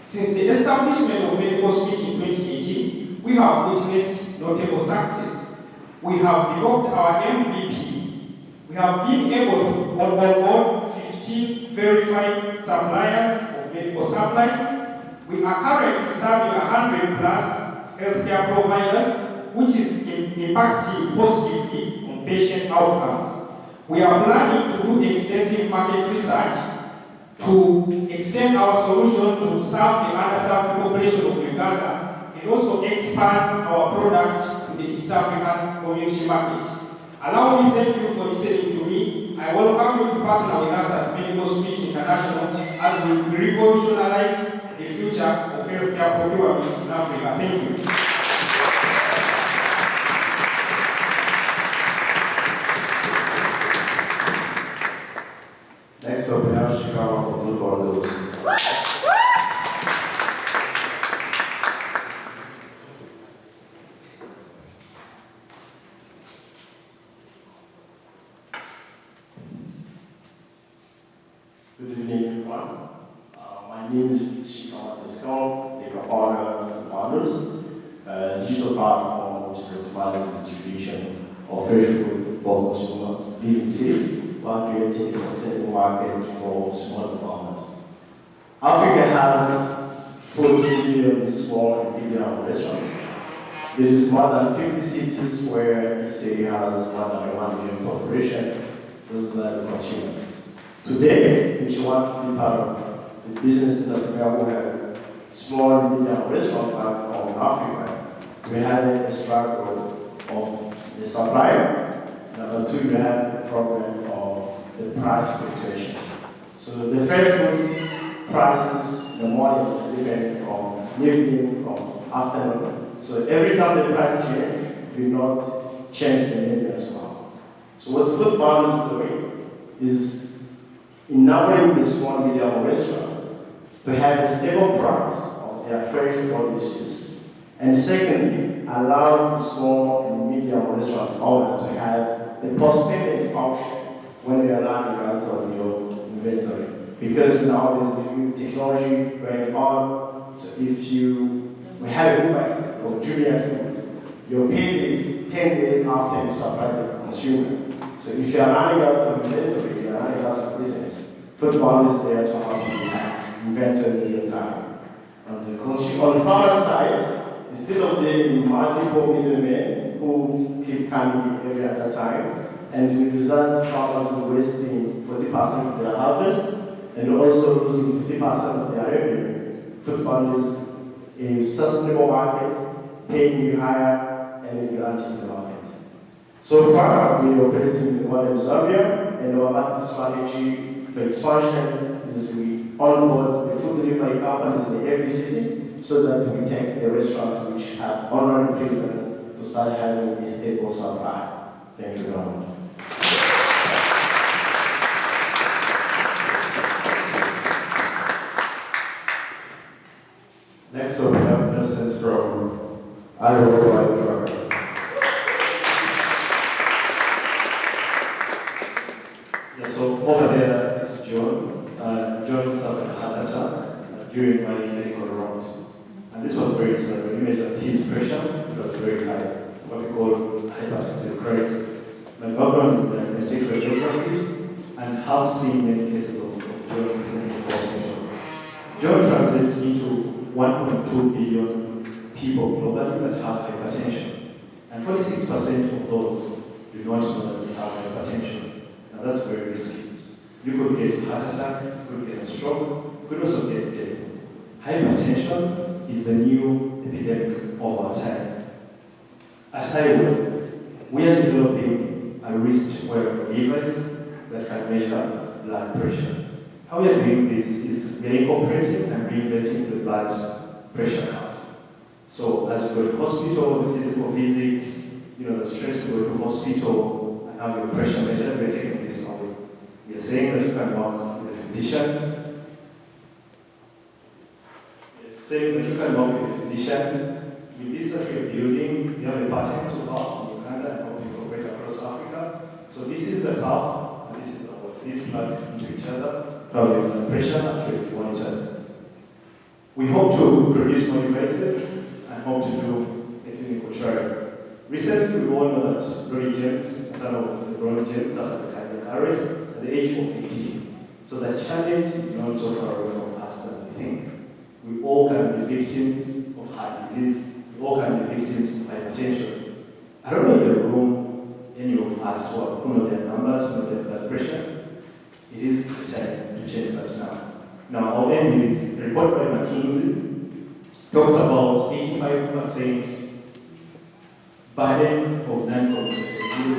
Since the establishment of Medical Street in 2018, we have witnessed notable success. We have developed our MVP. We have been able to onboard 15 verified suppliers of medical supplies. We are currently serving 100 plus healthcare providers, which is impacting positively on patient outcomes. We are planning to do extensive market research to extend our solution to serve the underserved population of Uganda and also expand our product to the East African community market. Allow me to thank you for listening to me. I welcome you to partner with us at Medical Street International as we revolutionize the future of healthcare procurement in Africa. Thank you. Next up, we have Shikawa from Blue Bundles. Good evening, everyone. My name is Shikawa Tescon, the co-founder and founders, a digital platform which is optimizing the distribution of fresh food for consumers living safe while creating a sustainable market for small farmers. Africa has 40 million small and medium restaurants. There is more than 50 cities where the city has more than 1 million population. Those are the consumers. Today, if you want to be part of the business in Africa, we have small and medium restaurant back home in Africa. We have a struggle of the supply. Number two, we have the problem of the price fluctuation. So the fresh food prices in the morning depend from evening, from afternoon. So every time the price change, we not change the menu as well. So what Food Bound is doing is enabling the small medium restaurants to have a stable price of their fresh produce. And secondly, allow the small and medium restaurant owner to have the post-payment option when they are running out of your inventory. Because now there's new technology going on. So if we have a movement of junior food, your pay is 10 days after you supply the consumer. So if you are running out of inventory, you are running out of business. Food Bound is there to help you have inventory in real time. On the farmer side, instead of there being multiple middlemen who keep coming every other time, and we result farmers wasting 40% of their harvest and also losing 50% of their revenue. Food Bound is a sustainable market, paying you higher and guaranteeing the market. So far, we are operating in the modern Zambia, and our market strategy for expansion is we onboard the food delivery companies in every city so that we take the restaurants which have honorary presence to start having a stable supply. Thank you very much. Next up, we have Innocence from Iowa Light Truck. Yeah, so over there is John. John suffered a heart attack during my medical round. And this was very severe. We measured his pressure, it was very high, what we call hypertensive crisis. My background is diagnostic radiography and have seen many cases of John presenting hospital. John translates into 1.2 billion people globally that have hypertension. And 46% of those do not know that they have hypertension. Now that's very risky. You could get a heart attack, you could get a stroke, you could also get death. Hypertension is the new epidemic of our time. At Iowa, we are developing a wrist-wearable device that can measure blood pressure. How we are doing this is we are incorporating and reinventing the blood pressure curve. So as you go to hospital, the physical visits, the stress to go to hospital and have your pressure measured, we are taking this away. We are saying that you can work with a physician. We are saying that you can work with a physician. With this that we are building, we have a pattern so far in Uganda and how we incorporate across Africa. So this is the curve, and this is the horse. These plug into each other. Probably the pressure actually one each other. We hope to produce more devices and hope to do a clinical trial. Recently, we all know that Bronny James, son of LeBron James, suffered cardiac arrest at the age of 18. So the challenge is not so far away from us than we think. We all can be victims of heart disease. We all can be victims of hypertension. I don't know in the room any of us who know their numbers, who know their blood pressure. It is the time to change that now. Now, our end is a report by McKinsey talks about 85% burden of non-profit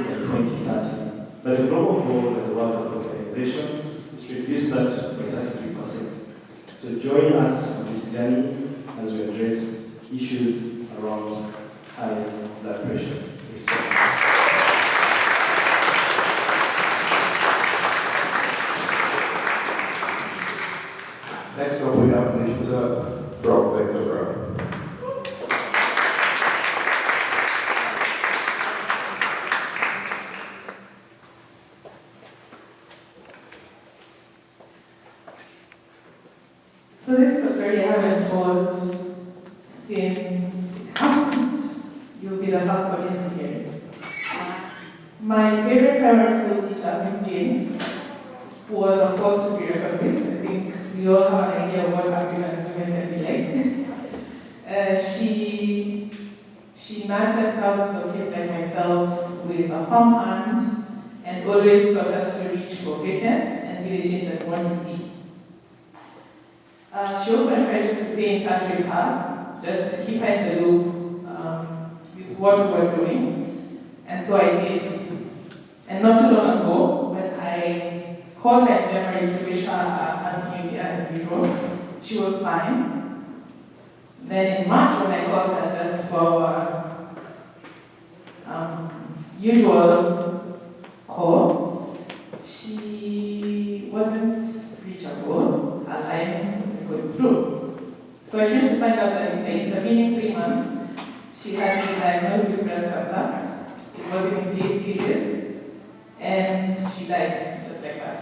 by 2030. But the global goal as a World Health Organization is to reduce that by 33%. So join us on this journey as we address issues around high blood pressure. Next up, we have Nikita from Vector Brown. So this is a story I haven't told since it happened. You'll be the first audience to hear it. My favorite primary school teacher Miss Jane, who was a force to be reckoned with. I think we all have an idea of what African women can be like. She nurtured thousands of kids like myself with a firm hand and always taught us to reach for greatness and be the change that we want to see. She also encouraged us to stay in touch with her, just to keep her in the loop with what we were doing. And so I did. And not too long ago, when I called her in January to wish her a happy new year as usual, she was fine. Then in March, when I called her just for usual call, she wasn't reachable, her line wasn't going through. So I came to find out that in the intervening 3 months, she had been diagnosed with breast cancer. It was in stage stages, and she died just like that.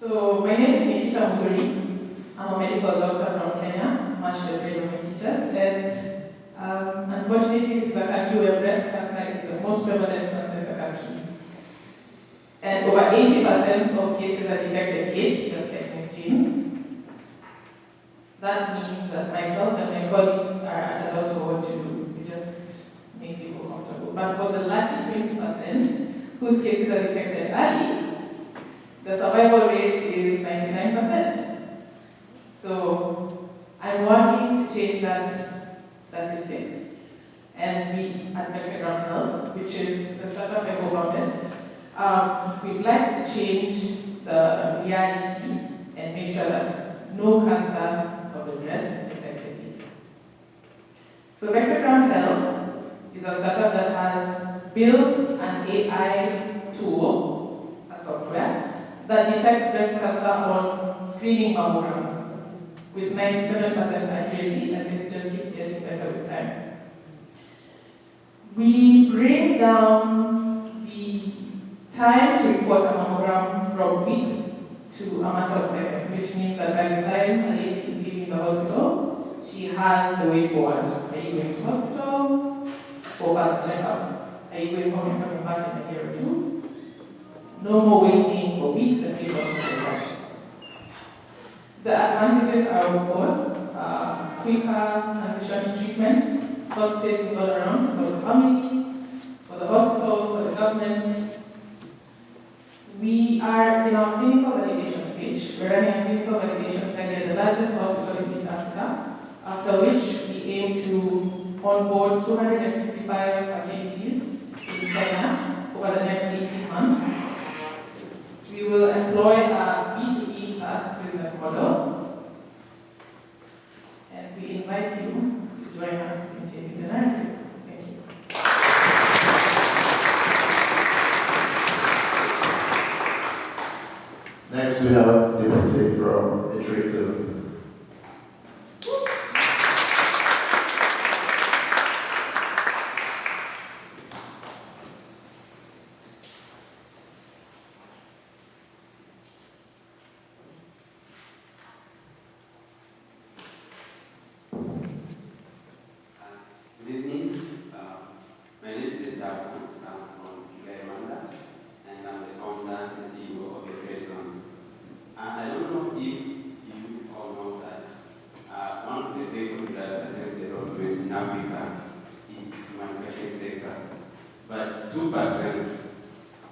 So my name is Nikita Muturi. I'm a medical doctor from Kenya, master's grade of my teachers, and unfortunately this is a country where breast cancer is the most prevalent cancer in the country. And over 80% of cases are detected late, just like Ms. Jean. That means that myself and my colleagues are at a loss for what to do. We just make people comfortable. But for the lucky 20% whose cases are detected early, the survival rate is 99%. So I'm working to change that statistic. And we at Vector Health, which is the startup I co-founded, we'd like to change the reality and make sure that no cancer of the breast is affected. So Vector Health is a startup that has built an AI tool, a software, that detects breast cancer on screening mammograms with 97% accuracy, and this just keeps getting better with time. We bring down the time to report a mammogram from weeks to a matter of seconds, which means that by the time a lady is leaving the hospital, she has the way forward. Are you going to hospital? For further checkup. Are you going home and coming back in a year or two? No more waiting for weeks and weeks of The advantages are, of course, quicker transition to treatment, cost savings all around for the family, for the hospitals, for the government. We are in our clinical validation stage. We're running a clinical validation study at the largest hospital in East Africa, after which we aim to onboard 255 facilities in Kenya over the next 18 months. We will employ a B2B SaaS business model, and we invite you to join us in changing the narrative. Thank you. Next, we have Deputy from Iterative. Good evening. My name is Dr. Sam from Rwanda, and I'm the founder and CEO of Equation. I don't know if you all know that one of the very sustainable development in Africa is manufacturing sector, but 2%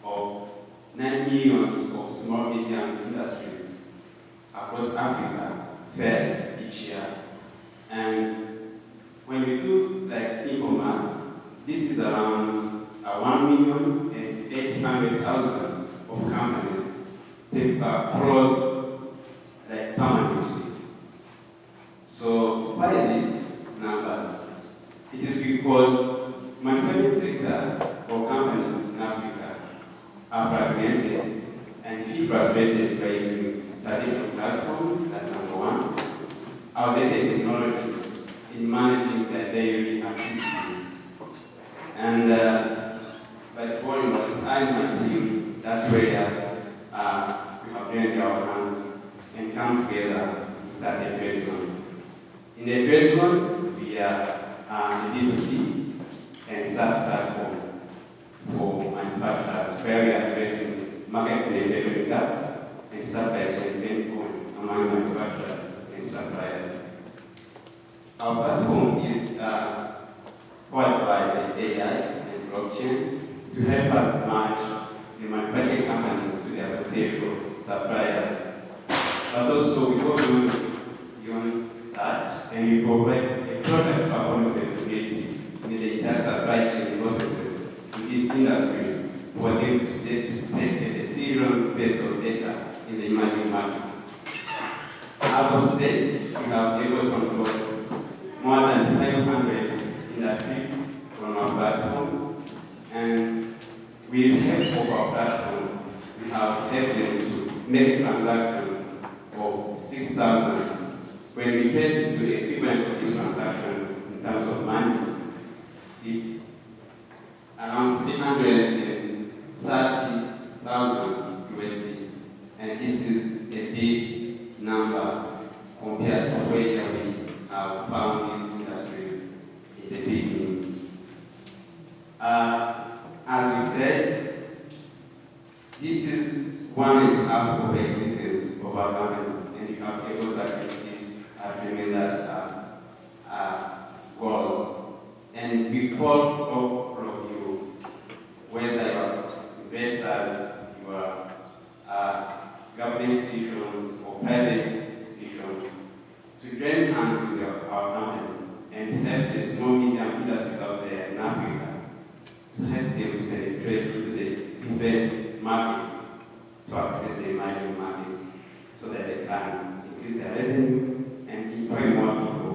of 9 million of small medium industries across Africa fail each year. And when we do like simple math, this is around 1,800,000 of companies take across like permanently. So why these numbers? It is because manufacturing sector or companies in Africa are fragmented and feel frustrated by using traditional platforms, that's number one, outdated technology in managing their daily activities. And by supporting what I and my team, that's where we have joined our hands and come together to start a trade zone. In the trade zone, we are a D2C and SaaS platform for manufacturers, where we are addressing market penetration gaps and supply chain pain points among manufacturers and suppliers. Our platform is powered by the AI and blockchain to help us match the manufacturing companies to their potential suppliers. But also we go beyond that, and we provide a product performance visibility in the entire supply chain processes in this industry for them to take a decision based on data in the emerging markets. As of today, we have able to control more than 500 industries from our platforms, and with the help of our platform, we have helped them to make transactions of 6,000. When we pay the equivalent of these transactions in terms of money, it's around 330,000 USD, and this is a big number compared to where we have found these industries in the beginning. As we said, this is 1.5 of the existence of our company, and you have able to achieve these tremendous goals. And we call all of you, whether you are investors, you are government institutions or private institutions, to join hands with our company and help the small medium industries out there in Africa to help them to penetrate into the different markets, to access the emerging markets, so that they can increase their revenue and employ more people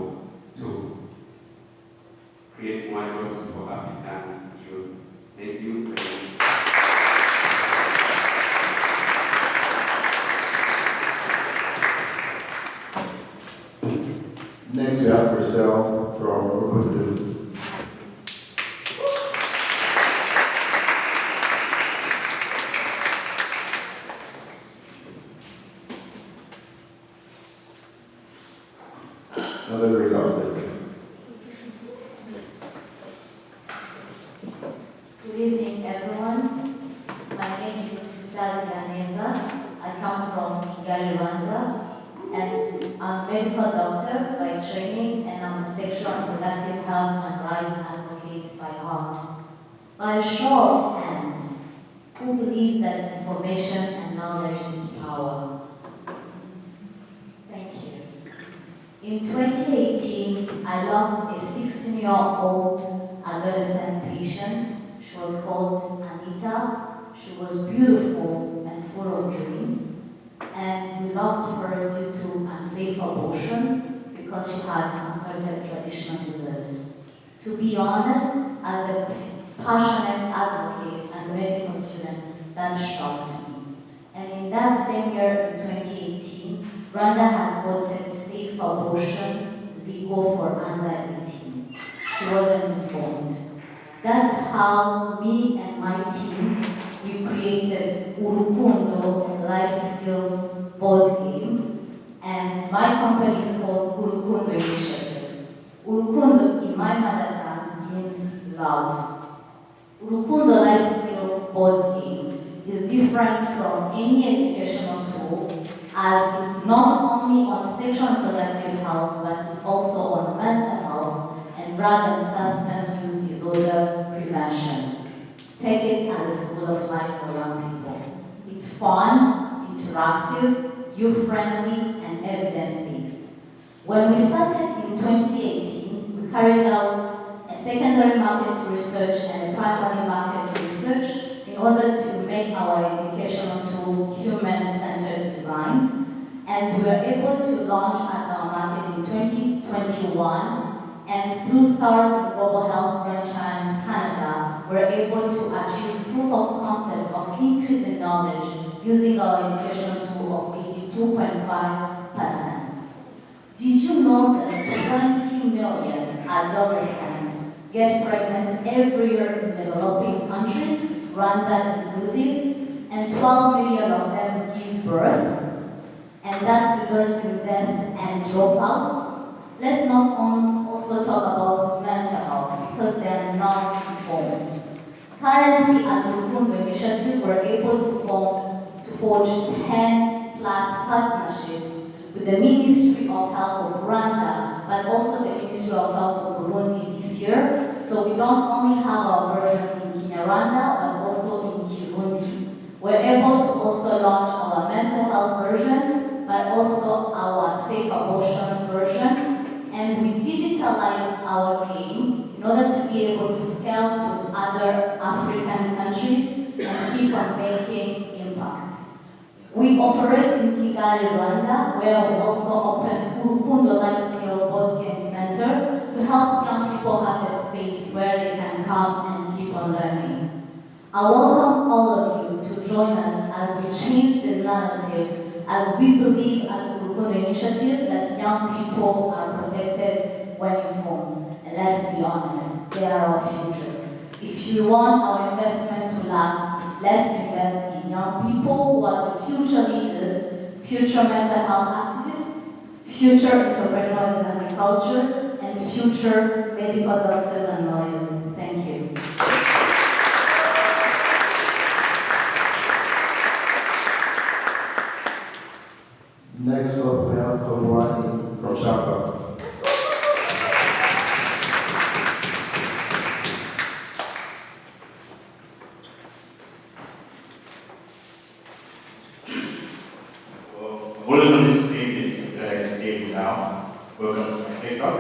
to create more jobs for African youth. Thank you very much. Next, we have Marcel from Urkutu. Another great talk, please. Good evening, everyone. My name is Crystal Ganeza. I come from Kigali, Rwanda, and I'm a medical doctor by training, and I'm a sexual and reproductive health and rights advocate by heart. By a show of hands, who believes that information and knowledge is power? Thank you. In 2018, I lost a 16-year-old adolescent patient. She was called Anita. She was beautiful and full of dreams. And we lost her due to unsafe abortion because she had consulted traditional healers. To be honest, as a passionate advocate and medical student, that shocked me. And in that same year, in 2018, Rwanda had voted safe abortion legal for under 18. She wasn't informed. That's how me and my team, we created Urukundo Life Skills board game, and my company is called Urukundo Initiative. Urukundo in my mother tongue means love. Urukundo Life Skills board game is different from any educational tool, as it's not only on sexual and reproductive health, but it's also on mental health and drug and substance use disorder prevention. Take it as a school of life for young people. It's fun, interactive, youth-friendly, and evidence-based. When we started in 2018, we carried out a secondary market research and a primary market research in order to make our educational tool human-centered designed. And we were able to launch at our market in 2021, and through STARS and Global Health Franchise Canada, we're able to achieve proof of concept of increase in knowledge using our educational tool of 82.5%. Did you know that 20 million adolescents get pregnant every year in developing countries, Rwanda inclusive, and 12 million of them give birth, and that results in death and dropouts? Let's not also talk about mental health because they are not informed. Currently at Rukundo initiative were able to forge 10 plus partnerships with the Ministry of Health of Rwanda, but also the Ministry of Health of Burundi this year. So we don't only have our version in Kinyarwanda, but also in Kirundi. We're able to also launch our mental health version, but also our safe abortion version. And we digitalize our game in order to be able to scale to other African countries and keep on making impact. We operate in Kigali, Rwanda, where we also open Urukundo Life Skill Board Game Center to help young people have a space where they can come and keep on learning. I welcome all of you to join us as we change the narrative, as we believe at the Urukundo Initiative that young people are protected when informed. And let's be honest, they are our future. If you want our investment to last, let's invest in young people who are the future leaders, future mental health activists, future entrepreneurs in agriculture, and future medical doctors and lawyers. Thank you. Next up, we have Komwani from Shaka. All of them say this that I say now. Welcome to my TikTok.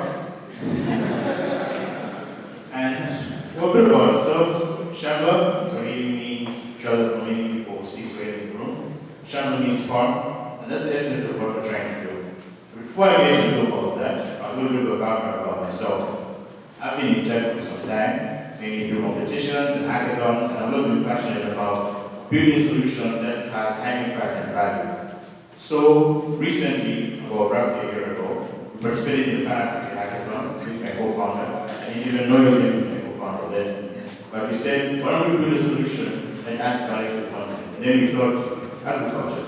And we're good about ourselves. Shamba, so it means shelter for many people who speak Swahili in the room. Shamba means farm, and that's the essence of what we're trying to do. Before I get into all of that, I'll do a little bit about myself. I've been in tech for some time, mainly through competitions and hackathons, and I'm a little bit passionate about building solutions that has high impact and value. So recently, about roughly a year ago, we participated in the Pan-African Hackathon with my co-founder. I didn't even know your name, my co-founder then. But we said, why don't we build a solution that adds value to the content? And then we thought, agriculture.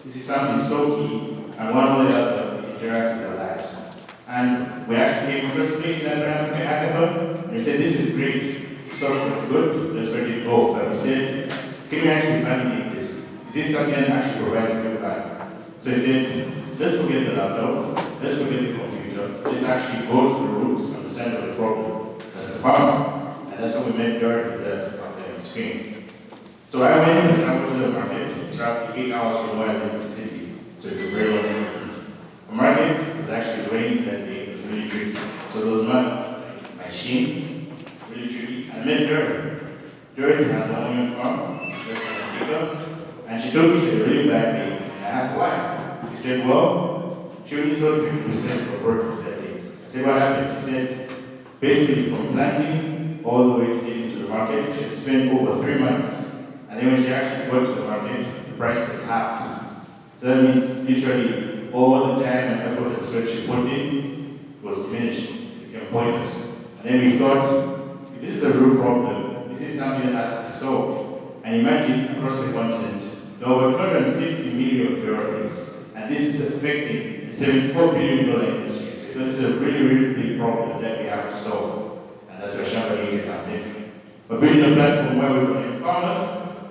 This is something so key, and one or the other interacts with our lives. And we actually came first place in that Pan-African Hackathon, and we said, this is great, software is good, let's ready to go. But we said, can we actually validate this? Is this something that actually provides real value? So he said, let's forget the laptop, let's forget the computer, let's actually go to the roots and the center of the problem. That's the farmer. And that's what we meant during the screen. So I went and traveled to the market. It's roughly 8 hours from where I live in the city. So it's very well. The market was actually raining that day. It was really tricky. So there was not my sheen, really tricky. I met Dirt. Dirt has a woman farm, and she told me she had a really bad day. I asked why. She said, well, she only sold 50% of her workers that day. I said, what happened? She said, basically from planting all the way to getting to the market, she had spent over 3 months. And then when she actually got to the market, the price was halved. So that means literally all the time and effort and sweat she put in was diminished, it became pointless. And then we thought, if this is a real problem, this is something that has to be solved. And imagine across the continent, there are over 250 million Europeans, and this is affecting a $74 billion industry. So it's a really, really big problem that we have to solve. And that's where Shamba Media comes in. We're building a platform where we're connect farmers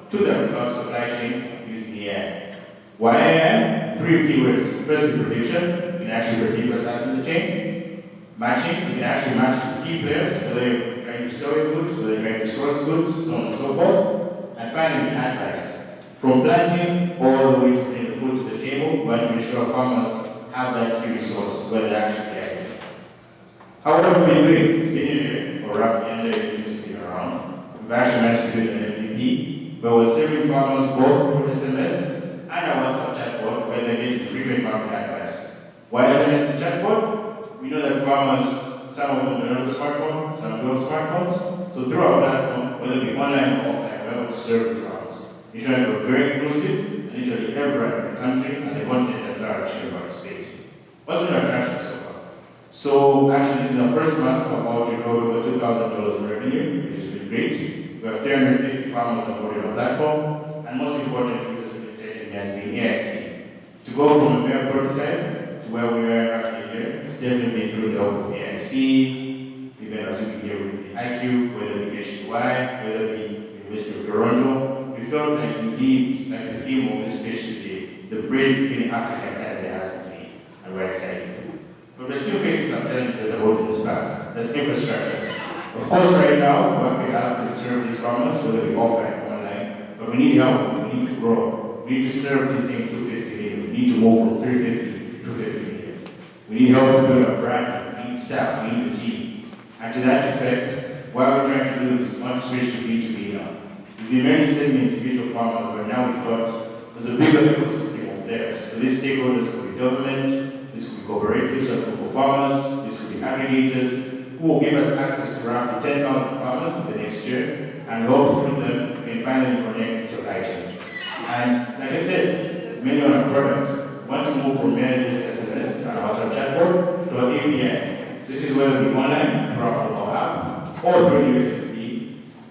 to their cloud supply chain using the AI. Why AI? 3 keywords. First, prediction. You can actually predict what's happening in the chain. Matching. You can actually match the key players, whether they're trying to sell your goods, whether they're trying to source goods, so on and so forth. And finally, advice. From planting all the way to bring the food to the table, we want to ensure farmers have that key resource where they actually get it. How have we been doing? It's been here for roughly under 8 years to be around. We've actually managed to build an MVP, where we're serving farmers both through SMS and our WhatsApp chatbot, where they get frequent market advice. Why SMS and chatbot? We know that farmers, some of them don't have a smartphone, some don't have smartphones. So through our platform, whether it be online or offline, we're able to serve these farmers. Ensuring that we're very inclusive, and literally everywhere in the country and the continent at large in our state. What's been our traction so far? So actually this is our first month of about to grow over $2,000 in revenue, which has been great. We have 350 farmers on board our platform, and most importantly, which has been exciting has been AIC. To go from a mere prototype to where we are actually here, it's definitely through the help of AIC, even as we can hear with the IQ, whether it be HUI, whether it be University of Toronto, in Africa Canada has with me, and we're excited. But we're still facing some challenges that hold us back. That's infrastructure. Of course, right now, what we have to serve these farmers, whether we offline or online, but we need help, we need to grow. We need to serve the same 250 million. We need to move from 350 to 250 million. We need help to build a brand, we need staff, we need a team. And to that effect, what we're trying to do is not switch to B2B now. We've been very steady individual farmers, but now we thought there's a bigger ecosystem of theirs. So these stakeholders could be government, this could be cooperatives of local farmers, this could be aggregators, who will give us access to roughly 10,000 farmers in the next year, and hope through them we can finally connect supply chain. And like I said, many on our product want to move from merely just SMS and WhatsApp chatbot to an API. This is whether we online, through our mobile app, or through USSD.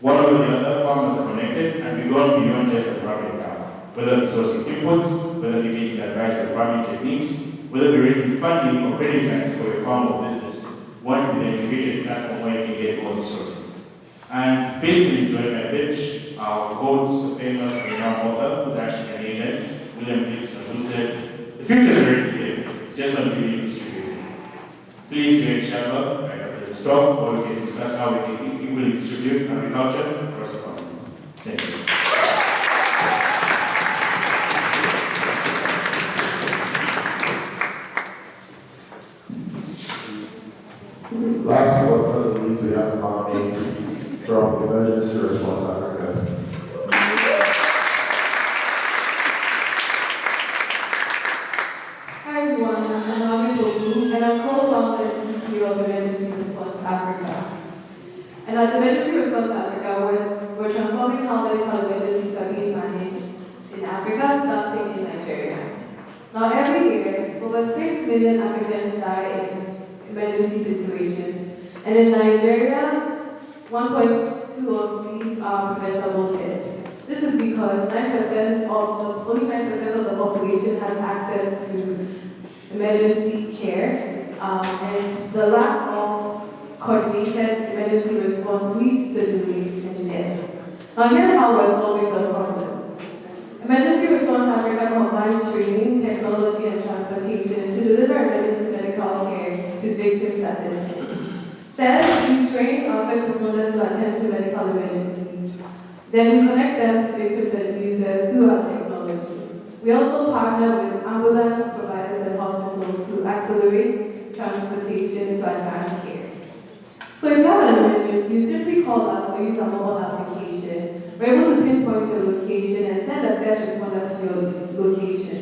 One or the other farmers are connected, and we go beyond just the farming account. Whether we're sourcing inputs, whether we're taking advice on farming techniques, whether we're raising funding or credit lines for a farm or business, one with an integrated platform where you can get all the sources. And basically, during my pitch, our quote, the famous renowned author, who's actually Canadian, William Gibson, who said, "The future is already here, it's just not being distributed." Please join Shabba right after the stop, or we can discuss how we can equally distribute agriculture across the continent. Thank you. Last but not least, we have Mami from Emergency Response Africa. Hi everyone, I'm Mami Boku, and I'm co-founder and CEO of Emergency Response Africa. And at Emergency Response Africa, we're transforming how medical emergencies are being managed in Africa, starting in Nigeria. Now every year, over 6 million Africans die in emergency situations. And in Nigeria, 1.2 of these are preventable deaths. This is because only 9% of the population has access to emergency care, and the lack of coordinated emergency response leads to delays and deaths. Now here's how we're solving the problem. Emergency Response Africa combines training, technology, and transportation to deliver emergency medical care to victims at this scene. First, we train our first responders to attend to medical emergencies. Then we connect them to victims and users through our technology. We also partner with ambulance providers and hospitals to accelerate transportation to advanced care. So if you have an emergency, you simply call us or use our mobile application. We're able to pinpoint your location and send a first responder to your location.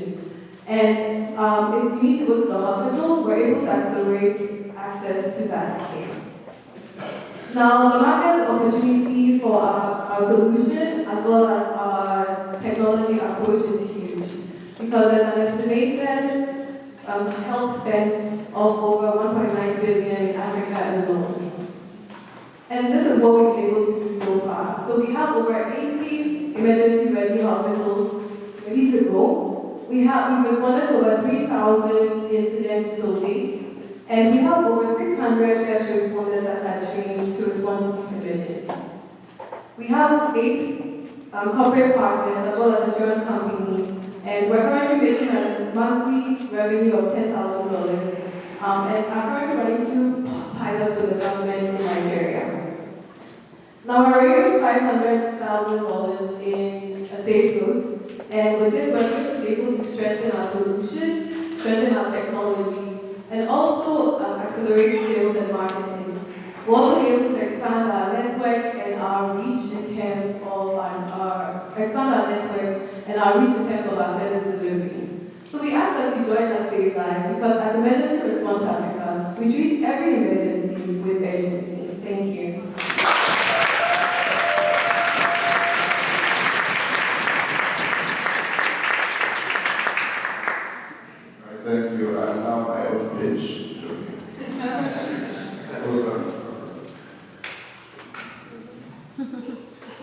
And if you need to go to the hospital, we're able to accelerate access to that care. Now, the market opportunity for our solution as well as our technology approach is huge because there's an estimated health spend of over 1.9 billion in Africa alone. And this is what we've been able to do so far. So we have over 80 emergency-ready hospitals ready to go. We've responded to over 3,000 incidents to date. And we have over 600 first responders that are trained to respond to these emergencies. We have 8 corporate partners as well as insurance companies, and we're currently making a monthly revenue of $10,000 and are currently running 2 pilots with the government in Nigeria. Now we're raising $500,000 in a safe route, and with this we're going to be able to strengthen our solution, strengthen our technology, and also accelerate sales and marketing. We're also be able to expand our network and our reach in terms of our service delivery. So we ask that you join us Save Lives because at Emergency Response Africa, we treat every emergency with urgency. Thank you. Thank you. And now my own pitch.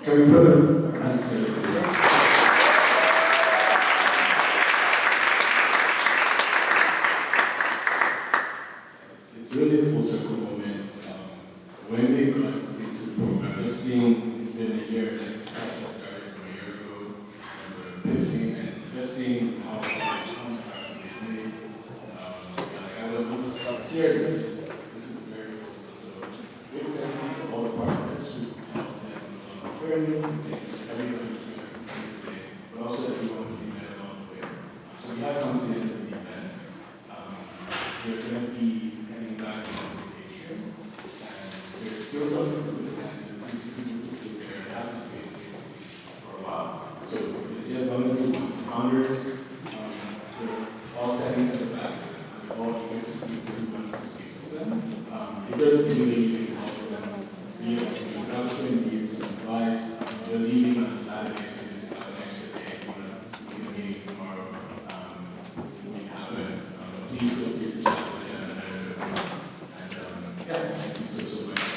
Can we put an answer? It's really a full circle moment. When they got into the program, just seeing it's been a year, like the started from a year ago, and we're building and just seeing how far it comes from. everybody here, but also everyone who met along the way. So we have come to the end of the event. We're going to be heading back to the station, and there's still some food, and there's still there, and have the space for a while. So this year, as long as we want, the founders, they're all standing at the back, and they're all eager to speak to who wants to speak to them. If there's any way you can help them, be it some introduction, be it some advice, they're leaving on Saturday, so this is an extra day. If you want to be in a meeting tomorrow, we have it. Please feel free to chat with them. And yeah, thank you so much.